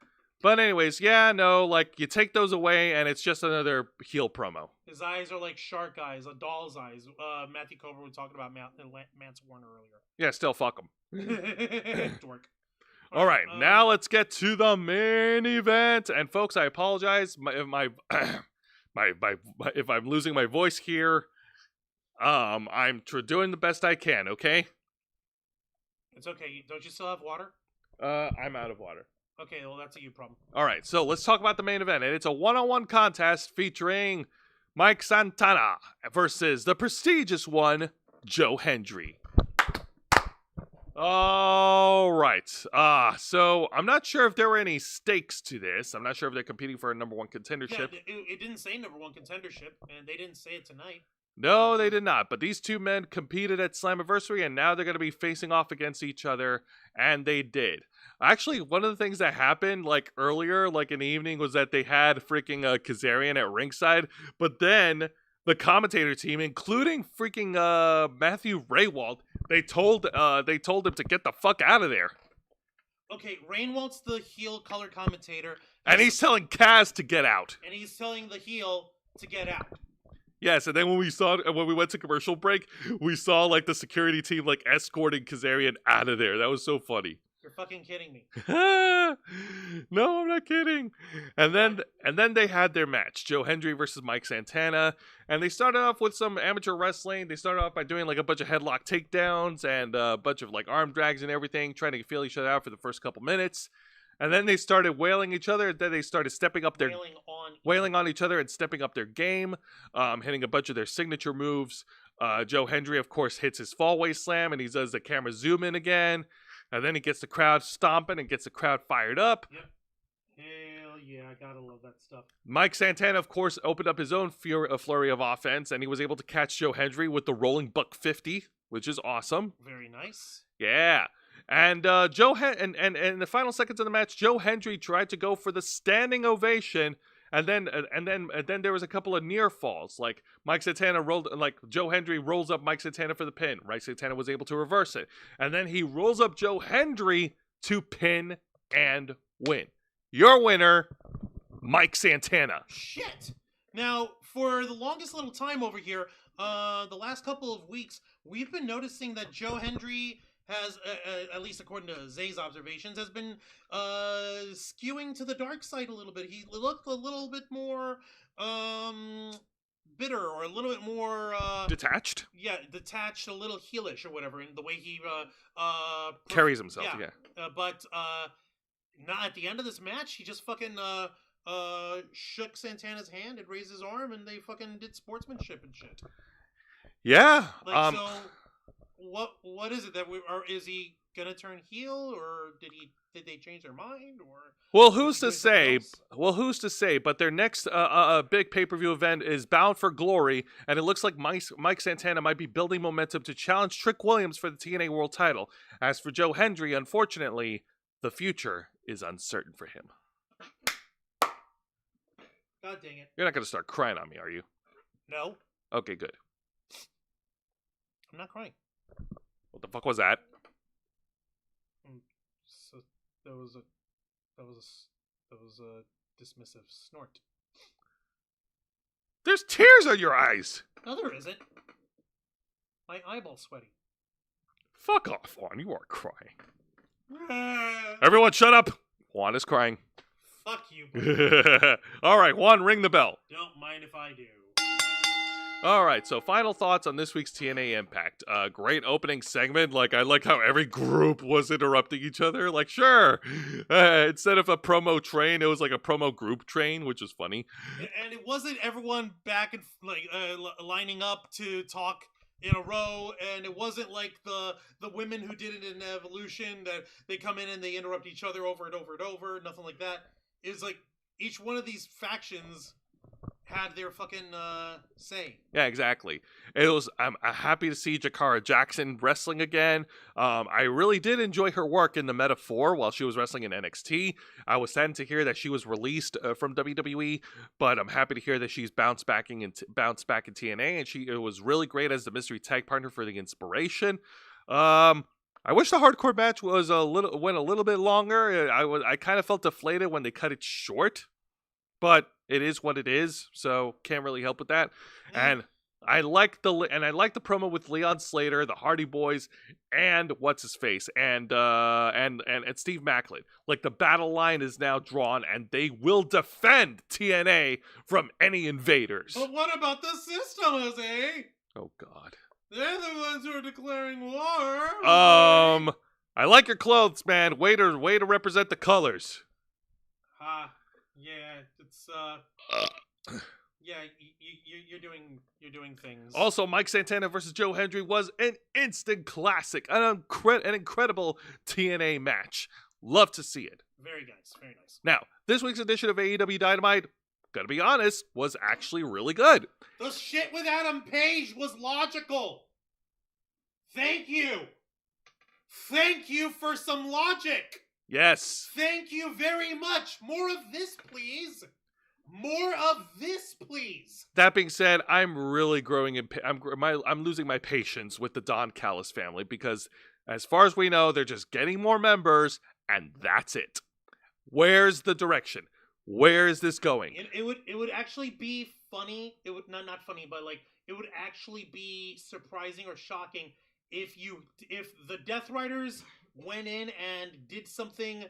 But anyways, yeah, no, like you take those away and it's just another heel promo. His eyes are like shark eyes, a doll's eyes. Matthew Cobra was talking about Mance Warner Yeah, still fuck them. earlier. Dork. All right, now let's get to the main event. And folks, I apologize if I'm losing my voice here. I'm doing the best I can. Okay. It's okay. Don't you still have water? I'm out of water. Okay, well that's a you problem. All right, so let's talk about the main event, and it's a one-on-one contest featuring Mike Santana versus the prestigious one, Joe Hendry. All right. So I'm not sure if there were any stakes to this. I'm not sure if they're competing for a number one contendership. Yeah, it didn't say number one contendership, and they didn't say it tonight. No, they did not. But these two men competed at Slammiversary, and now they're going to be facing off against each other, and they did. Actually, one of the things that happened, like earlier, like in the evening, was that they had freaking Kazarian at ringside, but then the commentator team, including freaking Matthew Raywald, they told him to get the fuck out of there. Okay, Rainwald's the heel color commentator, And he's telling Kaz to get out. and he's telling the heel to get out. Yes, and then when we went to commercial break, we saw like the security team like escorting Kazarian out of there. That was so funny. You're fucking kidding me. No, I'm not kidding. And then they had their match, Joe Hendry versus Mike Santana, and they started off with some amateur wrestling. They started off by doing like a bunch of headlock takedowns and a bunch of like arm drags and everything, trying to feel each other out for the first couple minutes. And then they started wailing each other. Then they started stepping up their wailing on each other and stepping up their game, hitting a bunch of their signature moves. Joe Hendry, of course, hits his fallaway slam, and he does the camera zoom in again. And then he gets the crowd stomping and gets the crowd fired up. Yep. Hell yeah, I gotta love that stuff. Mike Santana, of course, opened up his own flurry of offense, and he was able to catch Joe Hendry with the rolling buck 50, which is awesome. Very nice. Yeah. And and in the final seconds of the match, Joe Hendry tried to go for the standing ovation, and then there was a couple of near falls. Like Joe Hendry rolls up Mike Santana for the pin. Mike Santana was able to reverse it, and then he rolls up Joe Hendry to pin and win. Your winner, Mike Santana. Shit. Now, for the longest little time over here, the last couple of weeks, we've been noticing that Joe Hendry has, at least according to Zay's observations, has been skewing to the dark side a little bit. He looked a little bit more bitter, or a little bit more Detached? Yeah, detached, a little heelish or whatever, in the way he Carries himself, yeah. But not at the end of this match, he just fucking shook Santana's hand and raised his arm, and they fucking did sportsmanship and shit. Yeah. Like, so what is it that is he gonna turn heel, or did they change their mind, or? Well, who's to say? But their next big pay-per-view event is Bound for Glory, and it looks like Mike Santana might be building momentum to challenge Trick Williams for the TNA World Title. As for Joe Hendry, unfortunately, the future is uncertain for him. God dang it! You're not going to start crying on me, are you? No, Okay, good. I'm not crying. What the fuck was that? So that was a dismissive snort. There's tears on your eyes. No, there isn't. My eyeball's sweaty. Fuck off, Juan. You are crying. Everyone shut up. Juan is crying. Fuck you. All right, Juan, ring the bell. Don't mind if I do. All right, so final thoughts on this week's TNA Impact. Great opening segment. Like, I like how every group was interrupting each other. Like, sure. Instead of a promo train, it was like a promo group train, which was funny. And it wasn't everyone back and lining up to talk in a row, and it wasn't like the women who did it in Evolution, that they come in and they interrupt each other over and over and over. Nothing like that. It's like each one of these factions had their fucking say. Yeah, exactly. I'm happy to see Jakara Jackson wrestling again. I really did enjoy her work in the Meta-4 while she was wrestling in NXT. I was saddened to hear that she was released from WWE, but I'm happy to hear that she's bounced back in TNA, and it was really great as the mystery tag partner for the Inspiration. I wish the hardcore match went a little bit longer. I kind of felt deflated when they cut it short, but it is what it is, so can't really help with that. And I like the promo with Leon Slater, the Hardy Boys, and what's his face, and Steve Macklin. Like, the battle line is now drawn, and they will defend TNA from any invaders. But what about the system, Jose? Oh God. They're the ones who are declaring war. I like your clothes, man. Way to represent the colors. Yeah, it's yeah, you're doing things. Also, Mike Santana versus Joe Hendry was an instant classic, an incredible TNA match. Love to see it. Very nice, very nice. Now, this week's edition of AEW Dynamite, gotta be honest, was actually really good. The shit with Adam Page was logical. Thank you. Thank you for some logic. Yes. Thank you very much. More of this, please. More of this, please. That being said, I'm really growing I'm losing my patience with the Don Callis family because, as far as we know, they're just getting more members, and that's it. Where's the direction? Where is this going? It would actually be funny. It would not funny, but like it would actually be surprising or shocking if the Death Riders went in and did something.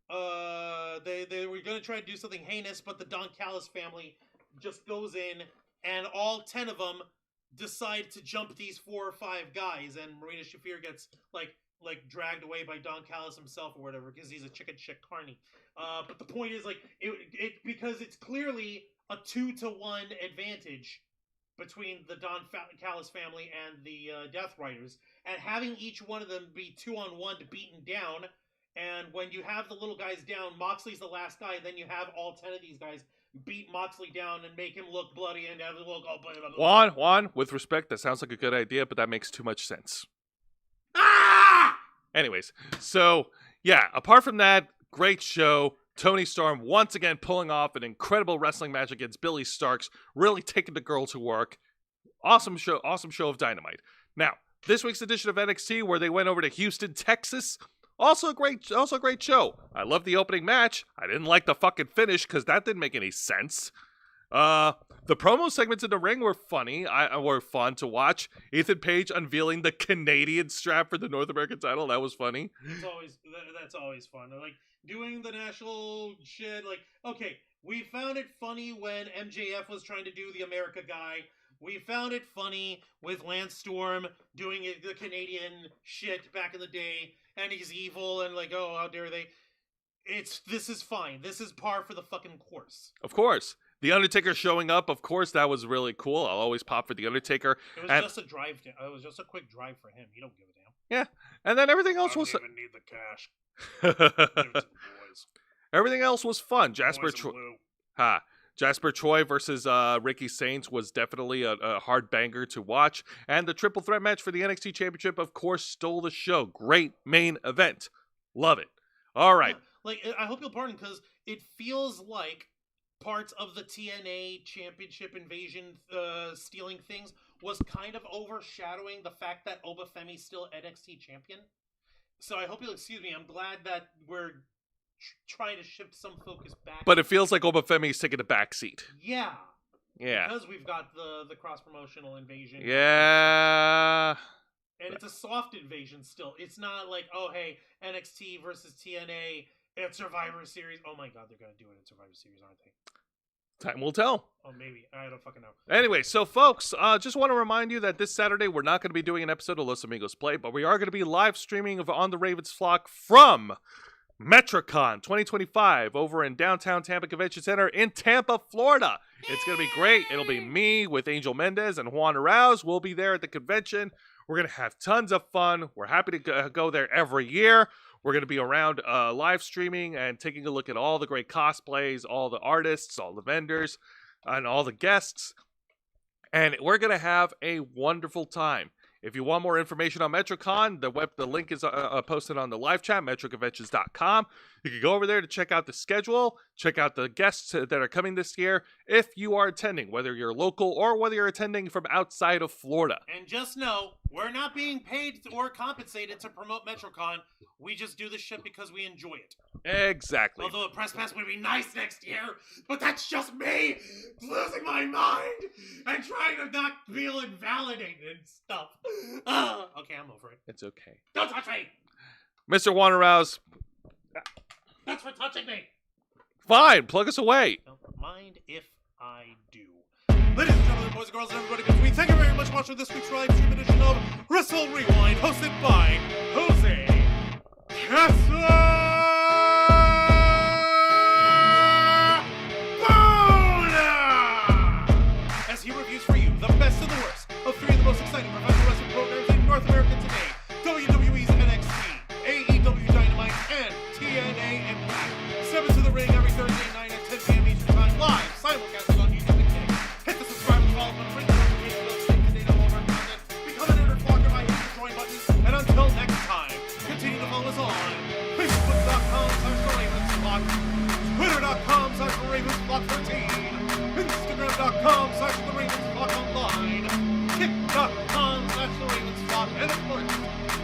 They were going to try to do something heinous, but the Don Callis family just goes in, and all 10 of them decide to jump these 4 or 5 guys, and Marina Shafir gets like dragged away by Don Callis himself or whatever because he's a chicken shit carny. But the point is, like, it because it's clearly a 2-to-1 advantage between the Don Callis family and the Death Riders, and having each one of them be 2-on-1 beaten down. And when you have the little guys down, Moxley's the last guy. Then you have all 10 of these guys beat Moxley down and make him look bloody and have him look all bloody. Juan, with respect, that sounds like a good idea, but that makes too much sense. Ah! Anyways, so yeah, apart from that, great show. Tony Storm once again pulling off an incredible wrestling match against Billy Starks, really taking the girl to work. Awesome show of Dynamite. Now, this week's edition of NXT, where they went over to Houston, Texas. Also a great show. I love the opening match. I didn't like the fucking finish because that didn't make any sense. The promo segments in the ring were funny. Were fun to watch. Ethan Page unveiling the Canadian strap for the North American title. That was funny. That's always fun. Like doing the national shit. Like, okay, we found it funny when MJF was trying to do the America guy. We found it funny with Lance Storm doing the Canadian shit back in the day. And he's evil, and like, oh, how dare they? This is fine. This is par for the fucking course. Of course. The Undertaker showing up, of course, that was really cool. I'll always pop for The Undertaker. It was just a drive. It was just a quick drive for him. You don't give a damn. Yeah. And then everything else was... I don't even need the cash. Give it to the boys. Everything else was fun. Jasper Troy versus Ricky Saints was definitely a hard banger to watch. And the triple threat match for the NXT Championship, of course, stole the show. Great main event. Love it. All right. Yeah, like, I hope you'll pardon, because it feels like parts of the TNA Championship invasion stealing things was kind of overshadowing the fact that Obafemi's still NXT champion. So I hope you'll excuse me. I'm glad that we're trying to shift some focus back. But it feels like Obafemi is taking a back seat. Yeah. Yeah. Because we've got the cross-promotional invasion. Yeah. And it's a soft invasion still. It's not like, oh, hey, NXT versus TNA at Survivor Series. Oh my God, they're going to do it at Survivor Series, aren't they? Time will tell. Oh, maybe. I don't fucking know. Anyway, so folks, just want to remind you that this Saturday we're not going to be doing an episode of Los Amigos Play, but we are going to be live streaming of On the Ravens Flock from MetroCon 2025 over in downtown Tampa Convention Center in Tampa, Florida. It's going to be great. It'll be me with Angel Mendez and Juan Arouse. We'll be there at the convention. We're going to have tons of fun. We're happy to go there every year. We're going to be around live streaming and taking a look at all the great cosplays, all the artists, all the vendors. and all the guests. And we're going to have a wonderful time. If you want more information on MetroCon, the link is posted on the live chat, metroconventions.com. You can go over there to check out the schedule, check out the guests that are coming this year, if you are attending, whether you're local or whether you're attending from outside of Florida. And just know, we're not being paid or compensated to promote MetroCon. We just do this shit because we enjoy it. Exactly. Although a press pass would be nice next year, but that's just me losing my mind and trying to not feel invalidated and stuff. Okay, I'm over it. It's okay. Don't touch me! Mr. Wanderhouse. That's for touching me! Fine, plug us away. Don't mind if I do. Ladies and gentlemen, boys and girls, and everybody between, thank you very much for watching this week's live stream edition of Wrestle Rewind, hosted by Jose Casabona! As he reviews for you the best and the worst of three of the most exciting professional wrestling programs in North America today: WWE's NXT, AEW Dynamite, and TNA Impact. Step into the ring every Thursday night at 10 p.m. Eastern Time, live, simulcasted on YouTube and Kick. Hit the subscribe and follow button, ring the notification bell, stay up to date on all of our content. Become an nerd vlogger by hitting the join button. And until next time, continue to follow us on Facebook.com/TheRavensVlog, Twitter.com/TheRavensVlog13, Instagram.com/TheRavensVlog Kick.com/TheRavensVlog, and of course,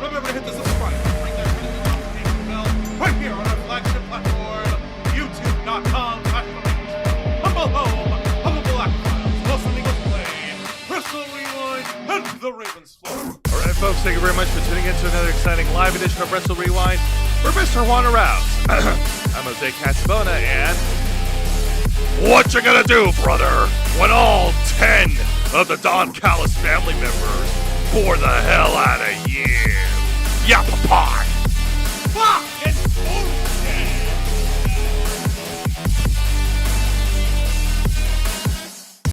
remember to hit the subscribe and ring that notification bell right here on our flagship platform, YouTube.com/TheRavensVlog. Humble home, humble black files, while something will play, Wrestle Rewind, and The Ravens Floor. All right, folks, thank you very much for tuning in to another exciting live edition of Wrestle Rewind. We're Mr. Wanderhouse. I'm Jose Casabona, and what you gonna do, brother, when all 10 of the Don Callis family members bore the hell out of you? Yappa pie! Fuck!